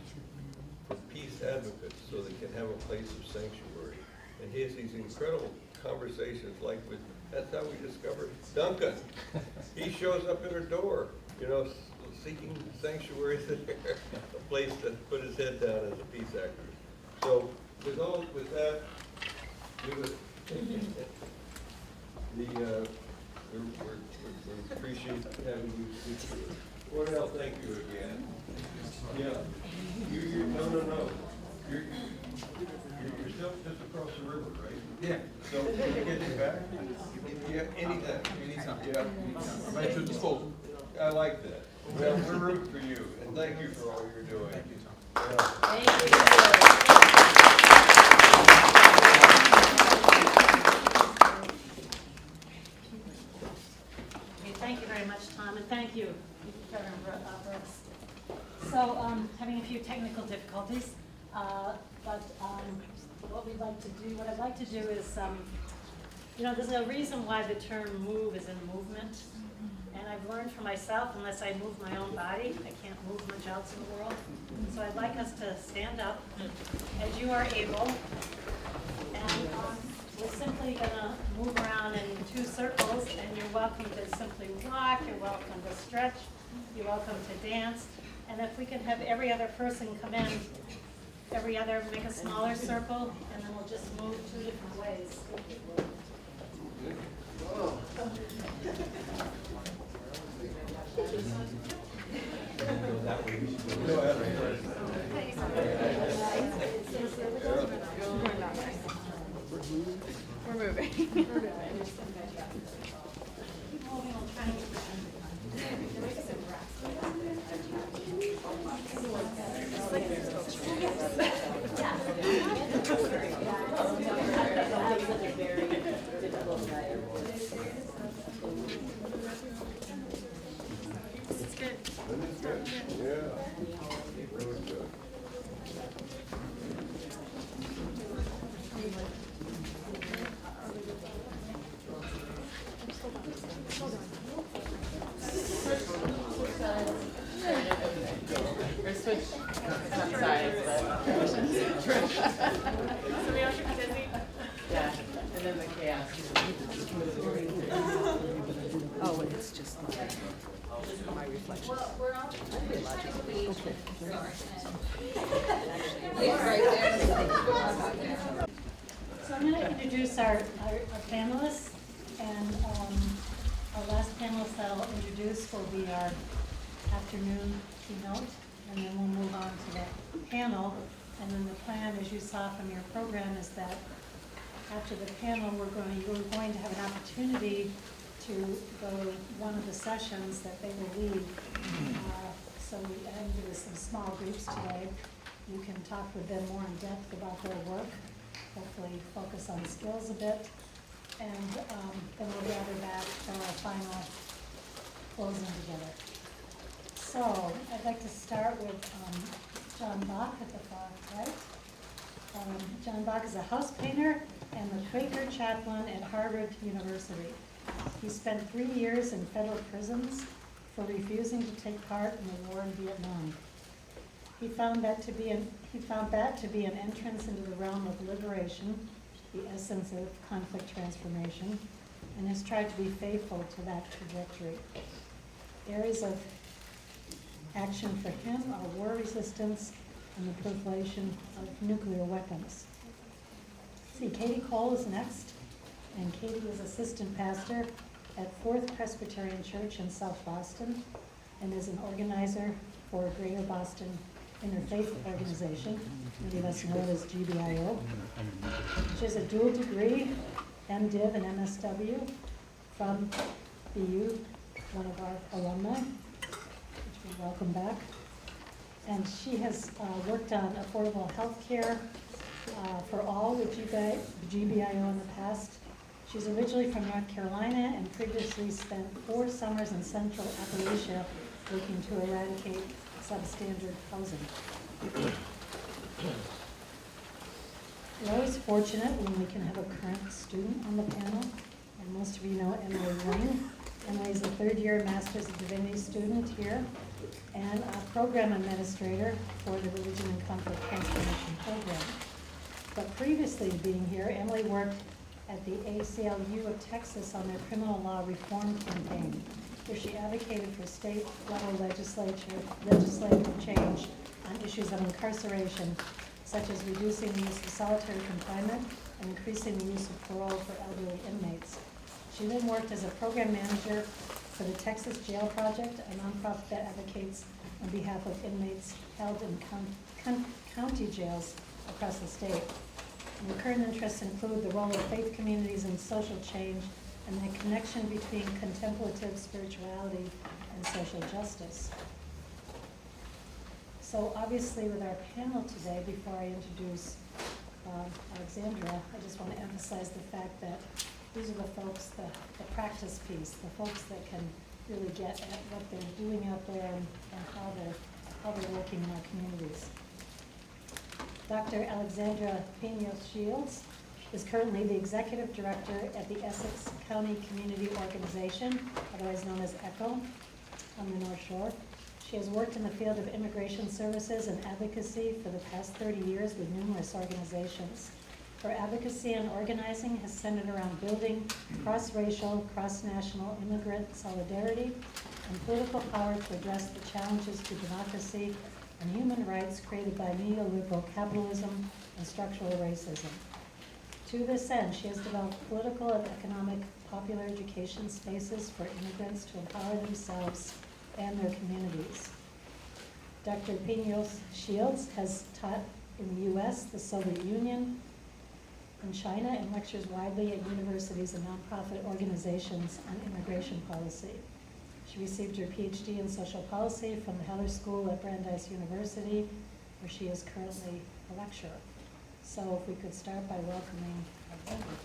for peace advocates so they can have a place of sanctuary. And he has these incredible conversations like with, that's how we discovered Duncan. He shows up at her door, you know, seeking sanctuary there, a place to put his head down as a peace activist. So with that, we appreciate having you speak to us. Cornell, thank you again. Yeah, no. You're still just across the river, right? Yeah. So can we get you back? Yeah, anytime. Anytime. Yeah. I'm at your disposal. I like that. Well, we're rooting for you, and thank you for all you're doing. Thank you, Tom. Thank you. Okay, thank you very much, Tom, and thank you, Reverend Brooks. So, having a few technical difficulties, but what I'd like to do is, you know, there's a reason why the term move is in movement. And I've learned for myself, unless I move my own body, I can't move much else in the world. So I'd like us to stand up as you are able. And we're simply gonna move around in 2 circles, and you're welcome to simply walk, you're welcome to stretch, you're welcome to dance. And if we can have every other person come in, make a smaller circle, and then we'll just move 2 different ways. We're moving. Oh, it's just my reflection. Well, we're all technically. So I'm going to introduce our panelists, and our last panelist that I'll introduce will be our afternoon keynote, and then we'll move on to the panel. And then the plan, as you saw from your program, is that after the panel, you're going to have an opportunity to go to one of the sessions that they will lead. So we ended with some small groups today. You can talk with them more in depth about their work, hopefully focus on skills a bit, and then we'll gather back for our final closing together. So I'd like to start with John Bach at the far right. John Bach is a house painter and the Quaker chaplain at Harvard University. He spent 3 years in federal prisons for refusing to take part in the war in Vietnam. He found that to be an entrance into the realm of liberation, the essence of conflict transformation, and has tried to be faithful to that trajectory. Areas of action for him are war resistance and the proliferation of nuclear weapons. See, Katie Cole is next, and Katie is assistant pastor at Fourth Presbyterian Church in South Boston. and is an organizer for Greater Boston Interfaith Organization, many of us know it as GBIO. She has a dual degree, MDiv and MSW, from BU, one of our alumni, which we welcome back. And she has worked on affordable health care for all with GBIO in the past. She's originally from North Carolina and previously spent 4 summers in Central Appalachia working to eradicate substandard housing. We're always fortunate when we can have a current student on the panel, and most of you know Emily Wing. Emily is a 3rd-year Master's of Divinity student here and a program administrator for the Religion and Conflict Transformation Program. But previously to being here, Emily worked at the ACLU of Texas on their criminal law reform campaign, where she advocated for state-level legislative change on issues of incarceration, such as reducing the use of solitary confinement and increasing the use of parole for elderly inmates. She then worked as a program manager for the Texas Jail Project, a nonprofit that advocates on behalf of inmates held in county jails across the state. And her current interests include the role of faith communities in social change and the connection between contemplative spirituality and social justice. So obviously with our panel today, before I introduce Alexandra, I just want to emphasize the fact that these are the folks, the practice piece, the folks that can really get at what they're doing out there and how they're working in our communities. Dr. Alexandra Pinos-Shields is currently the Executive Director at the Essex County Community Organization, otherwise known as ECHO, on the North Shore. She has worked in the field of immigration services and advocacy for the past 30 years with numerous organizations. Her advocacy and organizing has centered around building cross-racial, cross-national immigrant solidarity and political power to address the challenges to democracy and human rights created by neoliberal capitalism and structural racism. To this end, she has developed political and economic popular education spaces for immigrants to empower themselves and their communities. Dr. Pinos-Shields has taught in the U.S., the Soviet Union, and China, and lectures widely at universities and nonprofit organizations on immigration policy. She received her PhD in social policy from the Heller School at Brandeis University, where she is currently a lecturer. So if we could start by welcoming Alexandra.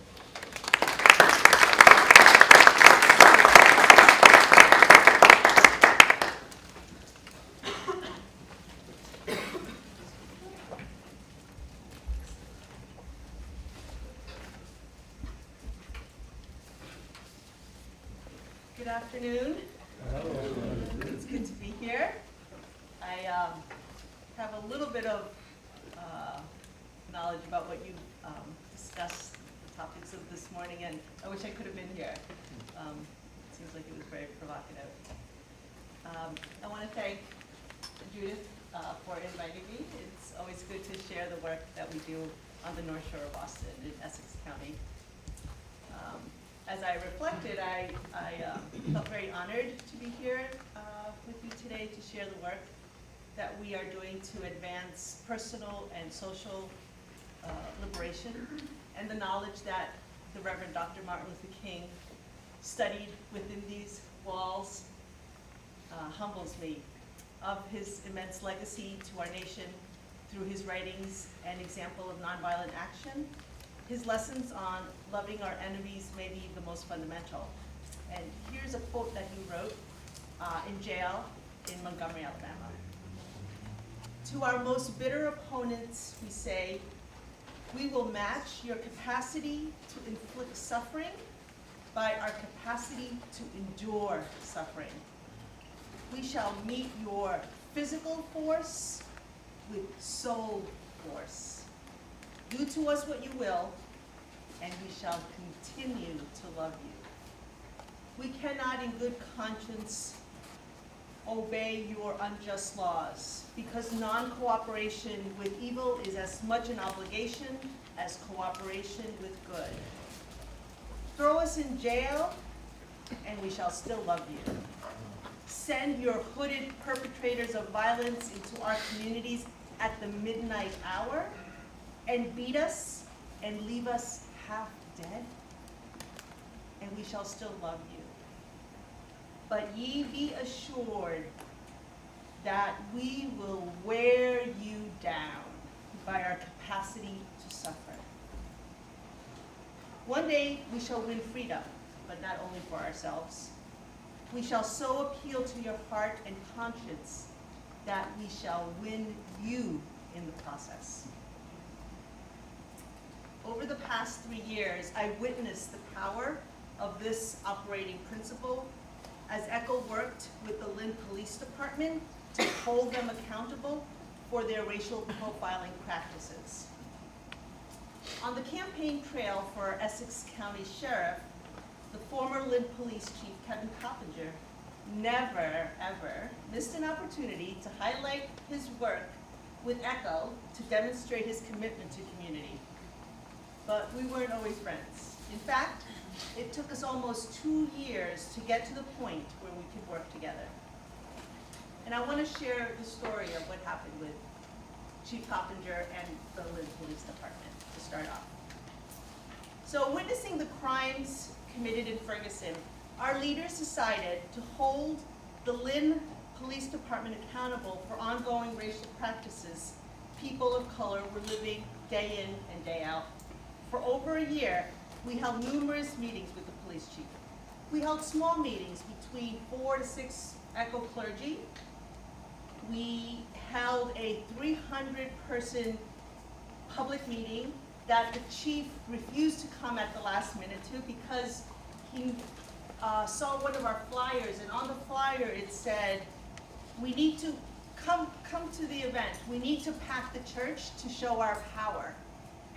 Good afternoon. It's good to be here. I have a little bit of knowledge about what you discussed, the topics of this morning, and I wish I could have been here. It seems like it was very provocative. I want to thank Judith for inviting me. It's always good to share the work that we do on the North Shore of Boston in Essex County. As I reflected, I felt very honored to be here with you today to share the work that we are doing to advance personal and social liberation, and the knowledge that the Reverend Dr. Martin Luther King studied within these walls humbles me. Of his immense legacy to our nation through his writings and example of nonviolent action, his lessons on loving our enemies may be the most fundamental. And here's a quote that he wrote in jail in Montgomery, Alabama. To our most bitter opponents, we say, we will match your capacity to inflict suffering by our capacity to endure suffering. We shall meet your physical force with soul force. Do to us what you will, and we shall continue to love you. We cannot in good conscience obey your unjust laws, because non-cooperation with evil is as much an obligation as cooperation with good. Throw us in jail, and we shall still love you. send your hooded perpetrators of violence into our communities at the midnight hour and beat us and leave us half dead? And we shall still love you. But ye be assured that we will wear you down by our capacity to suffer. One day we shall win freedom, but not only for ourselves. We shall so appeal to your heart and conscience that we shall win you in the process. Over the past 3 years, I witnessed the power of this operating principle as ECHO worked with the Lynn Police Department to hold them accountable for their racial profiling practices. On the campaign trail for Essex County Sheriff, the former Lynn Police Chief, Kevin Coppinger, never, ever missed an opportunity to highlight his work with ECHO to demonstrate his commitment to community. But we weren't always friends. In fact, it took us almost 2 years to get to the point where we could work together. And I want to share the story of what happened with Chief Coppinger and the Lynn Police Department to start off. So witnessing the crimes committed in Ferguson, our leaders decided to hold the Lynn Police Department accountable for ongoing racial practices people of color were living day in and day out. For over a year, we held numerous meetings with the police chief. We held small meetings between 4 to 6 ECHO clergy. We held a 300-person public meeting that the chief refused to come at the last minute to because he saw one of our flyers, and on the flyer it said, we need to come to the event. We need to pack the church to show our power.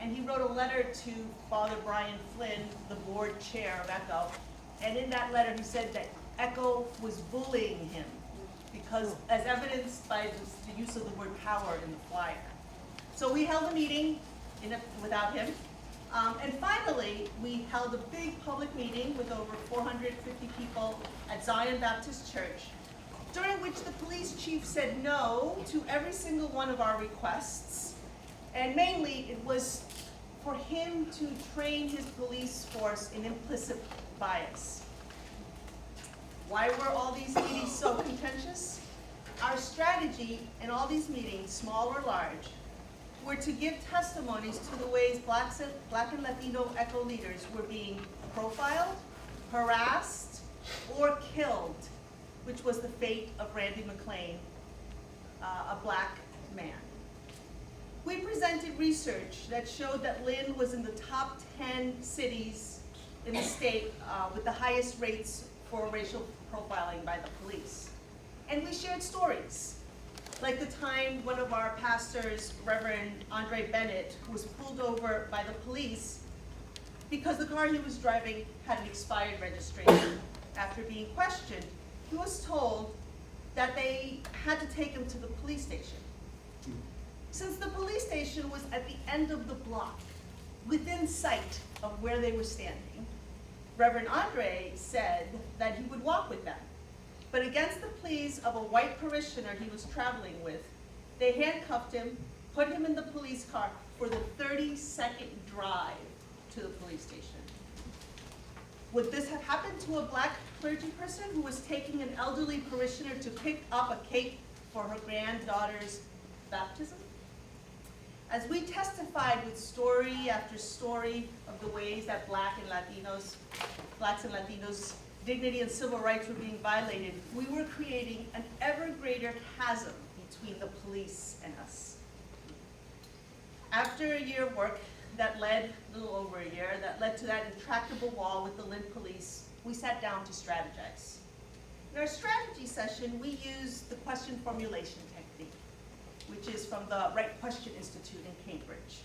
And he wrote a letter to Father Brian Flynn, the board chair of ECHO, and in that letter he said that ECHO was bullying him because, as evidenced by the use of the word power in the flyer. So we held a meeting without him. And finally, we held a big public meeting with over 450 people at Zion Baptist Church, during which the police chief said no to every single one of our requests. And mainly, it was for him to train his police force in implicit bias. Why were all these meetings so contentious? Our strategy in all these meetings, small or large, were to give testimonies to the ways Black and Latino ECHO leaders were being profiled, harassed, or killed, which was the fate of Randy McLean, a Black man. We presented research that showed that Lynn was in the top 10 cities in the state with the highest rates for racial profiling by the police. And we shared stories, like the time one of our pastors, Reverend Andre Bennett, was pulled over by the police because the car he was driving had an expired registration. After being questioned, he was told that they had to take him to the police station. Since the police station was at the end of the block, within sight of where they were standing, Reverend Andre said that he would walk with them. But against the pleas of a white parishioner he was traveling with, they handcuffed him, put him in the police car for the 30-second drive to the police station. Would this have happened to a Black clergy person who was taking an elderly parishioner to pick up a cake for her granddaughter's baptism? As we testified with story after story of the ways that Blacks and Latinos' dignity and civil rights were being violated, we were creating an ever greater chasm between the police and us. After a year of work that led, a little over a year, that led to that intractable wall with the Lynn police, we sat down to strategize. In our strategy session, we used the question formulation technique, which is from the Right Question Institute in Cambridge.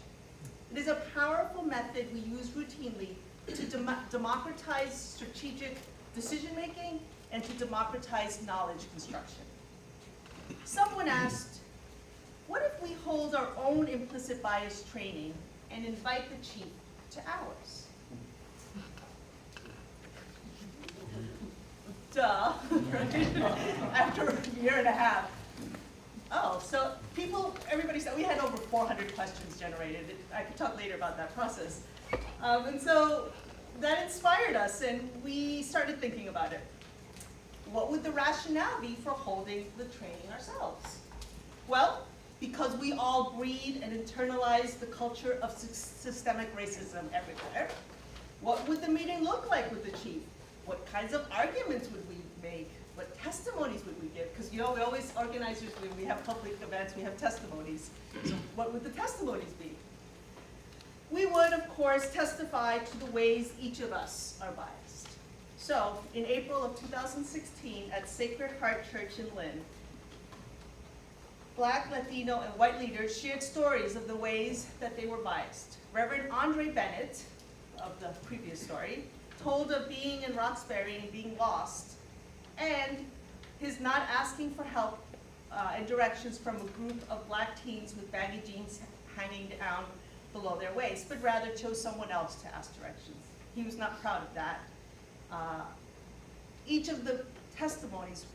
It is a powerful method we use routinely to democratize strategic decision-making and to democratize knowledge construction. Someone asked, what if we hold our own implicit bias training and invite the chief to ours? duh, after a year and a half. Oh, so everybody said, we had over 400 questions generated. I could talk later about that process. And so that inspired us, and we started thinking about it. What would the rationale be for holding the training ourselves? Well, because we all breed and internalize the culture of systemic racism everywhere. What would the meeting look like with the chief? What kinds of arguments would we make? What testimonies would we give? Because we always, organizers, when we have public events, we have testimonies. So what would the testimonies be? We would, of course, testify to the ways each of us are biased. So in April of 2016 at Sacred Heart Church in Lynn, Black, Latino, and white leaders shared stories of the ways that they were biased. Reverend Andre Bennett, of the previous story, told of being in Roxbury and being lost, and his not asking for help and directions from a group of black teens with baggy jeans hanging down below their waist, but rather chose someone else to ask directions. He was not proud of that. Each of the testimonies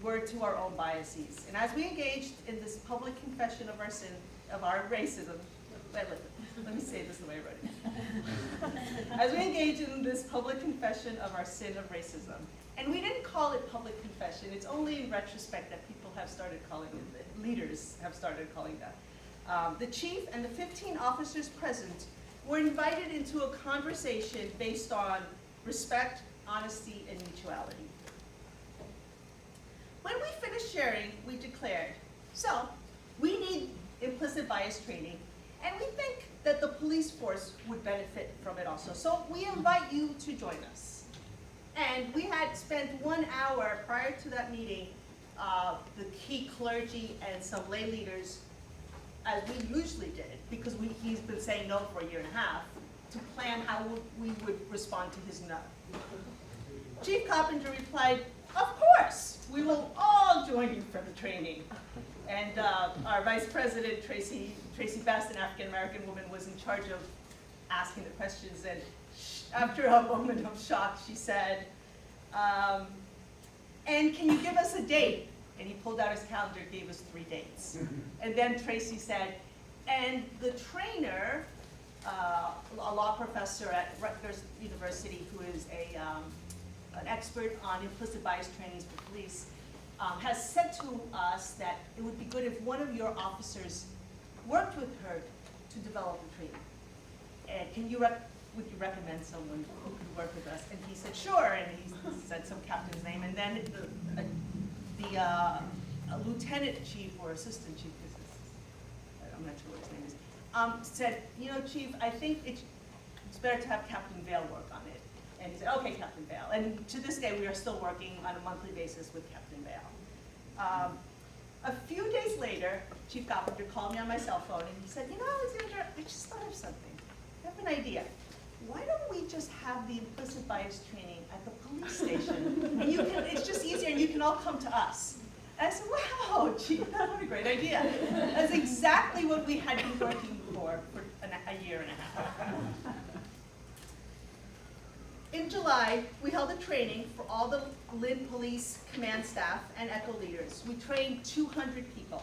were to our own biases. And as we engaged in this public confession of our sin, of our racism, let me say this the way I wrote it. As we engage in this public confession of our sin of racism, and we didn't call it public confession, it's only in retrospect that people have started calling it, leaders have started calling that. The chief and the 15 officers present were invited into a conversation based on respect, honesty, and mutuality. When we finished sharing, we declared, so we need implicit bias training, and we think that the police force would benefit from it also. So we invite you to join us. And we had spent 1 hour prior to that meeting, the key clergy and some lay leaders, as we usually did, because he's been saying no for a year and a half, to plan how we would respond to his no. Chief Coppinger replied, of course, we will all join you for the training. And our Vice President, Tracy Best, an African-American woman, was in charge of asking the questions. And after a moment of shock, she said, and can you give us a date? And he pulled out his calendar, gave us 3 dates. And then Tracy said, and the trainer, a law professor at Rutgers University, who is an expert on implicit bias trainings for police, has said to us that it would be good if one of your officers worked with her to develop the training. And would you recommend someone who could work with us? And he said, sure, and he said some captain's name. And then the lieutenant chief or assistant chief, I'm not sure what his name is, said, you know, Chief, I think it's better to have Captain Vale work on it. And he said, okay, Captain Vale. And to this day, we are still working on a monthly basis with Captain Vale. A few days later, Chief Coppinger called me on my cell phone and he said, you know, Alexandra, I just thought of something. I have an idea. Why don't we just have the implicit bias training at the police station? And it's just easier and you can all come to us. And I said, wow, Chief, what a great idea. That's exactly what we had been working for a year and a half. In July, we held a training for all the Lynn Police command staff and ECHO leaders. We trained 200 people.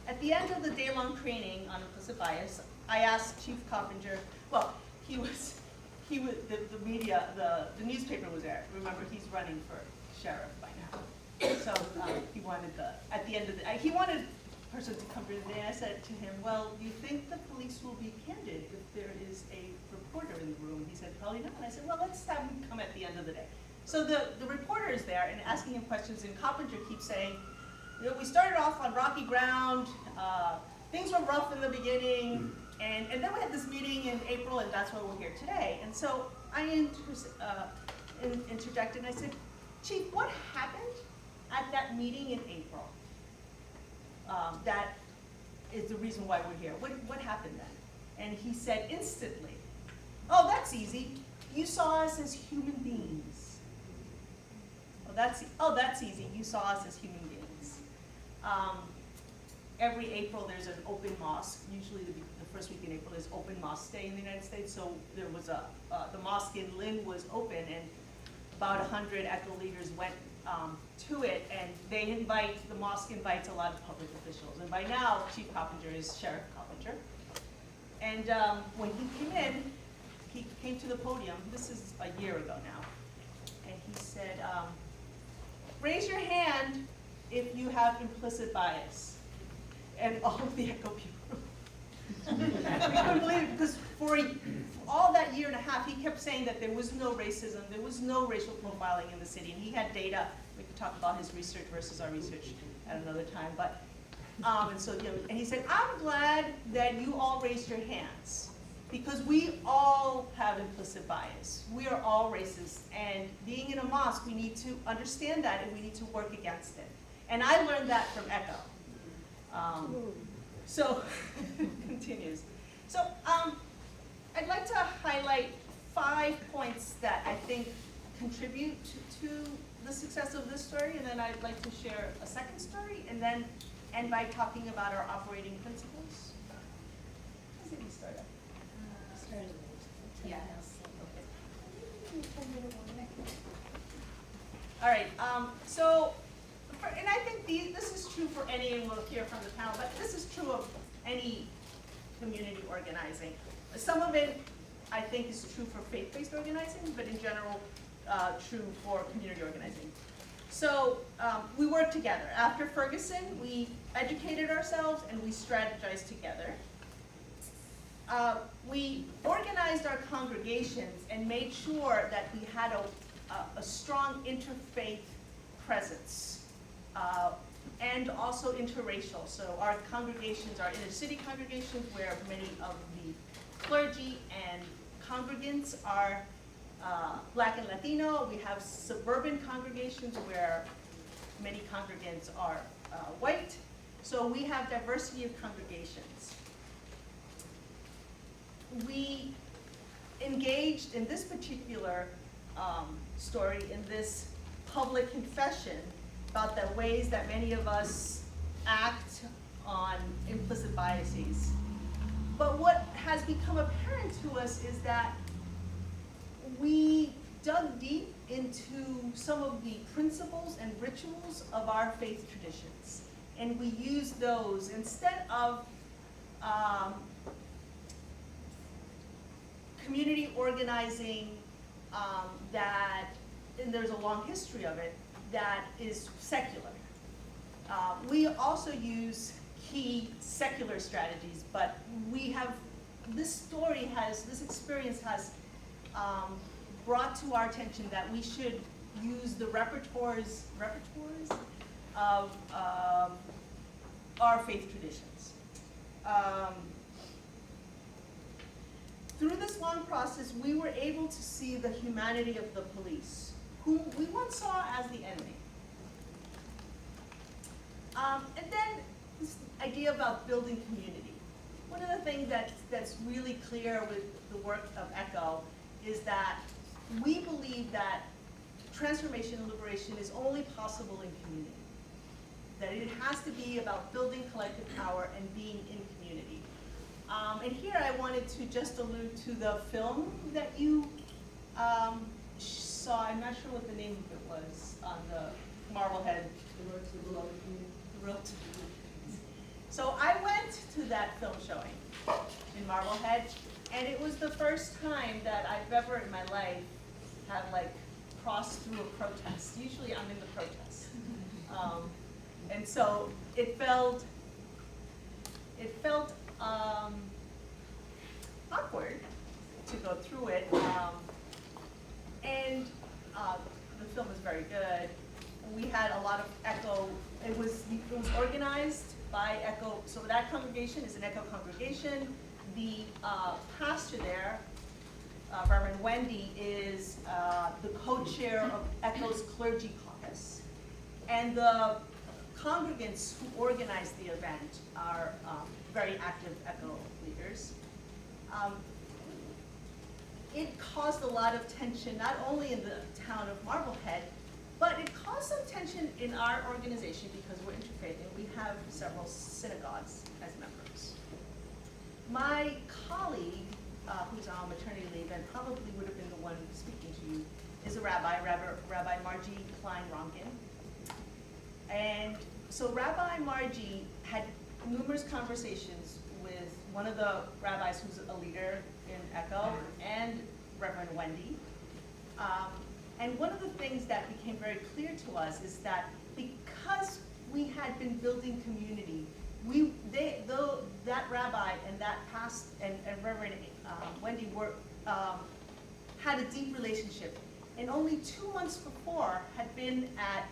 At the end of the day-long training on implicit bias, I asked Chief Coppinger, well, the media, the newspaper was there. Remember, he's running for sheriff by now. So he wanted at the end of he wanted a person to come to the day. I said to him, well, do you think the police will be candid if there is a reporter in the room? He said, probably not. And I said, well, let's have him come at the end of the day. So the reporter is there and asking him questions, and Coppinger keeps saying, you know, we started off on rocky ground, things were rough in the beginning, and then we had this meeting in April, and that's why we're here today. And so I interjected and I said, Chief, what happened at that meeting in April? That is the reason why we're here. What happened then? And he said instantly, oh, that's easy. You saw us as human beings. Oh, that's easy. You saw us as human beings. Every April there's an open mosque. Usually the first week in April is open mosque day in the United States. So there was the mosque in Lynn was open, and about 100 ECHO leaders went to it, and the mosque invites a lot of public officials. And by now, Chief Coppinger is Sheriff Coppinger. And when he came to the podium, this is a year ago now, and he said, raise your hand if you have implicit bias. And all of the ECHO people, we couldn't believe it, because for all that year and a half, he kept saying that there was no racism, there was no racial profiling in the city, and he had data. We could talk about his research versus our research at another time, but, and so, and he said, I'm glad that you all raised your hands, because we all have implicit bias. We are all racist, and being in a mosque, we need to understand that, and we need to work against it. And I learned that from ECHO. So, continues. So, I'd like to highlight 5 points that I think contribute to the success of this story, and then I'd like to share a second story, and then end by talking about our operating principles. How's it started? Yeah. All right, so, and I think this is true for any, and we'll hear from the panel, but this is true of any community organizing. Some of it, I think, is true for faith-based organizing, but in general, true for community organizing. So we worked together. After Ferguson, we educated ourselves and we strategized together. We organized our congregations and made sure that we had a strong interfaith presence. And also interracial. So our congregations are inner city congregations where many of the clergy and congregants are Black and Latino. We have suburban congregations where many congregants are white. So we have diversity of congregations. We engaged in this particular story in this public confession about the ways that many of us act on implicit biases. But what has become apparent to us is that we dug deep into some of the principles and rituals of our faith traditions. And we used those instead of community organizing and there's a long history of it, that is secular. We also use key secular strategies, but this experience has brought to our attention that we should use the repertoires of our faith traditions. Through this long process, we were able to see the humanity of the police, whom we once saw as the enemy. And then this idea about building community. One of the things that's really clear with the work of ECHO is that we believe that transformation and liberation is only possible in community. That it has to be about building collective power and being in community. And here I wanted to just allude to the film that you saw. I'm not sure what the name of it was on the Marblehead. The Road to the Beloved Community. The Road to the Beloved Community. So I went to that film showing in Marblehead, and it was the first time that I've ever in my life had crossed through a protest. Usually I'm in the protest. And so it felt awkward to go through it. And the film is very good. We had a lot of ECHO. It was organized by ECHO. So that congregation is an ECHO congregation. The pastor there, Reverend Wendy, is the co-chair of ECHO's Clergy Caucus. And the congregants who organized the event are very active ECHO leaders. It caused a lot of tension, not only in the town of Marblehead, but it caused some tension in our organization because we're interfaith and we have several synagogues as members. My colleague, who's on maternity leave and probably would have been the one speaking to you, is a rabbi, Rabbi Margie Klein Ronkin. And so Rabbi Margie had numerous conversations with one of the rabbis who's a leader in ECHO and Reverend Wendy. And one of the things that became very clear to us is that because we had been building community, that rabbi and that and Reverend Wendy had a deep relationship. And only 2 months before had been at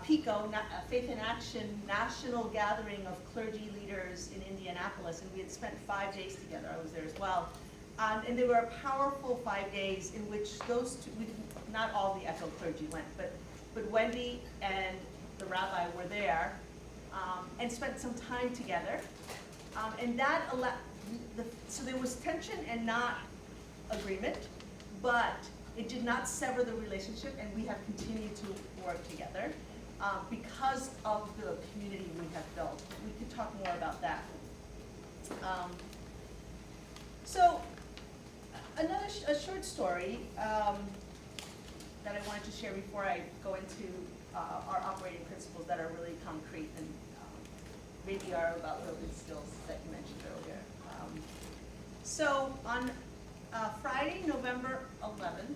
PICO, Faith in Action National Gathering of Clergy Leaders in Indianapolis, and we had spent 5 days together. I was there as well. And they were a powerful 5 days in which those two, not all the ECHO clergy went, but Wendy and the rabbi were there and spent some time together. And that so there was tension and not agreement, but it did not sever the relationship, and we have continued to work together because of the community we have built. We could talk more about that. So a short story that I wanted to share before I go into our operating principles that are really concrete and maybe are about building skills that you mentioned earlier. So on Friday, November 11th,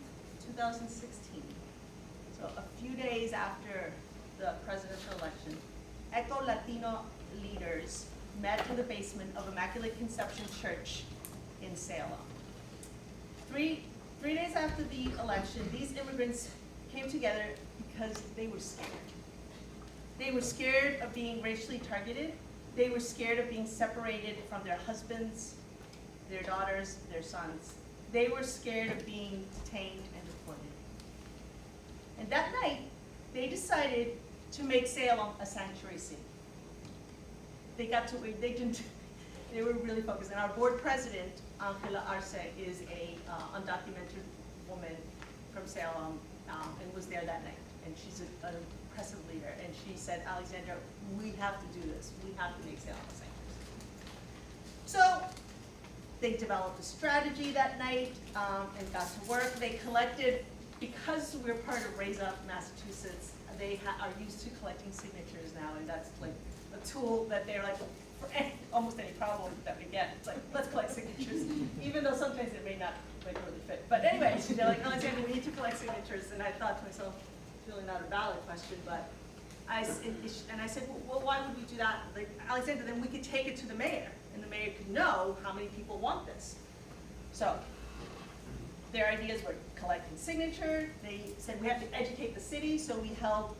2016, so a few days after the presidential election, ECHO Latino leaders met in the basement of Immaculate Conception Church in Salem. Three days after the election, these immigrants came together because they were scared. They were scared of being racially targeted. They were scared of being separated from their husbands, their daughters, their sons. They were scared of being detained and deported. And that night, they decided to make Salem a sanctuary city. They were really focused. And our board president, Angela Arce, is a undocumented woman from Salem and was there that night. And she's an impressive leader. And she said, Alexandra, we have to do this. We have to make Salem a sanctuary city. So they developed a strategy that night and got to work. They collected, because we're part of Raise Up Massachusetts, they are used to collecting signatures now, and that's like a tool that they're like, for almost any problem that we get, it's like, let's collect signatures, even though sometimes it may not like really fit. But anyway, so they're like, Alexander, we need to collect signatures, and I thought to myself, it's really not a valid question, but I said, well, why would we do that? Like, Alexander, then we could take it to the mayor, and the mayor could know how many people want this. So their ideas were collecting signatures. They said we have to educate the city, so we held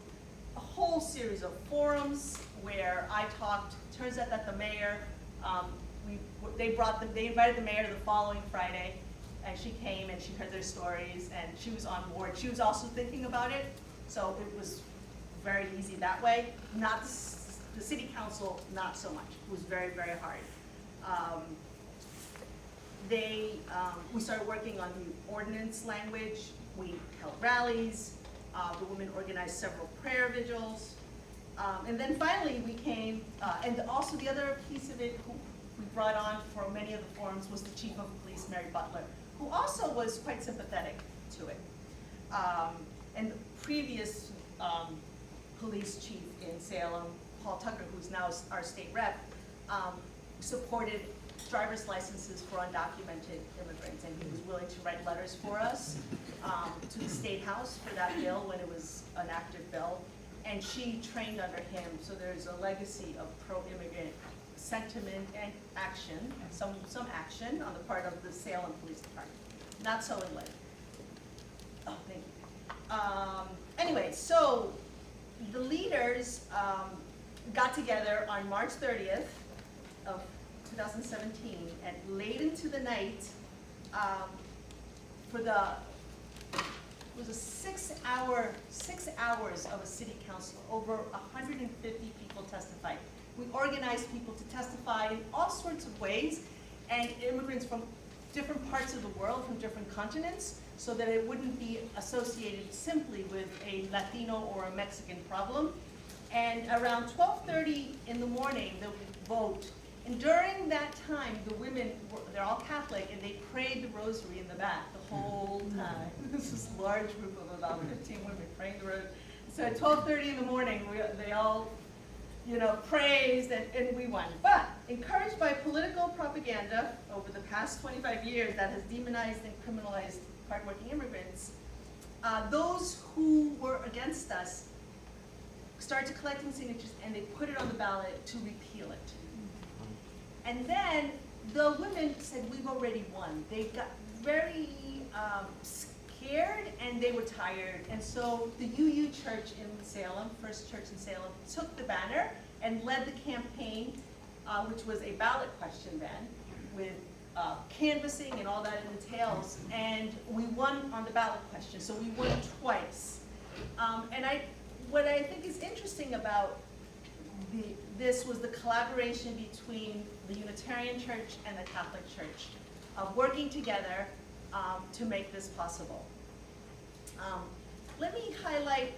a whole series of forums where I talked. Turns out that the mayor, they invited the mayor to the following Friday, and she came and she heard their stories, and she was on board. She was also thinking about it, so it was very easy that way. Not the city council, not so much. It was very, very hard. We started working on the ordinance language. We held rallies. The women organized several prayer vigils. And then finally we came, and also the other piece of it who we brought on for many of the forums was the chief of police, Mary Butler, who also was quite sympathetic to it. And the previous police chief in Salem, Paul Tucker, who's now our state rep, supported driver's licenses for undocumented immigrants, and he was willing to write letters for us to the State House for that bill when it was an active bill. And she trained under him, so there's a legacy of pro-immigrant sentiment and action, some action on the part of the Salem Police Department. Not so in Lynn. Oh, thank you. Anyway, so the leaders got together on March 30th of 2017, and late into the night, it was a 6 hours of a city council. Over 150 people testified. We organized people to testify in all sorts of ways, and immigrants from different parts of the world, from different continents, so that it wouldn't be associated simply with a Latino or a Mexican problem. And around 12:30 in the morning, the vote, And during that time, the women, they're all Catholic, and they prayed the rosary in the back the whole time. This is a large group of about 15 women praying the rosary. So at 12:30 in the morning, they all, praised, and we won. But encouraged by political propaganda over the past 25 years that has demonized and criminalized hardworking immigrants, those who were against us started collecting signatures, and they put it on the ballot to repeal it. And then the women said, we've already won. They got very scared, and they were tired. And so the UU Church in Salem, First Church in Salem, took the banner and led the campaign, which was a ballot question then, with canvassing and all that it entails. And we won on the ballot question, so we won twice. And what I think is interesting about this was the collaboration between the Unitarian Church and the Catholic Church, working together to make this possible. Let me highlight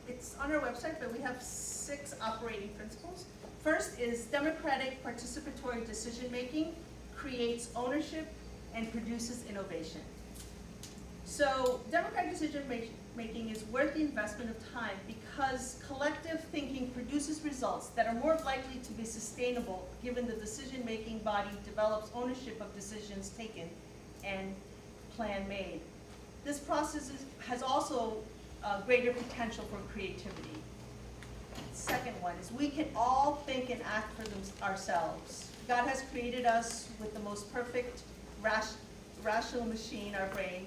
it's on our website, but we have 6 operating principles. First is democratic participatory decision-making creates ownership and produces innovation. So democratic decision-making is worth the investment of time because collective thinking produces results that are more likely to be sustainable given the decision-making body develops ownership of decisions taken and plan made. This process has also greater potential for creativity. Second one is we can all think and act for ourselves. God has created us with the most perfect rational machine, our brain,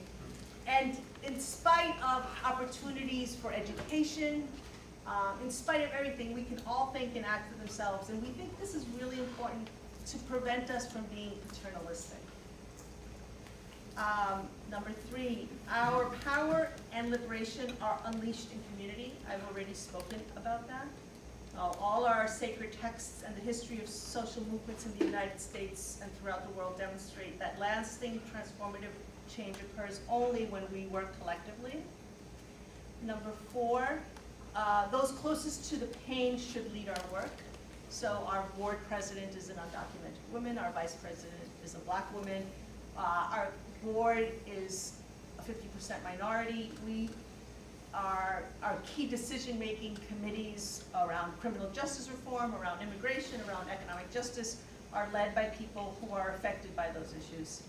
and in spite of opportunities for education, in spite of everything, we can all think and act for themselves, and we think this is really important to prevent us from being paternalistic. Number 3, our power and liberation are unleashed in community. I've already spoken about that. All our sacred texts and the history of social movements in the United States and throughout the world demonstrate that lasting transformative change occurs only when we work collectively. Number 4, those closest to the pain should lead our work. So our board president is an undocumented woman, our vice president is a black woman, our board is a 50% minority. Our key decision-making committees around criminal justice reform, around immigration, around economic justice are led by people who are affected by those issues.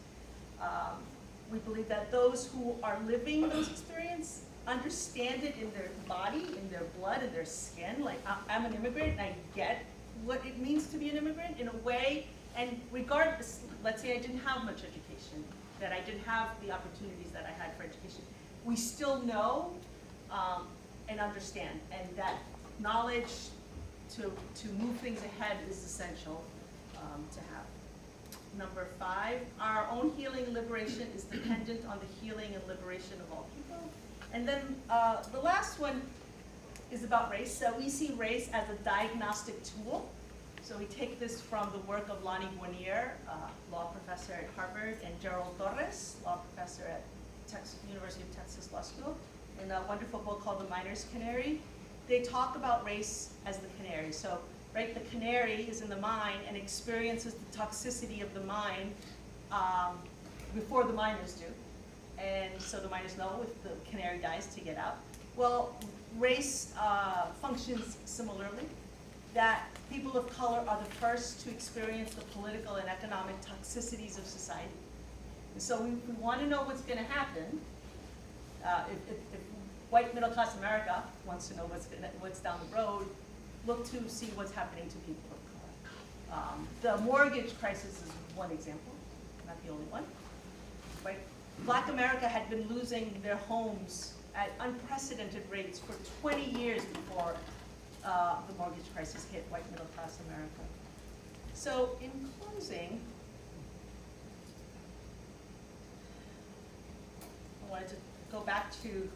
We believe that those who are living those experiences understand it in their body, in their blood, in their skin. Like, I'm an immigrant, and I get what it means to be an immigrant in a way, and regardless, let's say I didn't have much education, that I didn't have the opportunities that I had for education, we still know and understand, and that knowledge to move things ahead is essential to have. Number 5, our own healing and liberation is dependent on the healing and liberation of all people. And then the last one is about race. So we see race as a diagnostic tool. So we take this from the work of Lonnie Guarnier, law professor at Harvard, and Gerald Torres, law professor at University of Texas Law School, in a wonderful book called The Miner's Canary. They talk about race as the canary. So, right, the canary is in the mine and experiences the toxicity of the mine before the miners do. And so the miners know if the canary dies to get out. Well, race functions similarly, that people of color are the first to experience the political and economic toxicities of society. And so we want to know what's going to happen. If white middle-class America wants to know what's down the road, look to see what's happening to people of color. The mortgage crisis is one example, not the only one. Right? Black America had been losing their homes at unprecedented rates for 20 years before the mortgage crisis hit white middle-class America. So in closing, I wanted to go back to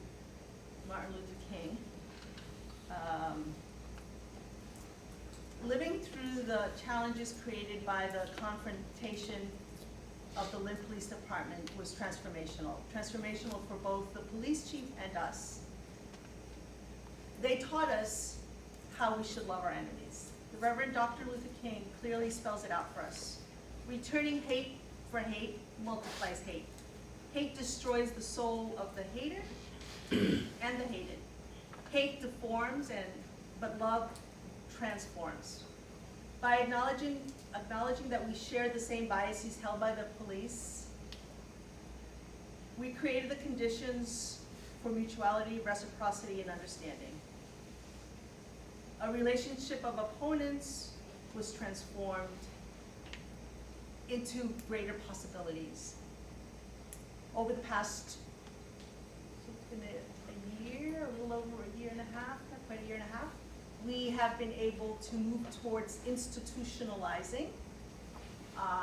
Martin Luther King. Living through the challenges created by the confrontation of the Lynn Police Department was transformational. Transformational for both the police chief and us. They taught us how we should love our enemies. The Reverend Dr. Luther King clearly spells it out for us. Returning hate for hate multiplies hate. Hate destroys the soul of the hated and the hated. Hate deforms, but love transforms. By acknowledging that we share the same biases held by the police, we created the conditions for mutuality, reciprocity, and understanding. A relationship of opponents was transformed into greater possibilities. Over the past, it's been a year, a little over a year and a half, not quite a year and a half, we have been able to move towards institutionalizing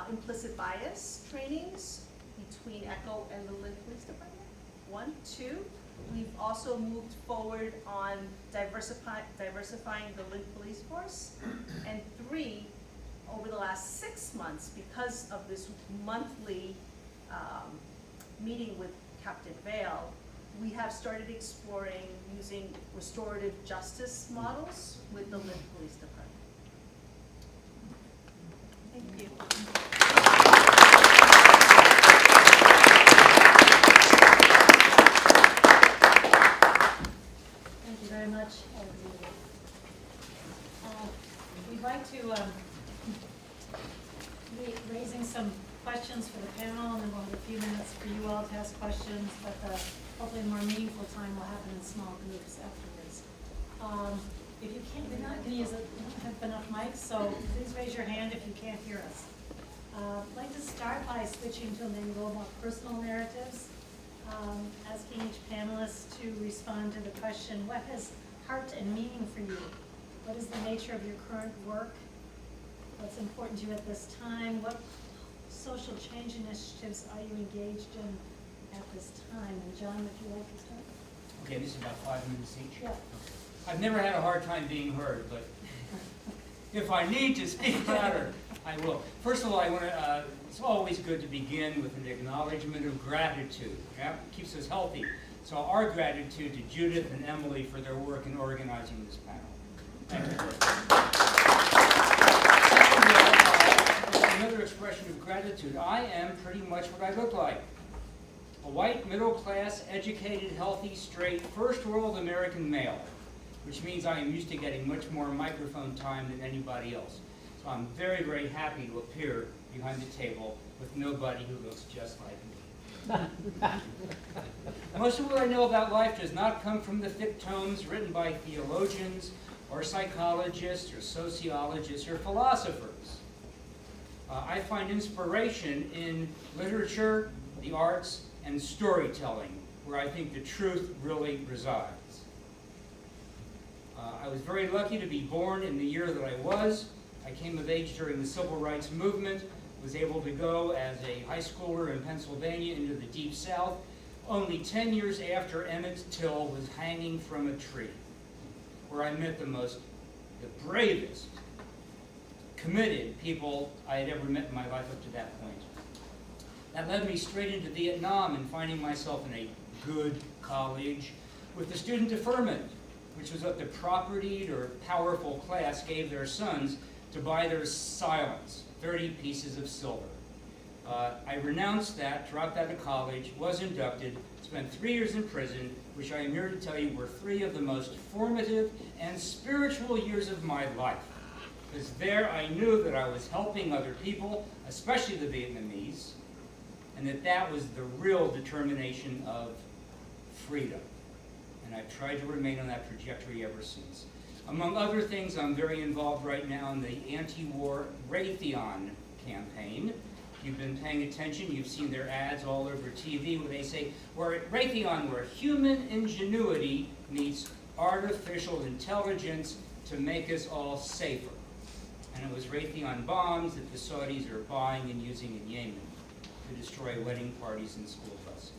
implicit bias trainings between ECHO and the Lynn Police Department. 1, 2, we've also moved forward on diversifying the Lynn Police Force. And 3, over the last 6 months, because of this monthly meeting with Captain Vale, we have started exploring using restorative justice models with the Lynn Police Department. Thank you. Thank you very much, Alexander. We'd like to be raising some questions for the panel, and then we'll have a few minutes for you all to ask questions, but hopefully the more meaningful time will happen in small groups afterwards. If you can't, we're not going to use it, we don't have enough mics, so please raise your hand if you can't hear us. I'd like to start by switching to maybe a little more personal narratives, asking each panelist to respond to the question, what has heart and meaning for you? What is the nature of your current work? What's important to you at this time? What social change initiatives are you engaged in at this time? And John, would you like to start? Okay, this is about 5 minutes each? Yeah. I've never had a hard time being heard, but if I need to speak louder, I will. First of all, I want to, it's always good to begin with an acknowledgement of gratitude. Yeah? It keeps us healthy. So our gratitude to Judith and Emily for their work in organizing this panel. Thank you. Another expression of gratitude. I am pretty much what I look like. A white, middle-class, educated, healthy, straight, first-world American male, which means I am used to getting much more microphone time than anybody else. So I'm very, very happy to appear behind the table with nobody who looks just like me. Most of what I know about life does not come from the thick tomes written by theologians or psychologists or sociologists or philosophers. I find inspiration in literature, the arts, and storytelling, where I think the truth really resides. I was very lucky to be born in the year that I was. I came of age during the Civil Rights Movement, was able to go as a high schooler in Pennsylvania into the Deep South, only 10 years after Emmett Till was hanging from a tree, where I met the bravest, committed people I had ever met in my life up to that point. That led me straight into Vietnam and finding myself in a good college with the student deferment, which was what the propertied or powerful class gave their sons to buy their silence, 30 pieces of silver. I renounced that, dropped out of college, was inducted, spent 3 years in prison, which I am here to tell you were 3 of the most formative and spiritual years of my life. Because there I knew that I was helping other people, especially the Vietnamese, and that was the real determination of freedom. And I've tried to remain on that trajectory ever since. Among other things, I'm very involved right now in the anti-war Raytheon campaign. If you've been paying attention, you've seen their ads all over TV where they say, we're at Raytheon, where human ingenuity meets artificial intelligence to make us all safer. And it was Raytheon bombs that the Saudis are buying and using in Yemen to destroy wedding parties and school buses.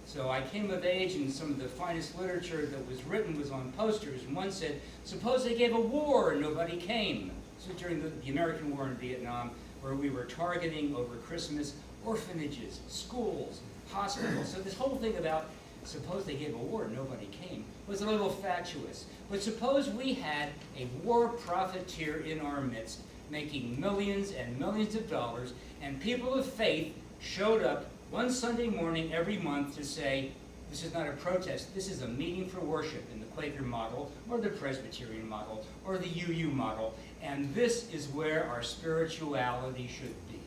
So I came of age, and some of the finest literature that was written was on posters. And one said, suppose they gave a war and nobody came. This was during the American War in Vietnam, where we were targeting over Christmas orphanages, schools, hospitals. So this whole thing about suppose they gave a war and nobody came, was a little fatuous. But suppose we had a war profiteer in our midst, making millions and millions of dollars, and people of faith showed up one Sunday morning every month to say, this is not a protest, this is a meeting for worship in the Quaker model, or the Presbyterian model, or the UU model, and this is where our spirituality should be.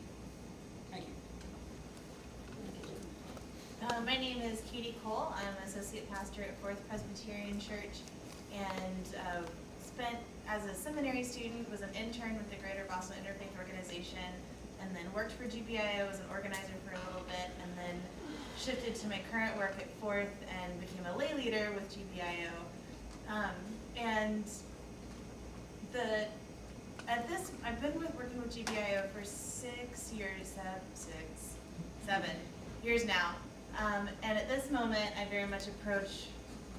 Thank you. My name is Katie Cole. I'm associate pastor at Fourth Presbyterian Church, and spent as a seminary student, was an intern with the Greater Boston Interfaith Organization, and then worked for GBIO as an organizer for a little bit, and then shifted to my current work at Fourth and became a lay leader with GBIO. I've been working with GBIO for 7 years now. And at this moment, I very much approach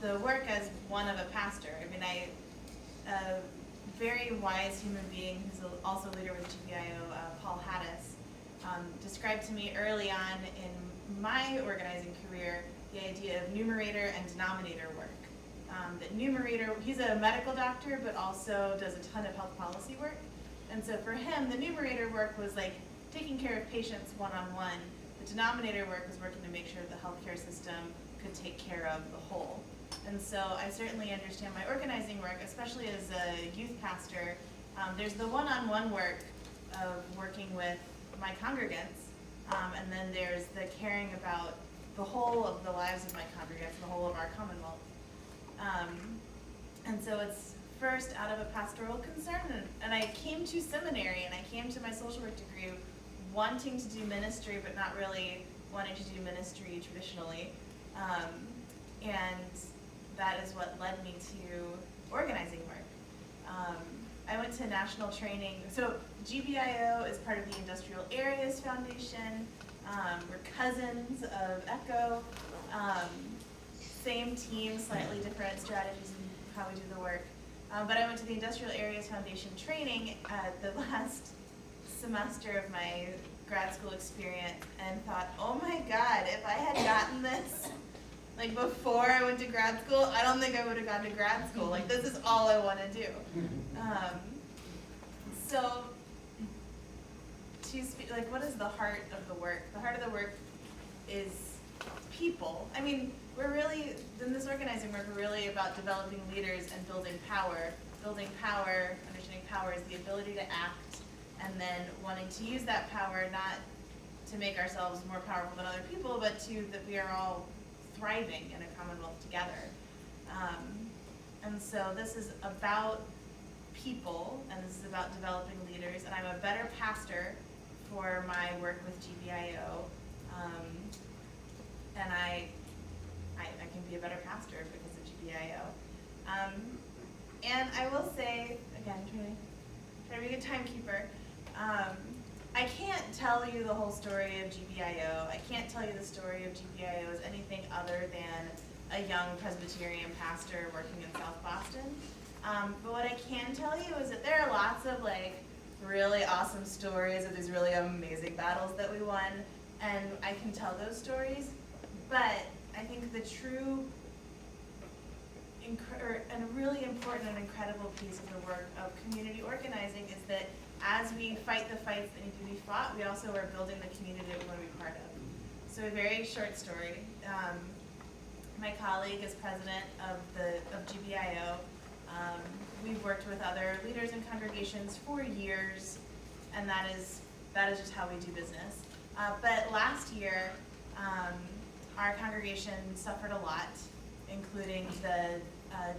the work as one of a pastor. I mean, a very wise human being who's also a leader with GBIO, Paul Haddis, described to me early on in my organizing career the idea of numerator and denominator work. That numerator, he's a medical doctor, but also does a ton of health policy work. And so for him, the numerator work was like taking care of patients one-on-one. The denominator work was working to make sure the healthcare system could take care of the whole. And so I certainly understand my organizing work, especially as a youth pastor. There's the one-on-one work of working with my congregants, and then there's the caring about the whole of the lives of my congregants, the whole of our Commonwealth. And so it's first out of a pastoral concern, and I came to seminary and I came to my social work degree wanting to do ministry, but not really wanting to do ministry traditionally. And that is what led me to organizing work. I went to national training. So GBIO is part of the Industrial Areas Foundation. We're cousins of ECHO. Same team, slightly different strategies in how we do the work. But I went to the Industrial Areas Foundation training the last semester of my grad school experience and thought, oh my God, if I had gotten this like before I went to grad school, I don't think I would have gone to grad school. Like, this is all I want to do. So to speak, like, what is the heart of the work? The heart of the work is people. I mean, we're really, in this organizing work, we're really about developing leaders and building power. Building power, understanding power is the ability to act, and then wanting to use that power not to make ourselves more powerful than other people, but that we are all thriving in a commonwealth together. And so this is about people, and this is about developing leaders, and I'm a better pastor for my work with GBIO, and I can be a better pastor because of GBIO. And I will say, again, try to be a good timekeeper, I can't tell you the whole story of GBIO. I can't tell you the story of GBIO as anything other than a young Presbyterian pastor working in South Boston. But what I can tell you is that there are lots of like really awesome stories of these really amazing battles that we won, and I can tell those stories. But I think the true and really important and incredible piece of the work of community organizing is that as we fight the fights that need to be fought, we also are building the community that we want to be part of. So a very short story. My colleague is president of GBIO. We've worked with other leaders and congregations for years, and that is just how we do business. But last year, our congregation suffered a lot, including the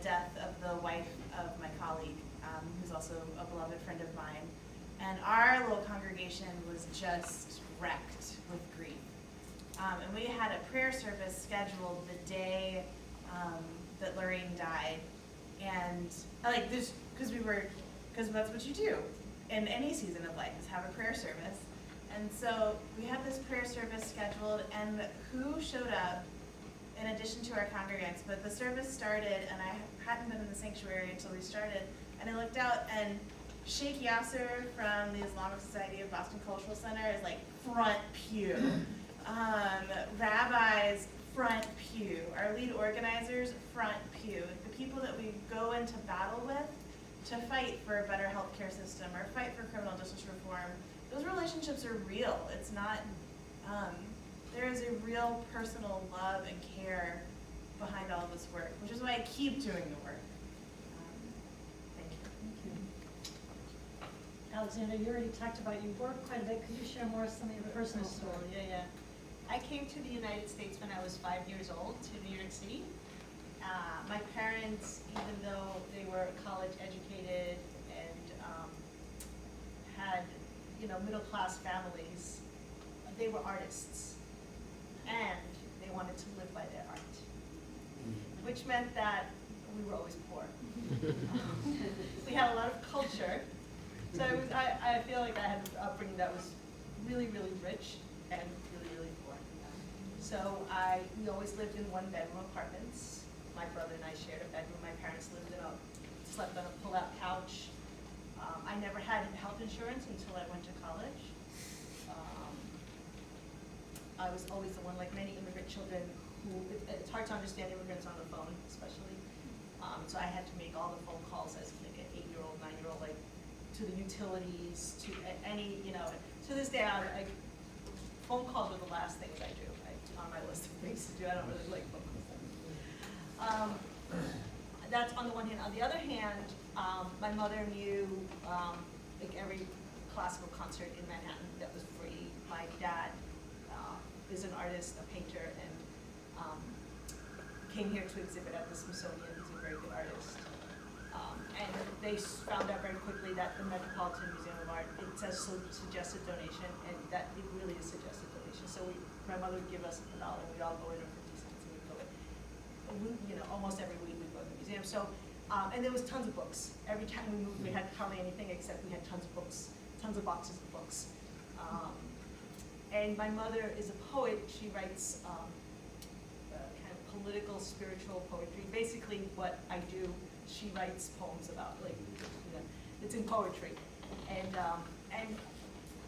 death of the wife of my colleague, who's also a beloved friend of mine. And our little congregation was just wrecked with grief. And we had a prayer service scheduled the day that Lorraine died. And like this, because that's what you do in any season of life, is have a prayer service. And so we had this prayer service scheduled, and who showed up in addition to our congregants? But the service started, and I hadn't been in the sanctuary until we started, and I looked out, and Sheikh Yasser from the Islamic Society of Boston Cultural Center is like front pew. Rabbis front pew. Our lead organizers, front pew. The people that we go into battle with to fight for a better healthcare system or fight for criminal justice reform, those relationships are real. It's not, there is a real personal love and care behind all this work, which is why I keep doing the work. Thank you. Alexander, you already talked about your work quite a bit. Could you share more of some of your personal story? Yeah. I came to the United States when I was 5 years old to New York City. My parents, even though they were college educated and had, middle-class families, they were artists, and they wanted to live by their art, which meant that we were always poor. We had a lot of culture, so I feel like I had an upbringing that was really, really rich and really, really poor. So we always lived in one-bedroom apartments. My brother and I shared a bedroom. My parents slept on a pull-out couch. I never had health insurance until I went to college. I was always the one, like many immigrant children, who, it's hard to understand immigrants on the phone, especially. So I had to make all the phone calls as like an 8-year-old, 9-year-old, like to the utilities, to any, to this day, phone calls are the last things I do, on my list of things to do. I don't really like phone calls. That's on the one hand. On the other hand, my mother knew like every classical concert in Manhattan that was free. My dad is an artist, a painter, and came here to exhibit at the Smithsonian. He's a very good artist. And they found out very quickly that the Metropolitan Museum of Art, it says suggested donation, and that it really is suggested donation. So my mother would give us $1, and we'd all go in for 50 cents, and we'd go in. Almost every week we'd go to the museum. So, and there was tons of books. Every time we moved, we had hardly anything except we had tons of books, tons of boxes of books. And my mother is a poet. She writes kind of political, spiritual poetry. Basically what I do, she writes poems about, like, it's in poetry. And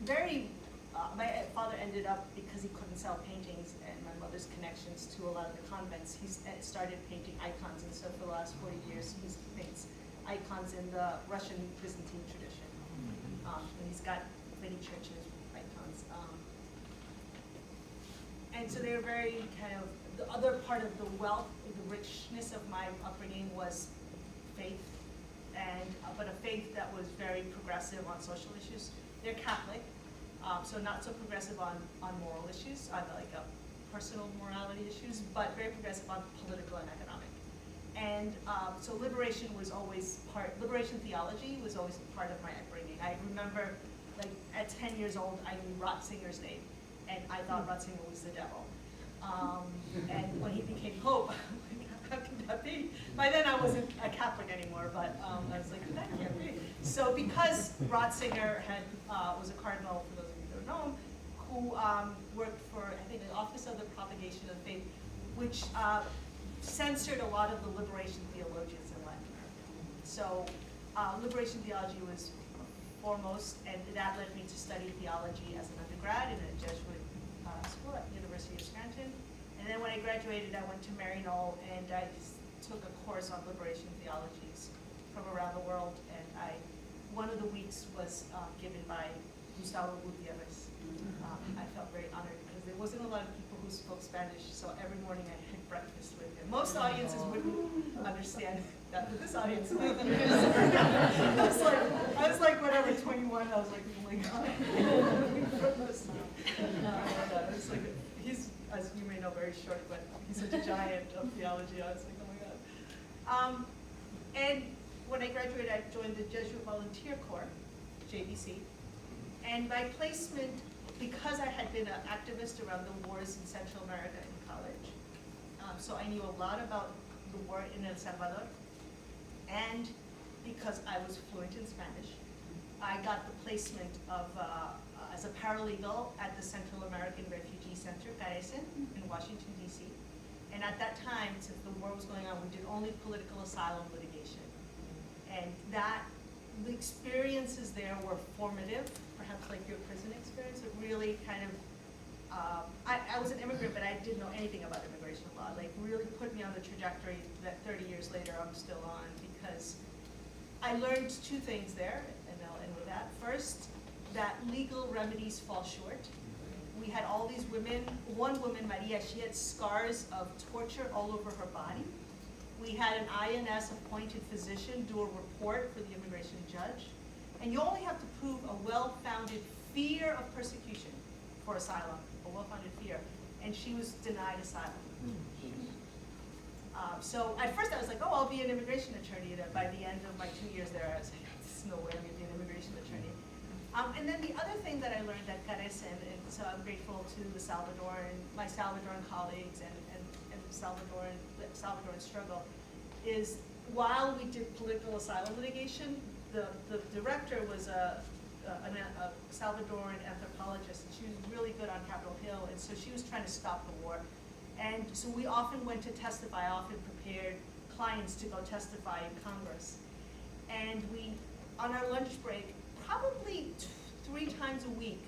very, my father ended up, because he couldn't sell paintings and my mother's connections to a lot of the convents, he started painting icons. And so for the last 40 years, he paints icons in the Russian Byzantine tradition. And he's got many churches with icons. And so they were very kind of, the other part of the wealth, the richness of my upbringing was faith, and but a faith that was very progressive on social issues. They're Catholic, so not so progressive on moral issues, on like personal morality issues, but very progressive on political and economic. And so liberation theology was always part of my upbringing. I remember, like at 10 years old, I knew Ratzinger's name, and I thought Ratzinger was the devil. And when he became Pope, how could that be? By then I wasn't a Catholic anymore, but I was like, that can't be. So because Ratzinger was a cardinal, for those of you who don't know him, who worked for, I think, the Office of the Propagation of the Faith, which censored a lot of the liberation theologians in Latin America. So liberation theology was foremost, and that led me to study theology as an undergrad in a Jesuit school at the University of Scranton. And then when I graduated, I went to Maryknoll, and I took a course on liberation theologies from around the world. And one of the weeks was given by Gustavo Gutierrez. I felt very honored because there wasn't a lot of people who spoke Spanish, so every morning I had breakfast with him. Most audiences wouldn't understand that, but this audience might. I was like, whatever, 21, I was like, oh my God. It's like, he's, as you may know, very short, but he's such a giant of theology. I was like, oh my God. And when I graduated, I joined the Jesuit Volunteer Corps, JVC. And by placement, because I had been an activist around the wars in Central America in college, so I knew a lot about the war in El Salvador, and because I was fluent in Spanish, I got the placement of as a paralegal at the Central American Refugee Center, CARECEN, in Washington, D.C. And at that time, since the war was going on, we did only political asylum litigation. And the experiences there were formative, perhaps like your prison experience. It really kind of, I was an immigrant, but I didn't know anything about immigration. on the trajectory that 30 years later I'm still on, because I learned two things there, and I'll end with that. First, that legal remedies fall short. We had all these women, one woman, Maria, she had scars of torture all over her body. We had an INS appointed physician do a report for the immigration judge. And you only have to prove a well-founded fear of persecution for asylum, a well-founded fear. And she was denied asylum. So at first I was like, oh, I'll be an immigration attorney. And by the end of my 2 years there, I was like, there's no way I'm gonna be an immigration attorney. And then the other thing that I learned at Carecen, and so I'm grateful to my Salvadoran colleagues and the Salvadoran struggle, is while we did political asylum litigation, the director was a Salvadoran anthropologist, and she was really good on Capitol Hill, and so she was trying to stop the war. And so we often went to testify, often prepared clients to go testify in Congress. And we, on our lunch break, probably 3 times a week,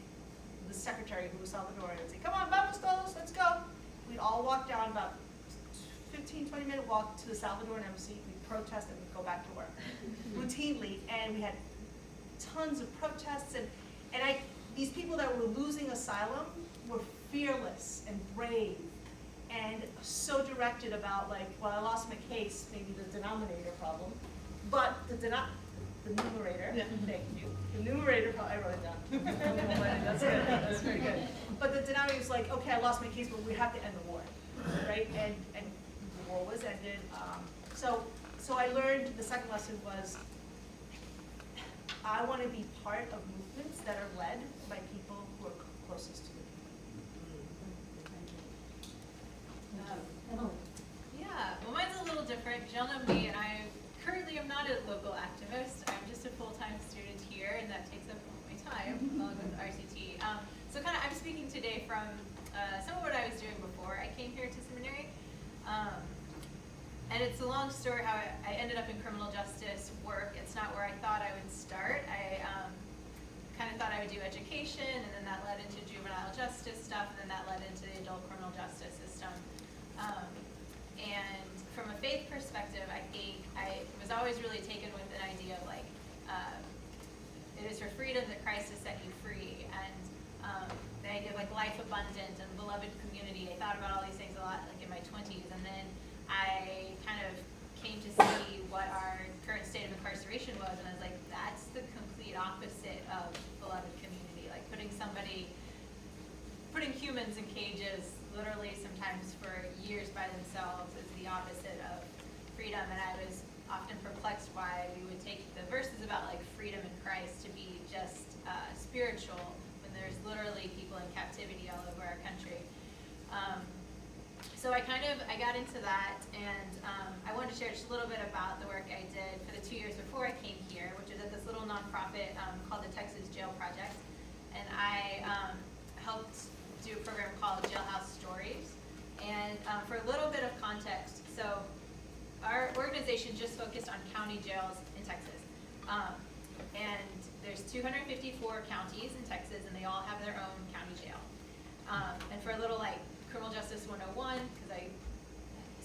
the secretary, who was Salvadoran, would say, come on, vamos todos, let's go. We'd all walk down about 15, 20-minute walk to the Salvadoran embassy, we'd protest, and we'd go back to work, routinely. And we had tons of protests, and these people that were losing asylum were fearless and brave, and so directed about, like, well, I lost my case, maybe the denominator problem, but the numerator, thank you. The numerator, I wrote it down. That's good, that's very good. But the denominator was like, okay, I lost my case, but we have to end the war, right? And the war was ended. So I learned, the second lesson was, I want to be part of movements that are led by people who are closest to the people. Yeah, well, mine's a little different. Y'all know me, and I currently am not a local activist. I'm just a full-time student here, and that takes up all my time, along with RCT. So I'm speaking today from some of what I was doing before I came here to seminary. And it's a long story how I ended up in criminal justice work. It's not where I thought I would start. I kind of thought I would do education, and then that led into juvenile justice stuff, and then that led into the adult criminal justice system. And from a faith perspective, I think I was always really taken with an idea of, like, it is for freedom that Christ has set you free, and the idea of, like, life abundant and beloved community. I thought about all these things a lot, like, in my 20s, and then I kind of came to see what our current state of incarceration was, and I was like, that's the complete opposite of beloved community. Like, putting humans in cages, literally sometimes for years by themselves, is the opposite of freedom. And I was often perplexed why we would take the verses about, like, freedom in Christ to be just spiritual, when there's literally people in captivity all over our country. So I got into that, and I wanted to share just a little bit about the work I did for the 2 years before I came here, which is at this little nonprofit called the Texas Jail Project. And I helped do a program called Jailhouse Stories. And for a little bit of context, so our organization just focused on county jails in Texas. And there's 254 counties in Texas, and they all have their own county jail. And for a little, like, criminal justice 101, because I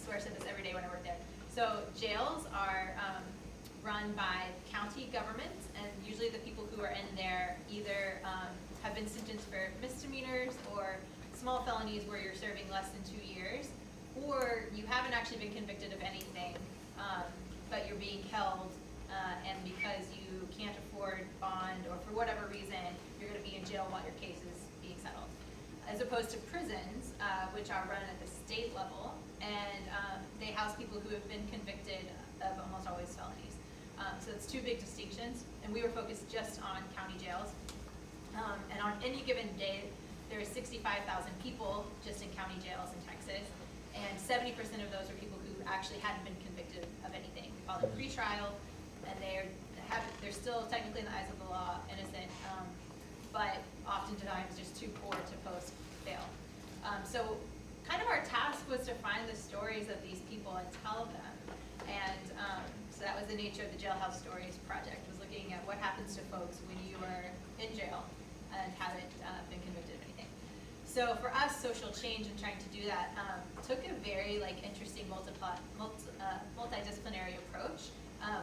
swear I said this every day when I worked there. So jails are run by county governments, and usually the people who are in there either have been sentenced for misdemeanors or small felonies where you're serving less than 2 years, or you haven't actually been convicted of anything, but you're being held, and because you can't afford bond or for whatever reason, you're going to be in jail while your case is being settled. As opposed to prisons, which are run at the state level, and they house people who have been convicted of almost always felonies. So it's two big distinctions, and we were focused just on county jails. And on any given day, there are 65,000 people just in county jails in Texas, and 70% of those are people who actually hadn't been convicted of anything. We call them pretrial, and they're still technically in the eyes of the law innocent, but oftentimes just too poor to post bail. So kind of our task was to find the stories of these people and tell them. And so that was the nature of the Jailhouse Stories project, was looking at what happens to folks when you are in jail and haven't been convicted of anything. So for us, social change and trying to do that took a very interesting multidisciplinary approach,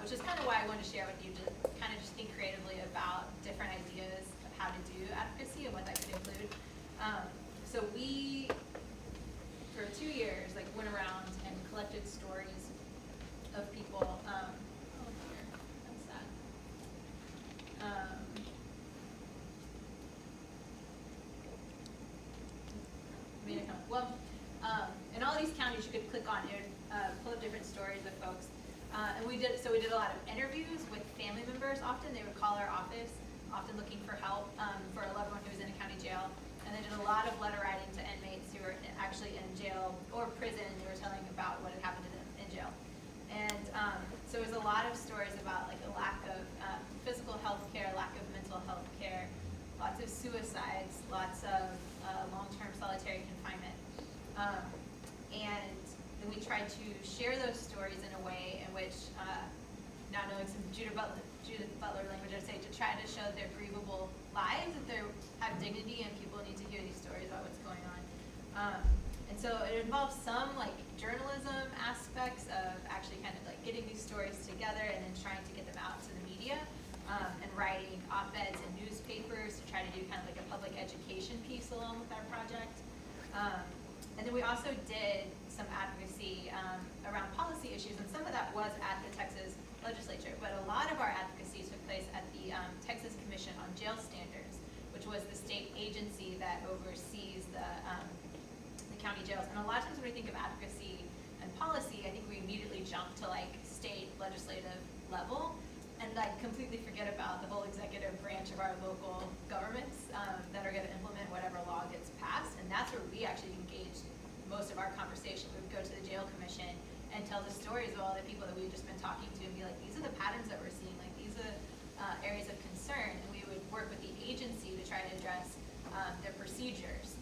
which is kind of why I wanted to share with you to kind of just think creatively about different ideas of how to do advocacy and what that could include. So we, for 2 years, went around and collected stories of people. Oh dear, that's sad. In all of these counties, you could click on it, pull up different stories of folks. And we did a lot of interviews with family members. Often they would call our office, often looking for help for a loved one who was in a county jail. And they did a lot of letter writing to inmates who were actually in jail or prison. They were telling about what had happened to them in jail. And so it was a lot of stories about a lack of physical health care, lack of mental health care, lots of suicides, lots of long-term solitary confinement. And then we tried to share those stories in a way in which, now knowing some Judith Butler language, I'd say to try to show their grievable lives, that they have dignity and people need to hear these stories about what's going on. And so it involves some journalism aspects of actually kind of getting these stories together and then trying to get them out to the media, and writing op-eds in newspapers to try to do kind of a public education piece along with our project. And then we also did some advocacy around policy issues, and some of that was at the Texas legislature, but a lot of our advocacy took place at the Texas Commission on Jail Standards, which was the state agency that oversees the county jails. And a lot of times when we think of advocacy and policy, I think we immediately jump to state legislative level and completely forget about the whole executive branch of our local governments that are going to implement whatever law gets passed. And that's where we actually engaged most of our conversation. We would go to the jail commission and tell the stories of all the people that we've just been talking to and be like, these are the patterns that we're seeing, these are areas of concern. And we would work with the agency to try to address their procedures.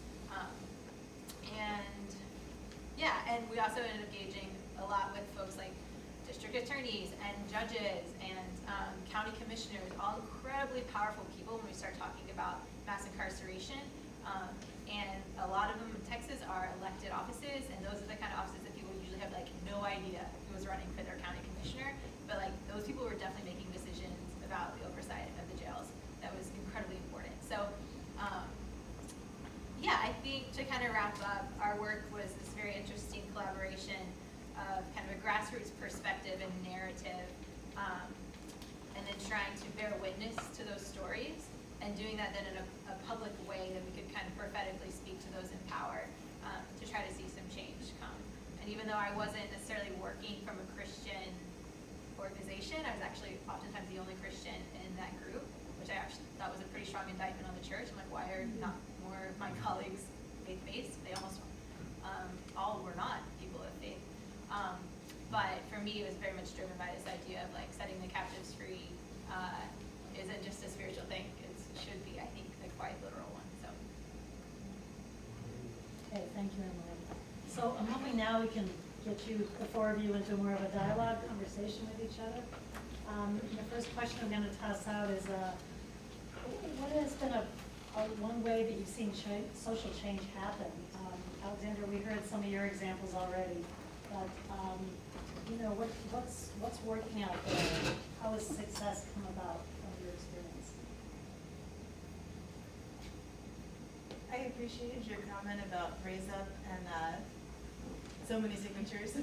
And we also ended up engaging a lot with folks like district attorneys and judges and county commissioners, all incredibly powerful people when we start talking about mass incarceration. And a lot of them in Texas are elected offices, and those are the kind of offices that people usually have no idea who was running for their county commissioner. But those people were definitely making decisions about the oversight of the jails. That was incredibly important. So I think to kind of wrap up, our work was this very interesting collaboration of kind of a grassroots perspective and narrative, and then trying to bear witness to those stories, and doing that then in a public way that we could kind of prophetically speak to those in power, to try to see some change come. And even though I wasn't necessarily working from a Christian organization, I was actually oftentimes the only Christian in that group, which I actually thought was a pretty strong indictment on the church. I'm like, why are not more of my colleagues faith-based? They almost all were not people of faith. But for me, it was very much driven by this idea of setting the captives free isn't just a spiritual thing. It should be, I think, a quite literal one. So. Okay, thank you, Emily. So I'm hoping now we can get you, the four of you, into more of a dialogue conversation with each other. The first question I'm going to toss out is, what has been one way that you've seen social change happen? Alexander, we heard some of your examples already, but what's working out there? How has success come about from your experience? I appreciated your comment about Raise Up and so many signatures.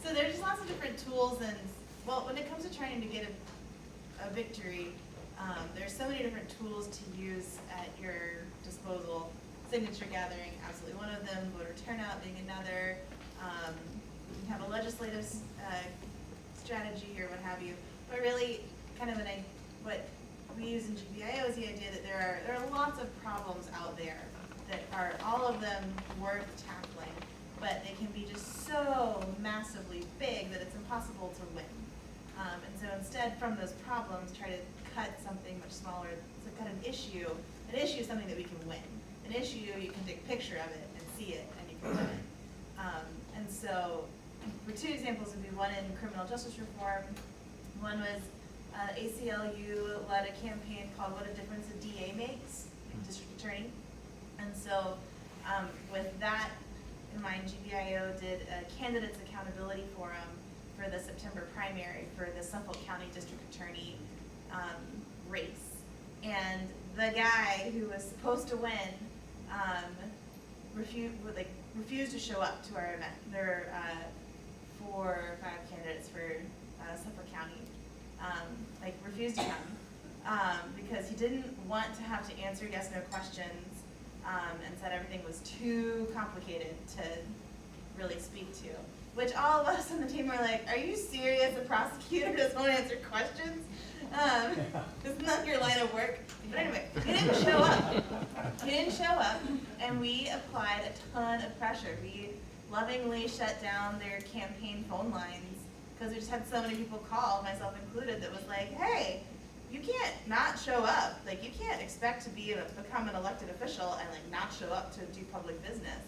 So there's just lots of different tools, and when it comes to trying to get a victory, there's so many different tools to use at your disposal. Signature gathering, absolutely one of them, voter turnout being another. You have a legislative strategy or what have you. But really, kind of what we use in GPIO is the idea that there are lots of problems out there that are all of them worth tackling, but they can be just so massively big that it's impossible to win. And so instead, from those problems, try to cut something much smaller. So cut an issue. An issue is something that we can win. An issue, you can take a picture of it and see it, and you can win it. And so, for two examples would be one in criminal justice reform. One was ACLU led a campaign called "What a Difference a DA Makes," district attorney, And so with that in mind, GBIO did a candidates accountability forum for the September primary for the Suffolk County District Attorney race. And the guy who was supposed to win refused to show up to our event. There were 4 or 5 candidates for Suffolk County, refused to come because he didn't want to have to answer yes/no questions and said everything was too complicated to really speak to. Which all of us on the team were like, are you serious? A prosecutor doesn't want to answer questions? Isn't that your line of work? But anyway, he didn't show up. He didn't show up, and we applied a ton of pressure. We lovingly shut down their campaign phone lines because we just had so many people call, myself included, that was like, hey, you can't not show up. Like, you can't expect to become an elected official and not show up to do public business.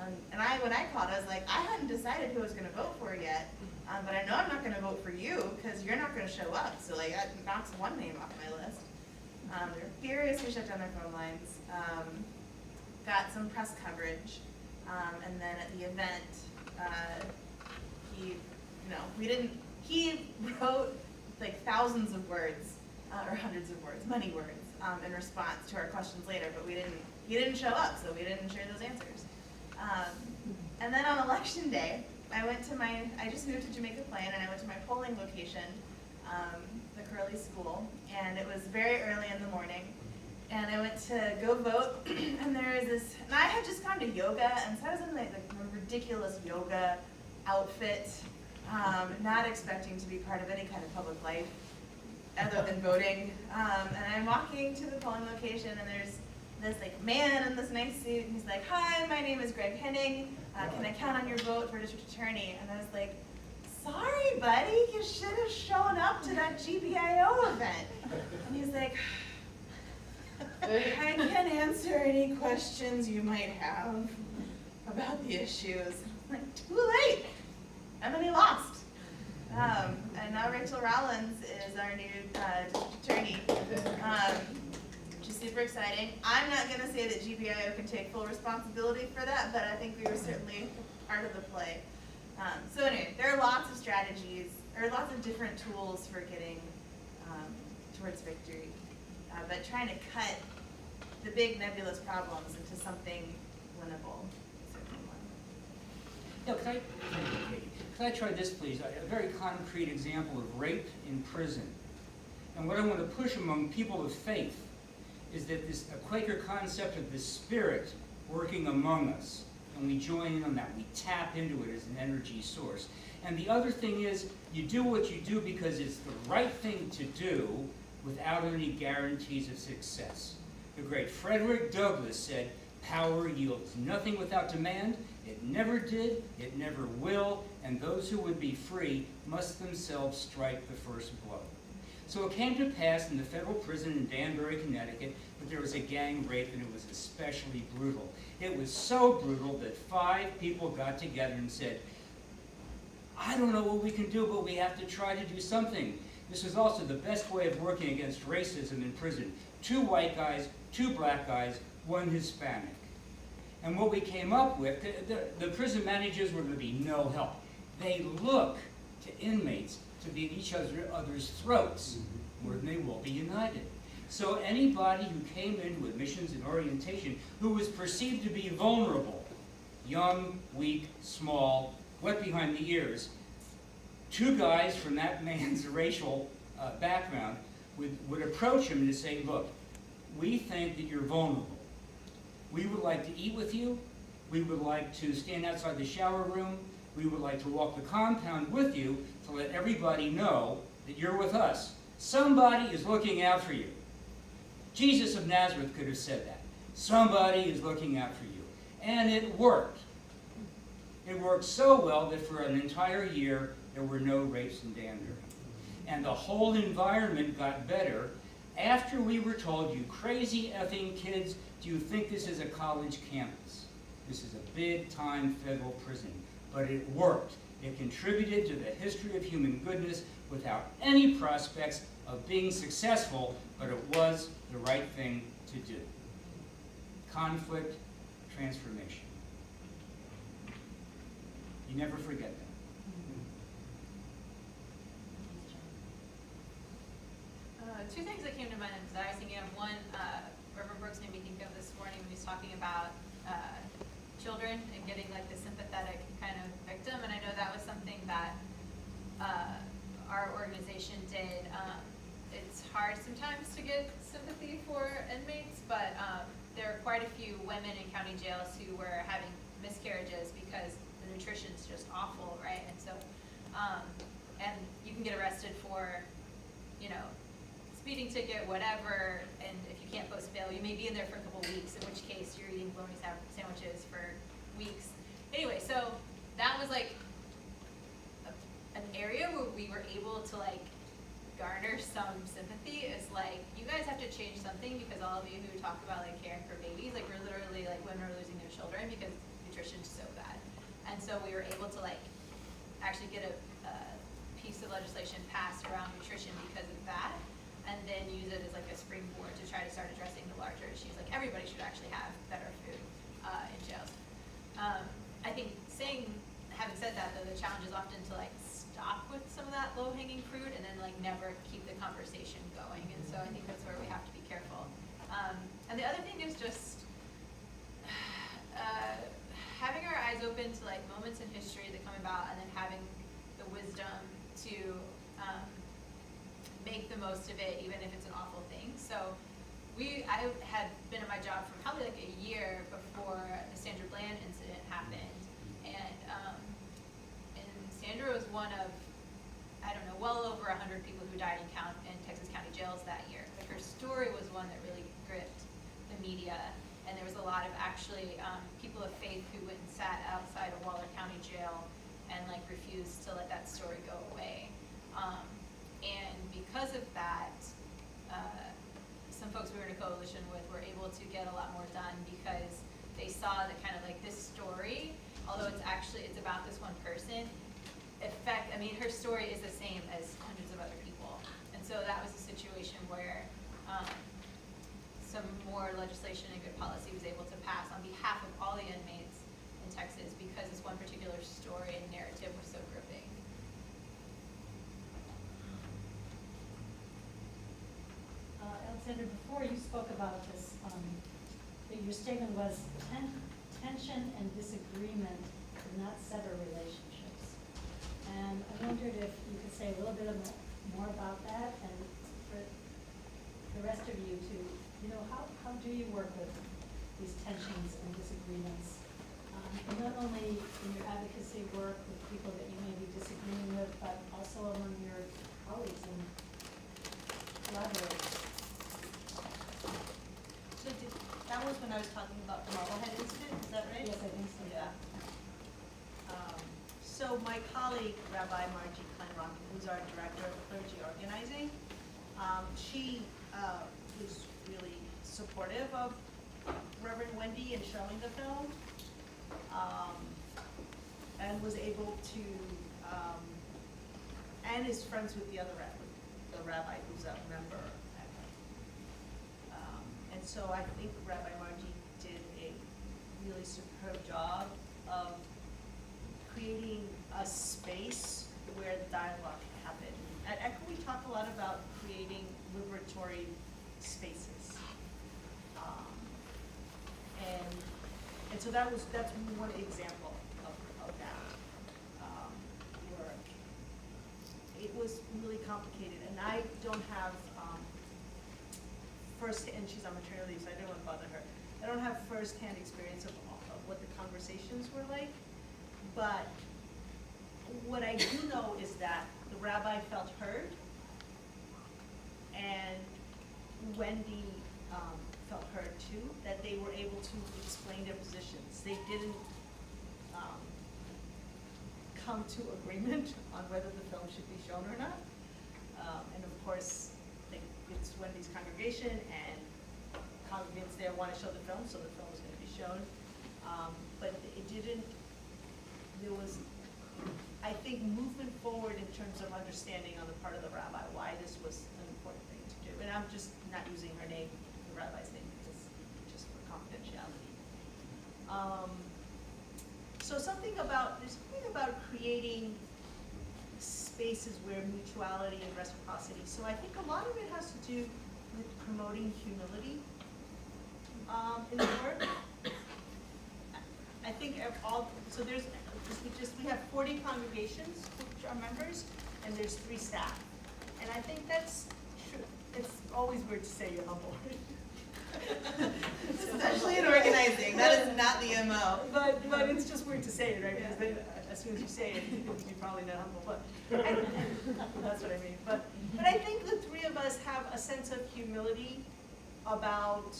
And when I called, I was like, I hadn't decided who I was going to vote for yet, but I know I'm not going to vote for you because you're not going to show up. So that knocks one name off my list. They're furious. We shut down their phone lines. Got some press coverage, and then at the event, he wrote thousands of words, or hundreds of words, many words, in response to our questions later. But he didn't show up, so we didn't share those answers. And then on election day, I just moved to Jamaica Plain, and I went to my polling location, the Curley School, and it was very early in the morning. And I went to go vote, and there is this, and I had just gone to yoga, and so I was in a ridiculous yoga outfit, not expecting to be part of any kind of public life other than voting. And I'm walking to the polling location, and there's this man in this nice suit, and he's like, hi, my name is Greg Henning. Can I count on your vote for district attorney? And I was like, sorry, buddy, you should have shown up to that GBIO event. And he's like, I can answer any questions you might have about the issues. I'm like, too late. And then he lost. And now Rachel Rollins is our new district attorney. Which is super exciting. I'm not going to say that GBIO can take full responsibility for that, but I think we were certainly part of the play. So anyway, there are lots of strategies, or lots of different tools for getting towards victory. But trying to cut the big nebulous problems into something winnable is certainly one. Yeah, can I try this, please? A very concrete example of rape in prison. And what I want to push among people of faith is that a Quaker concept of the Spirit working among us, and we join in on that. We tap into it as an energy source. And the other thing is, you do what you do because it's the right thing to do without any guarantees of success. The great Frederick Douglass said, power yields nothing without demand. It never did, it never will, and those who would be free must themselves strike the first blow. So it came to pass in the federal prison in Danbury, Connecticut, that there was a gang rape, and it was especially brutal. It was so brutal that 5 people got together and said, I don't know what we can do, but we have to try to do something. This was also the best way of working against racism in prison. 2 white guys, 2 black guys, 1 Hispanic. And what we came up with, the prison managers were going to be no help. They look to inmates to be at each other's throats more than they will be united. So anybody who came into admissions and orientation who was perceived to be vulnerable, young, weak, small, wet behind the ears, 2 guys from that man's racial background would approach him and say, look, we think that you're vulnerable. We would like to eat with you. We would like to stand outside the shower room. We would like to walk the compound with you to let everybody know that you're with us. Somebody is looking out for you. Jesus of Nazareth could have said that. Somebody is looking out for you. And it worked. It worked so well that for an entire year, there were no rapes in Danbury. And the whole environment got better after we were told, you crazy effing kids, do you think this is a college campus? This is a big-time federal prison. But it worked. It contributed to the history of human goodness without any prospects of being successful, but it was the right thing to do. conflict, transformation. You never forget that. Two things that came to mind as I was thinking of. One, Reverend Brooks made me think of this morning when he was talking about children and getting like the sympathetic kind of victim. And I know that was something that our organization did. It's hard sometimes to get sympathy for inmates, but there are quite a few women in county jails who were having miscarriages because the nutrition's just awful, right? And so, and you can get arrested for, you know, speeding ticket, whatever, and if you can't post bail, you may be in there for a couple of weeks, in which case you're eating bologna sandwiches for weeks. Anyway, so that was like an area where we were able to like garner some sympathy. Is like, you guys have to change something, because all of you who talk about like caring for babies, like we're literally like women are losing their children because nutrition's so bad. And so we were able to like actually get a piece of legislation passed around nutrition because of that, and then use it as like a springboard to try to start addressing the larger issues. Like everybody should actually have better food in jails. I think having said that though, the challenge is often to like stop with some of that low-hanging fruit and then like never keep the conversation going. And so I think that's where we have to be careful. And the other thing is just having our eyes open to like moments in history that come about, and then having the wisdom to make the most of it, even if it's an awful thing. So I had been at my job for probably like a year before the Sandra Bland incident happened. And Sandra was one of, I don't know, well over 100 people who died in Texas County jails that year. But her story was one that really gripped the media. And there was a lot of actually people of faith who went and sat outside of Waller County Jail and like refused to let that story go away. And because of that, some folks we were in a coalition with were able to get a lot more done, because they saw that kind of like this story, although it's about this one person, her story is the same as hundreds of other people. And so that was a situation where some more legislation and good policy was able to pass on behalf of all the inmates in Texas, because this one particular story and narrative was so gripping. Alexander, before you spoke about this, that your statement was tension and disagreement do not sever relationships. And I wondered if you could say a little bit more about that, and for the rest of you to, how do you work with these tensions and disagreements? And not only in your advocacy work with people that you may be disagreeing with, but also among your colleagues and collaborators. So that was when I was talking about the Marblehead incident, is that right? Yes, I think so. Yeah. So my colleague, Rabbi Margie Klein-Ronkin, who's our director of clergy organizing, she was really supportive of Reverend Wendy in showing the film, and was able to, and is friends with the other rabbi who's a member. And so I think Rabbi Margie did a really superb job of creating a space where the dialogue can happen. At ECHO, we talk a lot about creating liberatory spaces. And so that's one example of that work. It was really complicated, and I don't have and she's on maternity leave, so I didn't want to bother her. I don't have first-hand experience of what the conversations were like, but what I do know is that the rabbi felt heard, and Wendy felt heard too, that they were able to explain their positions. They didn't come to agreement on whether the film should be shown or not. And of course, it's Wendy's congregation, and congregants there want to show the film, so the film is going to be shown. But it didn't, there was, I think, movement forward in terms of understanding on the part of the rabbi why this was an important thing to do. And I'm just not using her name, the rabbi's name, because just for confidentiality. So there's something about creating spaces where mutuality and reciprocity. So I think a lot of it has to do with promoting humility in the work. I think we have 40 congregations which are members, and there's 3 staff. And I think that's true. It's always weird to say you're humble. Especially in organizing, that is not the MO. But it's just weird to say it, right? Because then, as soon as you say it, you're probably not humble. But that's what I mean. But I think the 3 of us have a sense of humility about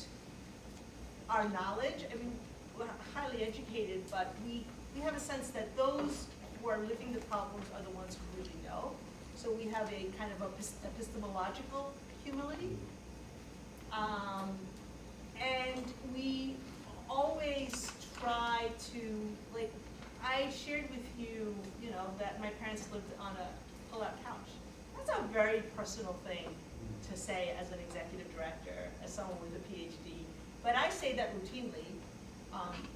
our knowledge. I mean, we're highly educated, but we have a sense that those who are living the problems are the ones who really know. So we have a kind of epistemological humility. And we always try to, like, I shared with you, that my parents lived on a pull-out couch. That's a very personal thing to say as an executive director, as someone with a PhD. But I say that routinely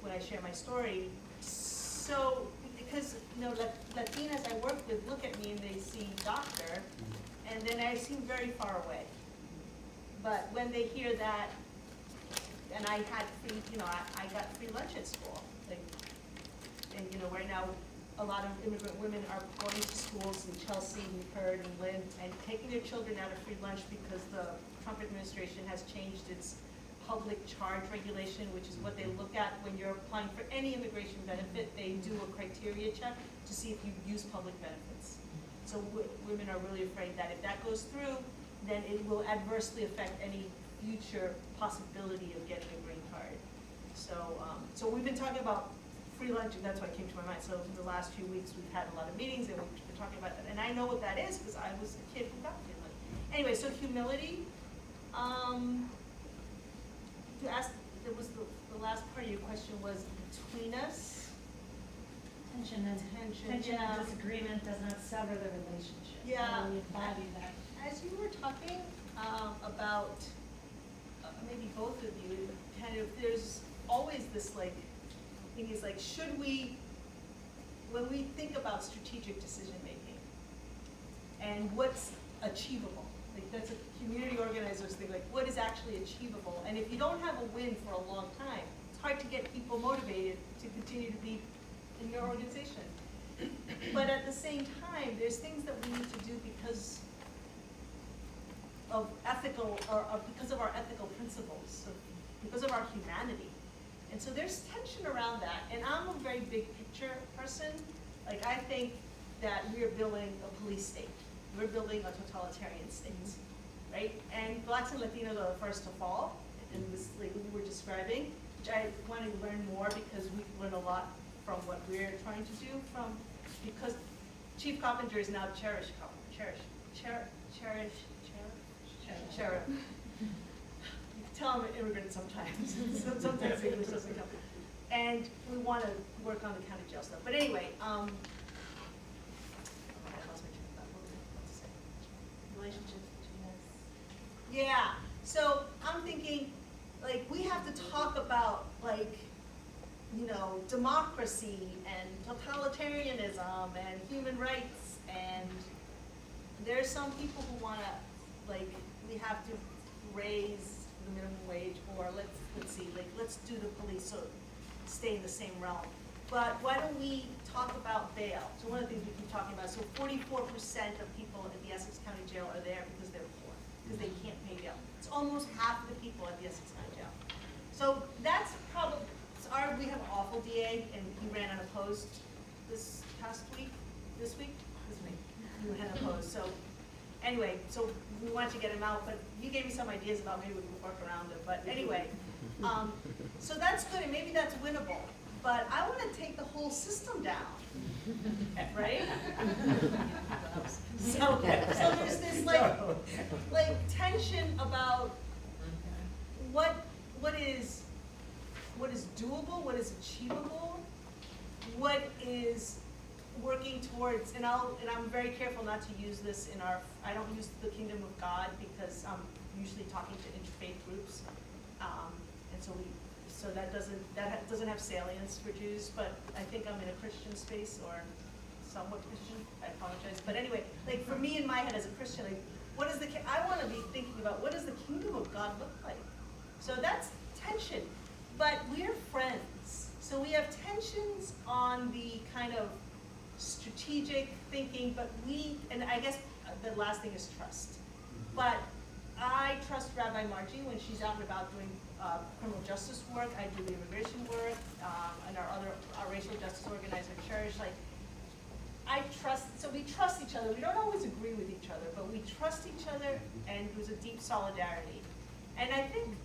when I share my story. So, because, Latinas I work with look at me and they see doctor, and then I seem very far away. But when they hear that, and I had free, I got free lunch at school. And right now, a lot of immigrant women are going to schools in Chelsea, we've heard, and Lynn, and taking their children out of free lunch because the Trump administration has changed its public charge regulation, which is what they look at when you're applying for any immigration benefit. They do a criteria check to see if you use public benefits. So women are really afraid that if that goes through, then it will adversely affect any future possibility of getting a green card. So we've been talking about free lunch, and that's why it came to my mind. So in the last few weeks, we've had a lot of meetings, and we've been talking about that. And I know what that is, because I was a kid who got free lunch. Anyway, so humility. You asked, it was the last part of your question was between us. Tension and disagreement does not sever the relationship. Yeah. How do we embody that? As you were talking about, maybe both of you, kind of, there's always this thing is should we, when we think about strategic decision making and what's achievable, that's a community organizer's thing, what is actually achievable? And if you don't have a win for a long time, it's hard to get people motivated to continue to be in your organization. But at the same time, there's things that we need to do because of because of our ethical principles, because of our humanity. And so there's tension around that. And I'm a very big picture person. I think that we're building a police state. We're building a totalitarian state, right? And Blacks and Latinos are the first to fall in this, we were describing, which I want to learn more because we learn a lot from what we're trying to do because Chief Coppinger is now Sheriff. You can tell I'm an immigrant sometimes. Sometimes English doesn't come. And we want to work on the county jail stuff. But anyway, I lost my train of thought. What was I about to say? Relationships between us. Yeah. So I'm thinking, we have to talk about, democracy and totalitarianism and human rights. And there's some people who want to, we have to raise the minimum wage, or let's see, let's do the police so stay in the same realm. But why don't we talk about bail? So one of the things we keep talking about, so 44% of people at the Essex County Jail are there because they're poor, because they can't pay bail. It's almost half the people at the Essex County Jail. So that's probably, we have an awful DA, and he ran unopposed this week. He ran unopposed. So anyway, so we wanted to get him out, but you gave me some ideas about maybe we can work around it. But anyway, so that's good, and maybe that's winnable. But I want to take the whole system down, right? So there's this tension about what is doable, what is achievable, what is working towards, and I'm very careful not to use this I don't use the kingdom of God because I'm usually talking to interfaith groups, and so we so that doesn't have salience for Jews, but I think I'm in a Christian space, or somewhat Christian, I apologize. But anyway, like for me in my head as a Christian, like I want to be thinking about what does the kingdom of God look like? So that's tension. But we're friends. So we have tensions on the kind of strategic thinking, but and I guess the last thing is trust. But I trust Rabbi Margie when she's out and about doing criminal justice work. I do the immigration work, and our racial justice organizer church. Like, so we trust each other. We don't always agree with each other, but we trust each other, and there's a deep solidarity. And I think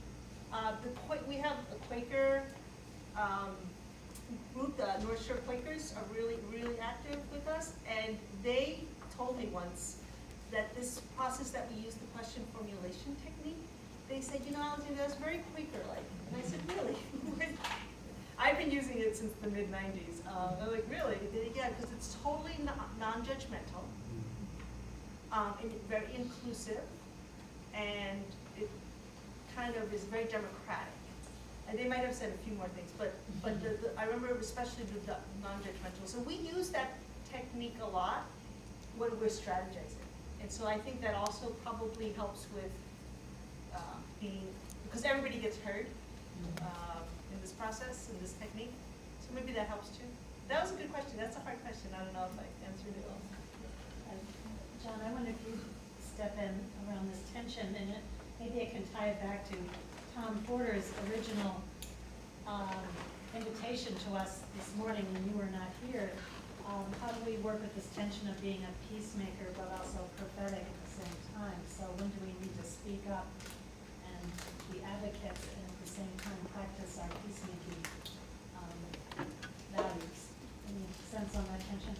we have a Quaker group, the North Shore Quakers are really, really active with us, and they told me once that this process that we use, the question formulation technique, they said, Alexandra, that's very Quaker-like. And I said, really? I've been using it since the mid-90s. They're like, really? Yeah, because it's totally non-judgmental, and very inclusive, and it kind of is very democratic. And they might have said a few more things, but I remember especially the non-judgmental. So we use that technique a lot when we're strategizing. And so I think that also probably helps with because everybody gets heard in this process, in this technique. So maybe that helps too. That was a good question. That's a hard question. I don't know if I answered it all. John, I wonder if you step in around this tension, and maybe I can tie it back to Tom Porter's original invitation to us this morning when you were not here. How do we work with this tension of being a peacemaker but also prophetic at the same time? So when do we need to speak up and be advocates and at the same time practice our peacemaking values? Any sense on that tension?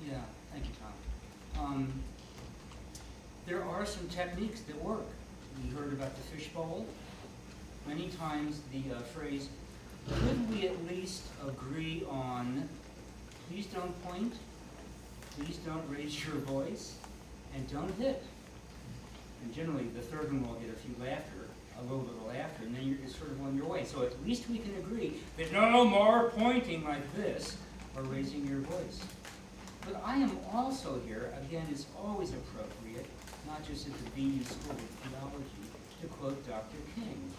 Yeah, thank you, Tom. There are some techniques that work. We heard about the fishbowl. Many times the phrase, could we at least agree on, please don't point, please don't raise your voice, and don't hit. And generally, the third one will get a little bit of laughter, and then you're sort of on your way. So at least we can agree that no more pointing like this or raising your voice. But I am also here, again, it's always appropriate, not just at the BU School of Theology, to quote Dr. King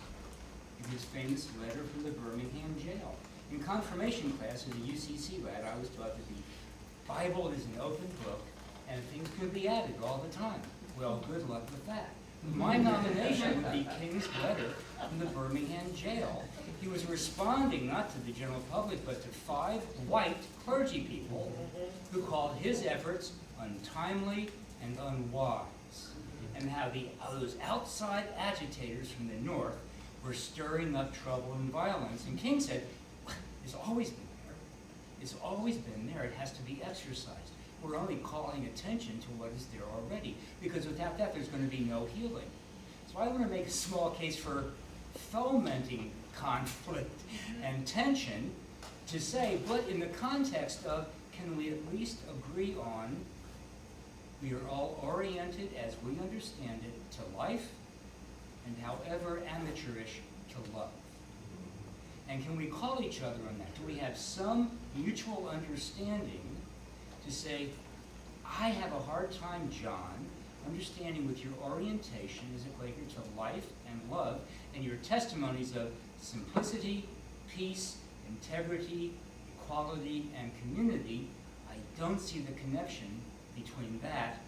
in his famous letter from the Birmingham jail. In confirmation class as a UCC lad, I was taught that the Bible is an open book and things can be added all the time. Well, good luck with that. My nomination would be King's letter from the Birmingham jail. He was responding not to the general public, but to 5 white clergy people who called his efforts untimely and unwise, and how those outside agitators from the north were stirring up trouble and violence. And King said, it's always been there. It's always been there. It has to be exercised. We're only calling attention to what is there already, because without that, there's going to be no healing. So I want to make a small case for fomenting conflict and tension to say, but in the context of, can we at least agree on, we are all oriented, as we understand it, to life, and however amateurish, to love. And can we call each other on that? Do we have some mutual understanding to say, I have a hard time, John, understanding with your orientation as a Quaker to life and love, and your testimonies of simplicity, peace, integrity, equality, and community, I don't see the connection between that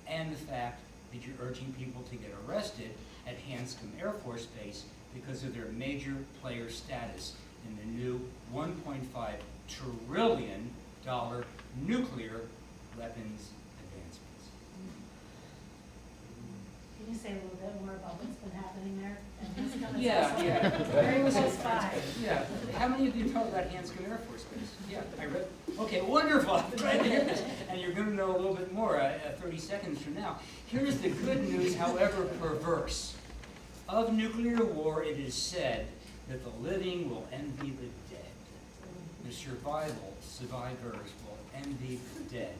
and the fact that you're urging people to get arrested at Hanscom Air Force Base because of their major player status in the new $1.5 trillion nuclear weapons advancements. Can you say a little bit more about what's been happening there? Yeah. Very close by. Yeah. How many of you know about Hanscom Air Force Base? Yeah, I read. Okay, wonderful. I'm glad to hear this. And you're going to know a little bit more 30 seconds from now. Here's the good news, however perverse. Of nuclear war, it is said that the living will envy the dead. The survivors will envy the dead.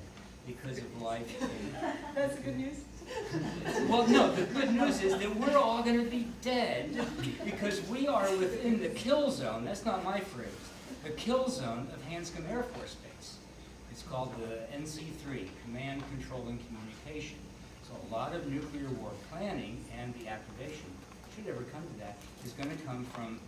because of life. That's the good news. Well, no, the good news is that we're all going to be dead because we are within the kill zone. That's not my phrase. The kill zone of Hanscom Air Force Base. It's called the NC3, Command, Control, and Communication. So a lot of nuclear war planning and the activation, should ever come to that, is going to come from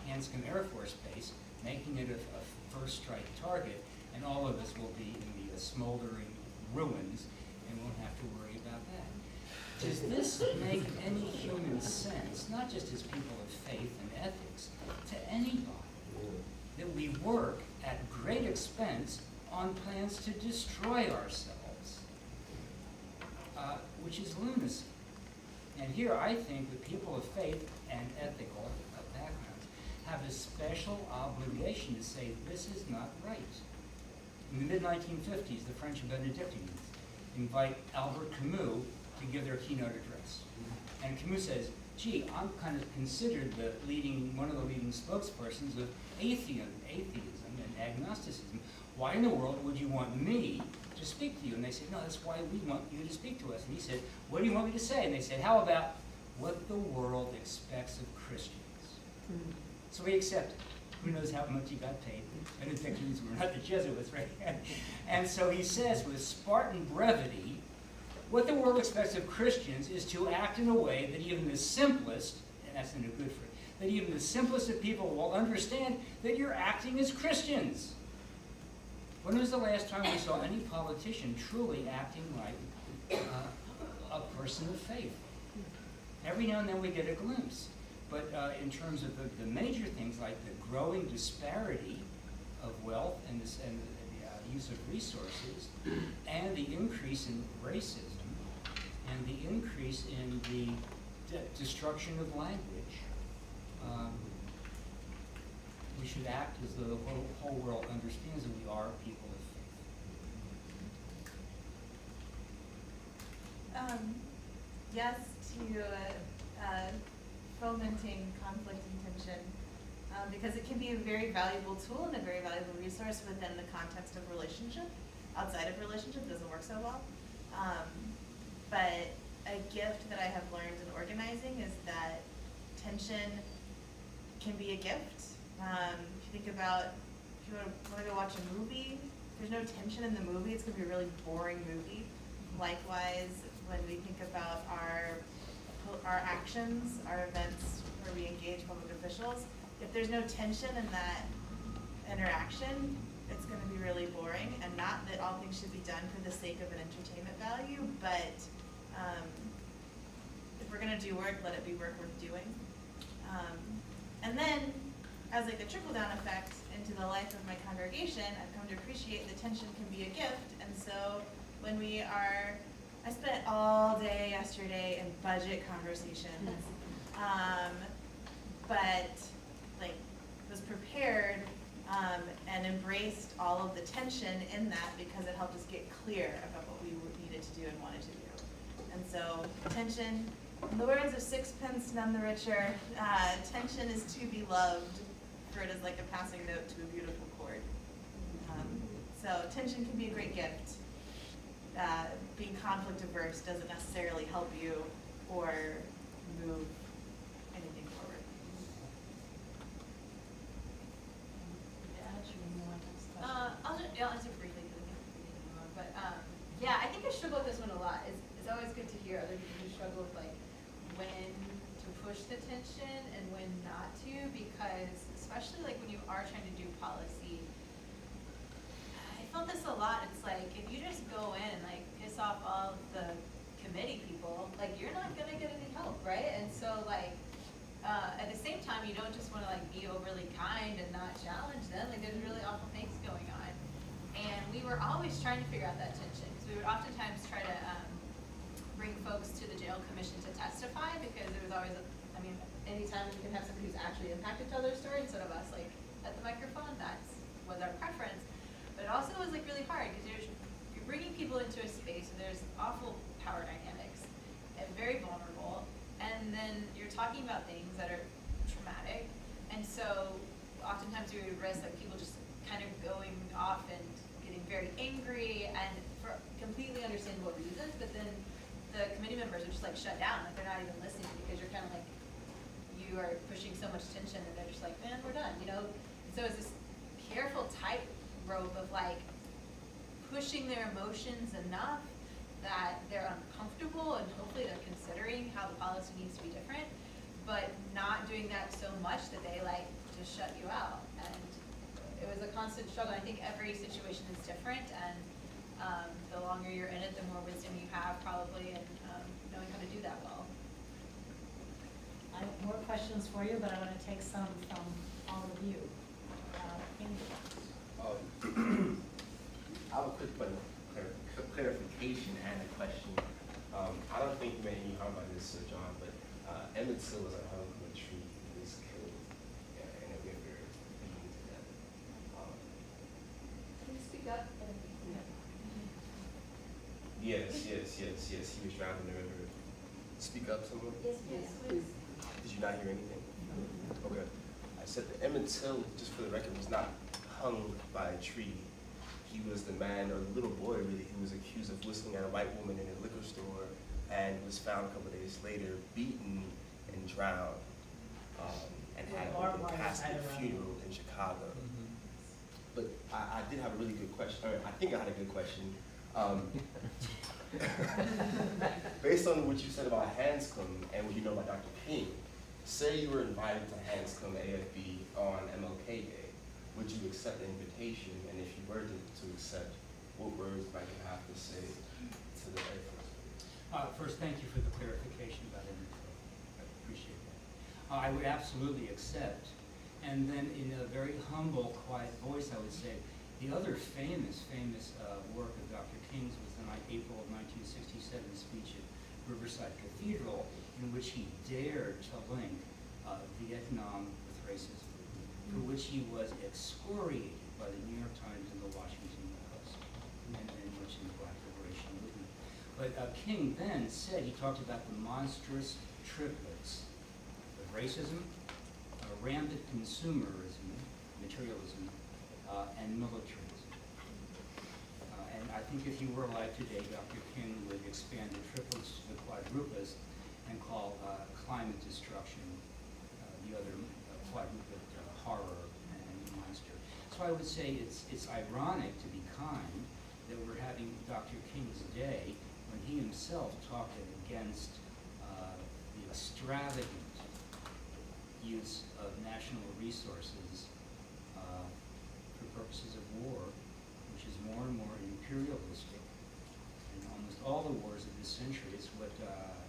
Hanscom Air Force Base, making it a first strike target, and all of us will be in the smoldering ruins and won't have to worry about that. Does this make any human sense, not just as people of faith and ethics, to anybody, that we work at great expense on plans to destroy ourselves, which is lunacy? And here I think that people of faith and ethical backgrounds have a special obligation to say this is not right. In the mid-1950s, the French Benedictines invite Albert Camus to give their keynote address. And Camus says, gee, I'm kind of considered one of the leading spokespersons of atheism and agnosticism. Why in the world would you want me to speak to you? And they said, no, that's why we want you to speak to us. And he said, what do you want me to say? And they said, how about what the world expects of Christians? So we accepted. Who knows how much he got paid? Benedictines were not the Jesuits, right? And so he says with Spartan brevity, what the world expects of Christians is to act in a way that even the simplest, and that's in a good phrase, that even the simplest of people will understand that you're acting as Christians. When was the last time we saw any politician truly acting like a person of faith? Every now and then we get a glimpse. But in terms of the major things like the growing disparity of wealth and the use of resources, and the increase in racism, and the increase in the destruction of language, we should act as though the whole world understands that we are people of faith. Yes to fomenting conflict and tension, because it can be a very valuable tool and a very valuable resource within the context of relationship. Outside of relationship, it doesn't work so well. But a gift that I have learned in organizing is that tension can be a gift. If you think about, if you want to go watch a movie, if there's no tension in the movie, it's going to be a really boring movie. Likewise, when we think about our actions, our events where we engage public officials, if there's no tension in that interaction, it's going to be really boring. And not that all things should be done for the sake of an entertainment value, but if we're going to do work, let it be work worth doing. And then, as like a trickle-down effect into the life of my congregation, I've come to appreciate that tension can be a gift. And so when I spent all day yesterday in budget conversations, but like was prepared and embraced all of the tension in that because it helped us get clear about what we needed to do and wanted to do. And so tension, in the words of Sixpence None the Richer, tension is to be loved, for it is like a passing note to a beautiful chord. So tension can be a great gift. Being conflict averse doesn't necessarily help you or move anything forward. I'll answer briefly because I think we need to move on. But yeah, I think I struggle with this one a lot. It's always good to hear other people who struggle with like when to push the tension and when not to, because especially like when you are trying to do policy, I felt this a lot. It's like if you just go in and like piss off all of the committee people, like you're not gonna get any help, right? And so like at the same time, you don't just want to like be overly kind and not challenge them. Like there's really awful things going on, and we were always trying to figure out that tension because we would oftentimes try to bring folks to the jail commission to testify because there was always, anytime we can have somebody who's actually impacted tell their story instead of us like at the microphone, that's was our preference. But it also was like really hard because you're bringing people into a space where there's awful power dynamics and very vulnerable, and then you're talking about things that are traumatic, and so oftentimes we would risk like people just kind of going off and getting very angry, and for like shut down, like they're not even listening because you're kind of like, you are pushing so much tension and they're just like, man, we're done, you know? So it's this careful tightrope of like pushing their emotions enough that they're uncomfortable and hopefully they're considering how the policy needs to be different, but not doing that so much that they like just shut you out. And it was a constant struggle. I think every situation is different, and the longer you're in it, the more wisdom you have probably in knowing how to do that well. I have more questions for you, but I want to take some from all of you. I have a quick clarification and a question. I don't think you made any harm by this, Sir John, but Emmett Till was hung from a tree. He was killed in a river, beaten to death. Can you speak up? Yes. He was drowned in the river. Speak up, someone. Yes, please. Did you not hear anything? Okay. I said that Emmett Till, just for the record, was not hung by a tree. He was the man, or the little boy really, who was accused of whistling at a white woman in a liquor store and was found a couple of days later beaten and drowned and had a casket funeral in Chicago. But I did have a really good question, or I think I had a good question. Based on what you said about Hanscom and what you know about Dr. King, say you were invited to Hanscom AFB on MLK Day, would you accept the invitation? And if you were to accept, what words might you have to say to the Air Force? First, thank you for the clarification about info. I appreciate that. I would absolutely accept. And then in a very humble, quiet voice, I would say, the other famous work of Dr. King's was the April of 1967 speech at Riverside Cathedral, in which he dared to link Vietnam with racism, for which he was excoriated by the New York Times and the Washington Post, and much in the Black Liberation Movement. But King then said, he talked about the monstrous triplets of racism, rampant consumerism, materialism, and militarism. And I think if he were alive today, Dr. King would expand the triplets to the quadruplets and call climate destruction the other quadruplet horror and monster. So I would say it's ironic, to be kind, that we're having Dr. King's Day when he himself talked against the extravagant use of national resources for purposes of war, which is more and more imperialistic. In almost all the wars of this century, it's what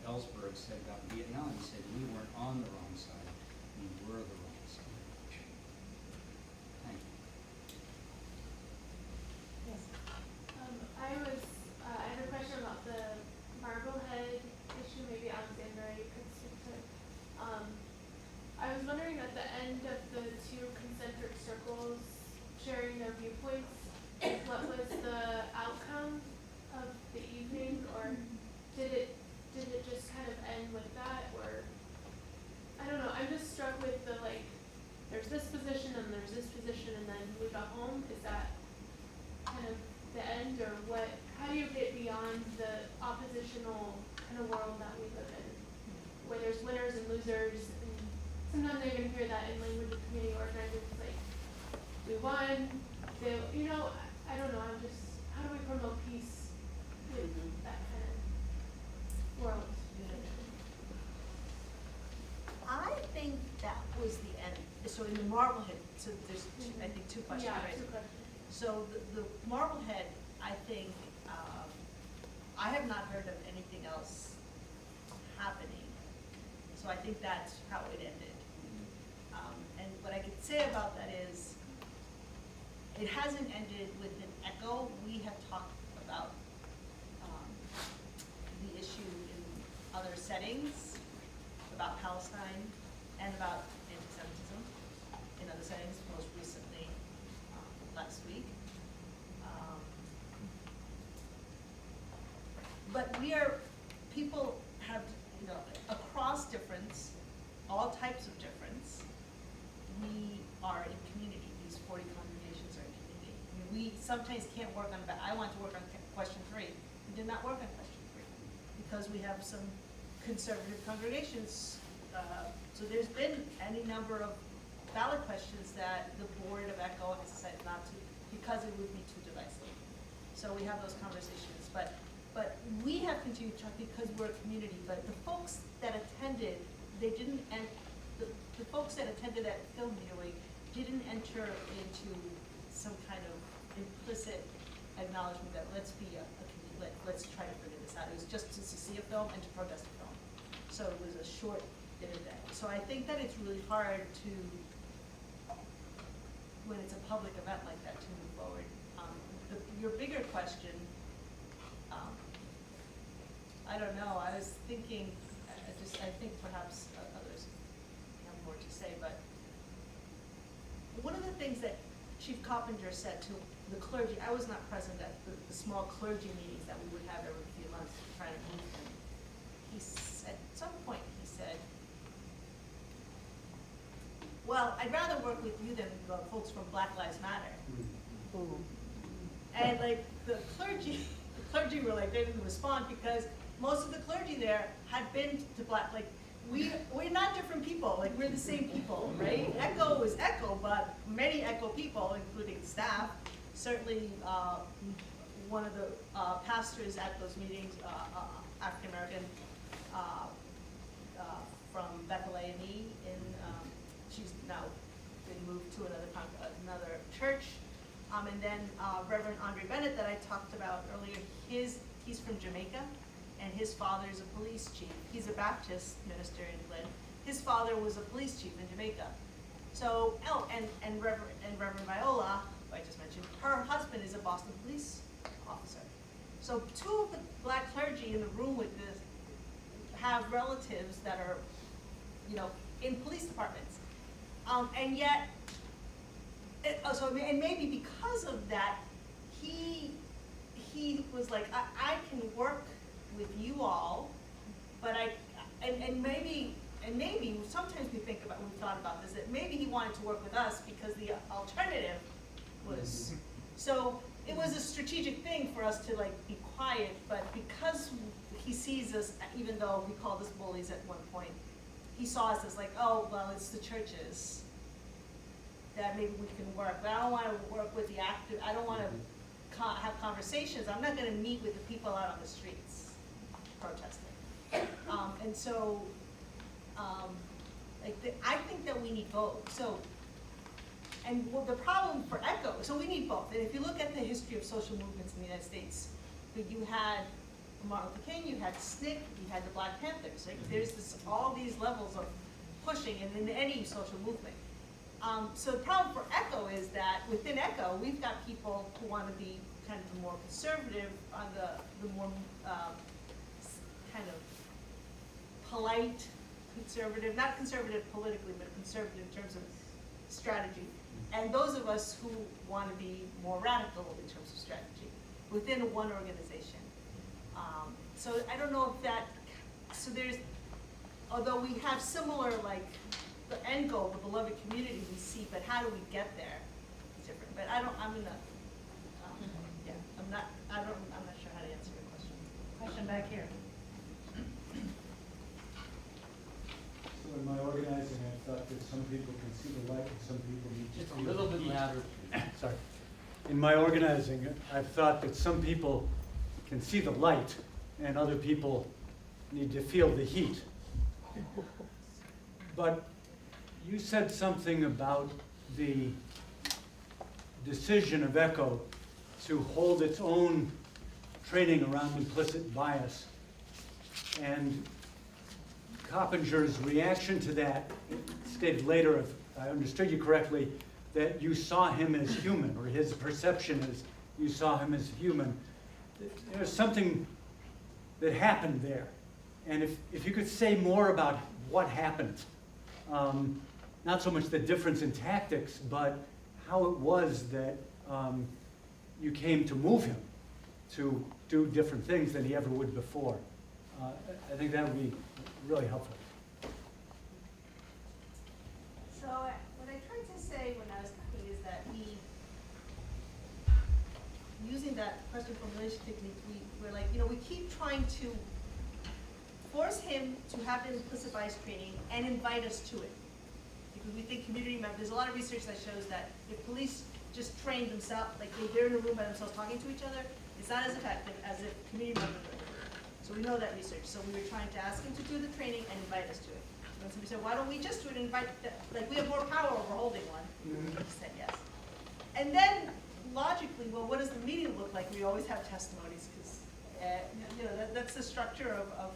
Ellsberg said about Vietnam. He said, we weren't on the wrong side, we were the wrong side. Thank you. Yes. I had a question about the Marblehead issue. Maybe Alexandra, you could speak to it. I was wondering, at the end of the two concentric circles sharing their viewpoints, what was the outcome of the evening, or did it just kind of end with that, or I don't know. I'm just struck with the there's this position and there's this position, and then we got home. Is that kind of the end, or what? How do you get beyond the oppositional kind of world that we live in, where there's winners and losers? Sometimes I even hear that in language of community organizing, it's like, we won, I don't know, how do we promote peace with that kind of world? I think that was the end. So in the Marblehead, so there's I think two questions, Yeah, right? two questions. So the Marblehead, I think, I have not heard of anything else happening. So I think that's how it ended. And what I could say about that is, it hasn't ended with an echo. We have talked about the issue in other settings, about Palestine and about anti-Semitism in other settings, most recently last week. But people have, across difference, all types of difference, we are in community. These 40 congregations are in community. I mean, we sometimes can't work on that. I want to work on question 3. We did not work on question 3 because we have some conservative congregations. So there's been any number of ballot questions that the board of ECHO has decided not to, because it would be too divisive. So we have those conversations, but we have continued to try because we're a community, but the folks that attended, they didn't, and the folks that attended that film viewing didn't enter into some kind of implicit acknowledgement that let's be a community, let's try to figure this out. It was just to see a film and to protest a film. So it was a short dinner day. So I think that it's really hard to, when it's a public event like that, to move forward. Your bigger question, I don't know, I was thinking, I think perhaps others have more to say, but one of the things that Chief Coppinger said to the clergy, I was not present at the small clergy meetings that we would have every few months to try to move them. He said, at some point, he said, well, I'd rather work with you than the folks from Black Lives Matter. And like the clergy were like, they didn't respond because most of the clergy there had been to Black, like, we're not different people, like we're the same people, right? ECHO is ECHO, but many ECHO people, including staff, certainly one of the pastors at those meetings, African American, from Bethel A&E, she's now been moved to another church. And then Reverend Andre Bennett that I talked about earlier, he's from Jamaica, and his father is a police chief. He's a Baptist minister in Glen. His father was a police chief in Jamaica. So, and Reverend Viola, who I just mentioned, her husband is a Boston police officer. So two of the Black clergy in the room with this have relatives that are, in police departments. And yet, and maybe because of that, he was like, I can work with you all, but and maybe sometimes we thought about this, that maybe he wanted to work with us because the alternative was, so it was a strategic thing for us to be quiet, but because he sees us, even though we called us bullies at one point, he saw us as like, oh, well, it's the churches that maybe we can work, but I don't want to work with the active, I don't want to have conversations. I'm not going to meet with the people out on the streets protesting. And so, I think that we need both. So, and the problem for ECHO, so we need both. And if you look at the history of social movements in the United States, you had Martin Luther King, you had SNCC, you had the Black Panthers. Right? There's all these levels of pushing, and in any social movement. So the problem for ECHO is that within ECHO, we've got people who want to be kind of the more conservative, on the more kind of polite conservative, not conservative politically, but conservative in terms of strategy. And those of us who want to be more radical in terms of strategy within one organization. So I don't know if that, so there's, although we have similar, the end goal, the beloved community we see, but how do we get there is different. But I'm not sure how to answer your question. Question back here. So in my organizing, I thought that some people can see the light and some people need to Just a feel little the bit heat. louder. Sorry. In my organizing, I've thought that some people can see the light and other people need to feel the heat. But you said something about the decision of ECHO to hold its own training around implicit bias. And Coppinger's reaction to that stated later, if I understood you correctly, that you saw him as human, or his perception is you saw him as human. There's something that happened there. And if you could say more about what happened, not so much the difference in tactics, but how it was that you came to move him to do different things than he ever would before. I think that would be really helpful. So what I tried to say when I was talking is that using that question formulation technique, we're like, we keep trying to force him to have an implicit bias training and invite us to it. Because we think community members, there's a lot of research that shows that if police just train themselves, like they're in a room by themselves talking to each other, it's not as effective as if community members are in the room. So we know that research. So we were trying to ask him to do the training and invite us to it. And so we said, why don't we just do it and invite, like we have more power over holding one. He said yes. And then logically, well, what does the meeting look like? We always have testimonies because, that's the structure of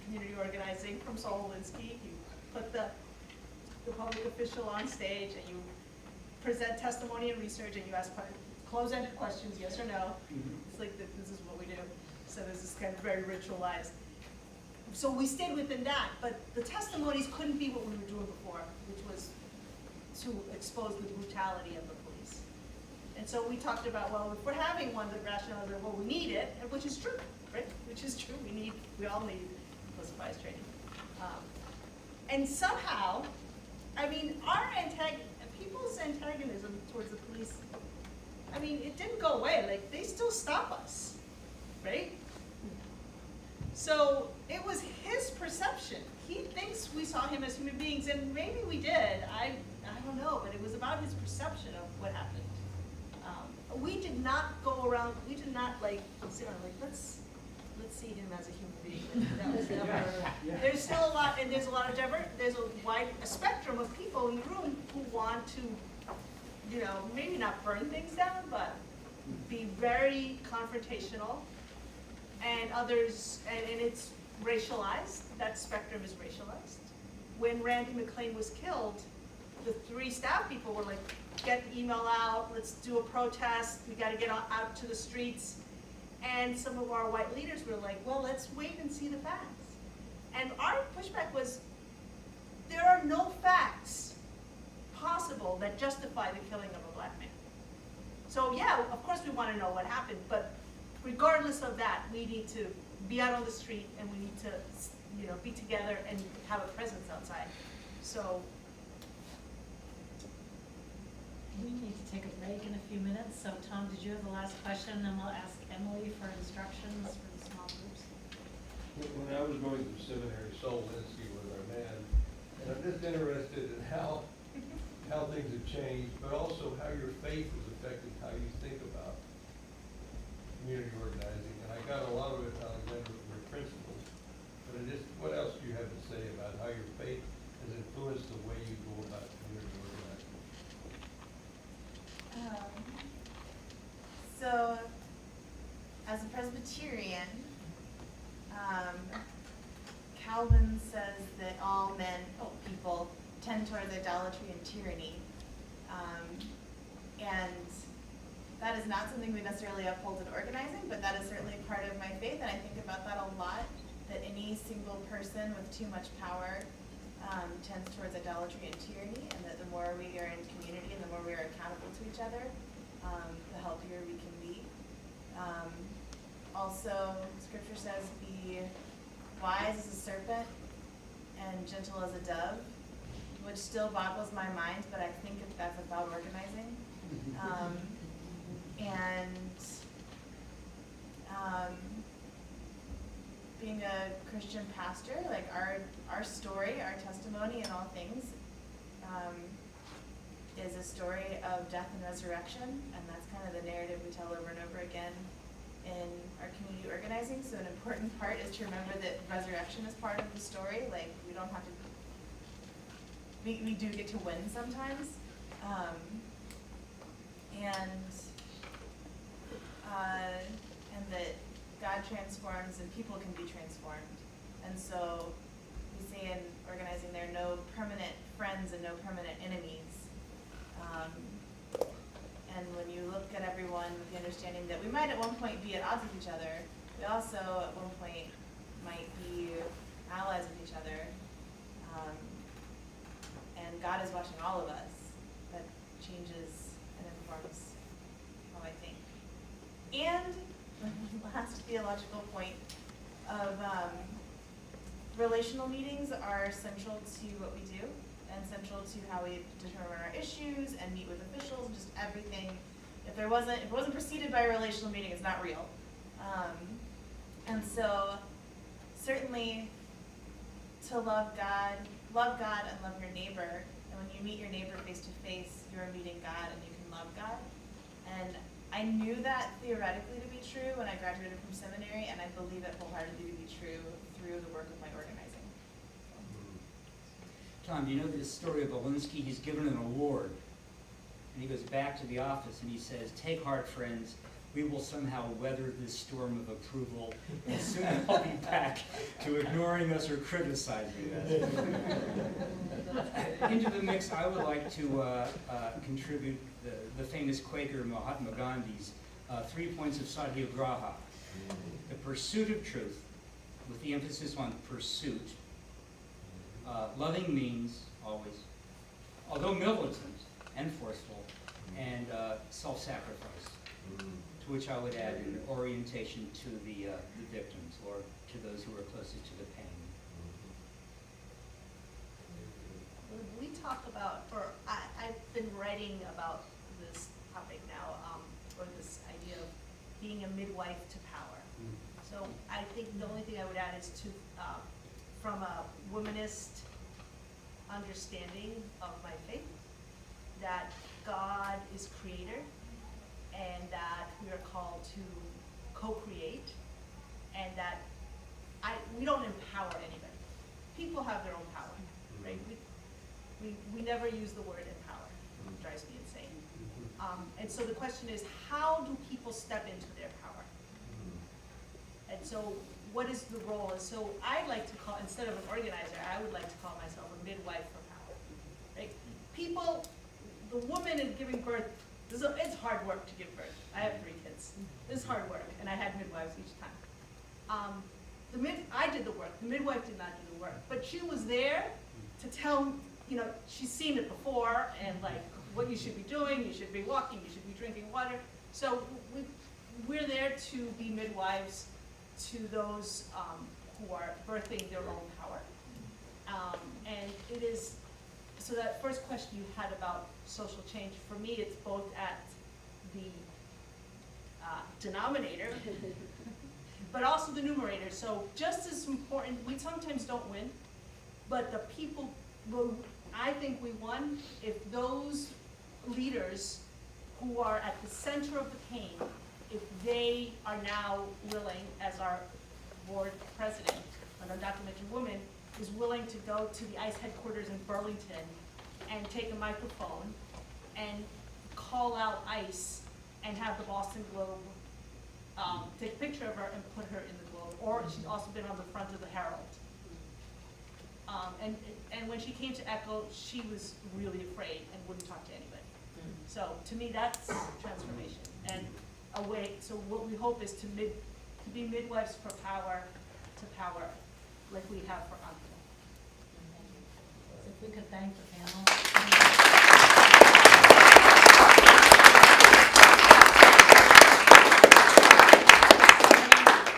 community organizing from Saul Alinsky. You put the public official on stage and you present testimony and research and you ask close-ended questions, yes or no. It's like this is what we do. So this is kind of very ritualized. So we stayed within that, but the testimonies couldn't be what we were doing before, which was to expose the brutality of the police. And so we talked about, well, if we're having one, the rationale is, well, we need it, which is true, right? Which is true. We all need implicit bias training. And somehow, I mean, people's antagonism towards the police, I mean, it didn't go away. Like, they still stop us, right? So it was his perception. He thinks we saw him as human beings, and maybe we did. I don't know, but it was about his perception of what happened. We did not go around. We did not sit around let's see him as a human being. That was never. There's still a lot, and there's a lot of there's a spectrum of people in the room who want to, maybe not burn things down, but be very confrontational. And others, and it's racialized, that spectrum is racialized. When Randy McLean was killed, the 3 staff people were like, get the email out, let's do a protest, we gotta get out to the streets. And some of our white leaders were like, well, let's wait and see the facts. And our pushback was, there are no facts possible that justify the killing of a black man. So yeah, of course we wanna know what happened, but regardless of that, we need to be out on the street and we need to, be together and have a presence outside. So. We need to take a break in a few minutes. So Tom, did you have the last question? And then we'll ask Emily for instructions for the small groups. When I was going to seminary, Saul Alinsky was our man. And I'm just interested in how things have changed, but also how your faith has affected how you think about community organizing. And I got a lot of it, Alexander, from your principles. But what else do you have to say about how your faith has influenced the way you go about community organizing? So, as a Presbyterian, Calvin says that all people tend towards idolatry and tyranny. And that is not something we necessarily uphold in organizing, but that is certainly part of my faith, and I think about that a lot, that any single person with too much power tends towards idolatry and tyranny, and that the more we are in community and the more we are accountable to each other, the healthier we can be. Also, Scripture says, be wise as a serpent and gentle as a dove, which still boggles my mind, but I think that's about organizing. Being a Christian pastor, like our story, our testimony in all things, is a story of death and resurrection, and that's kind of the narrative we tell over and over again in our community organizing. So an important part is to remember that resurrection is part of the story. Like, we don't have to, we do get to win sometimes. And that God transforms and people can be transformed. And so we say in organizing there are no permanent friends and no permanent enemies. And when you look at everyone with the understanding that we might at one point be at odds with each other, we also at one point might be allies with each other. And God is watching all of us. That changes and informs how I think. And the last theological point of relational meetings are central to what we do and central to how we determine our issues and meet with officials, just everything. If it wasn't preceded by a relational meeting, it's not real. And so certainly to love God, and love your neighbor. And when you meet your neighbor face to face, you're meeting God and you can love God. And I knew that theoretically to be true when I graduated from seminary, and I believe it wholeheartedly to be true through the work of my organizing. Tom, do you know this story of Alinsky? He's given an award, and he goes back to the office and he says, "Take heart, friends. We will somehow weather this storm of approval, and soon I'll be back to ignoring us or criticizing us." Into the mix, I would like to contribute the famous Quaker Mahatma Gandhi's 3 points of Satyagraha. The pursuit of truth, with the emphasis on pursuit. Loving means, always, although militant and forceful, and self-sacrifice. To which I would add an orientation to the victims, or to those who are closest to the pain. We talk about, or I've been writing about this topic now, or this idea of being a midwife to power. So I think the only thing I would add is to, from a womanist understanding of my faith, that God is creator, and that we are called to co-create, and that we don't empower anybody. People have their own power, right? We never use the word empower. It drives me insane. And so the question is, how do people step into their power? And so what is the role? And so I like to call, instead of an organizer, I would like to call myself a midwife for power. Right? People, the woman in giving birth, it's hard work to give birth. I have 3 kids. It's hard work, and I had midwives each time. I did the work. The midwife did not do the work, but she was there to tell, she's seen it before, and like what you should be doing. You should be walking. You should be drinking water. So we're there to be midwives to those who are birthing their own power. And it is, so that first question you had about social change, for me it's both at the denominator, but also the numerator. So just as important, we sometimes don't win, but the people, I think we won if those leaders who are at the center of the pain, if they are now willing, as our board president, an undocumented woman, is willing to go to the ICE headquarters in Burlington and take a microphone and call out ICE and have the Boston Globe take a picture of her and put her in the Globe. Or she's also been on the front of the Herald. And when she came to ECHO, she was really afraid and wouldn't talk to anybody. So to me, that's transformation. And a way, so what we hope is to be midwives for power to power, like we have for Ankara. So if we could thank the panel.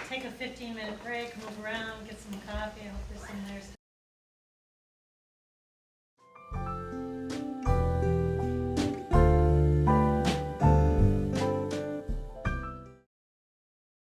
Take a 15-minute break, move around, get some coffee. I hope there's some there still.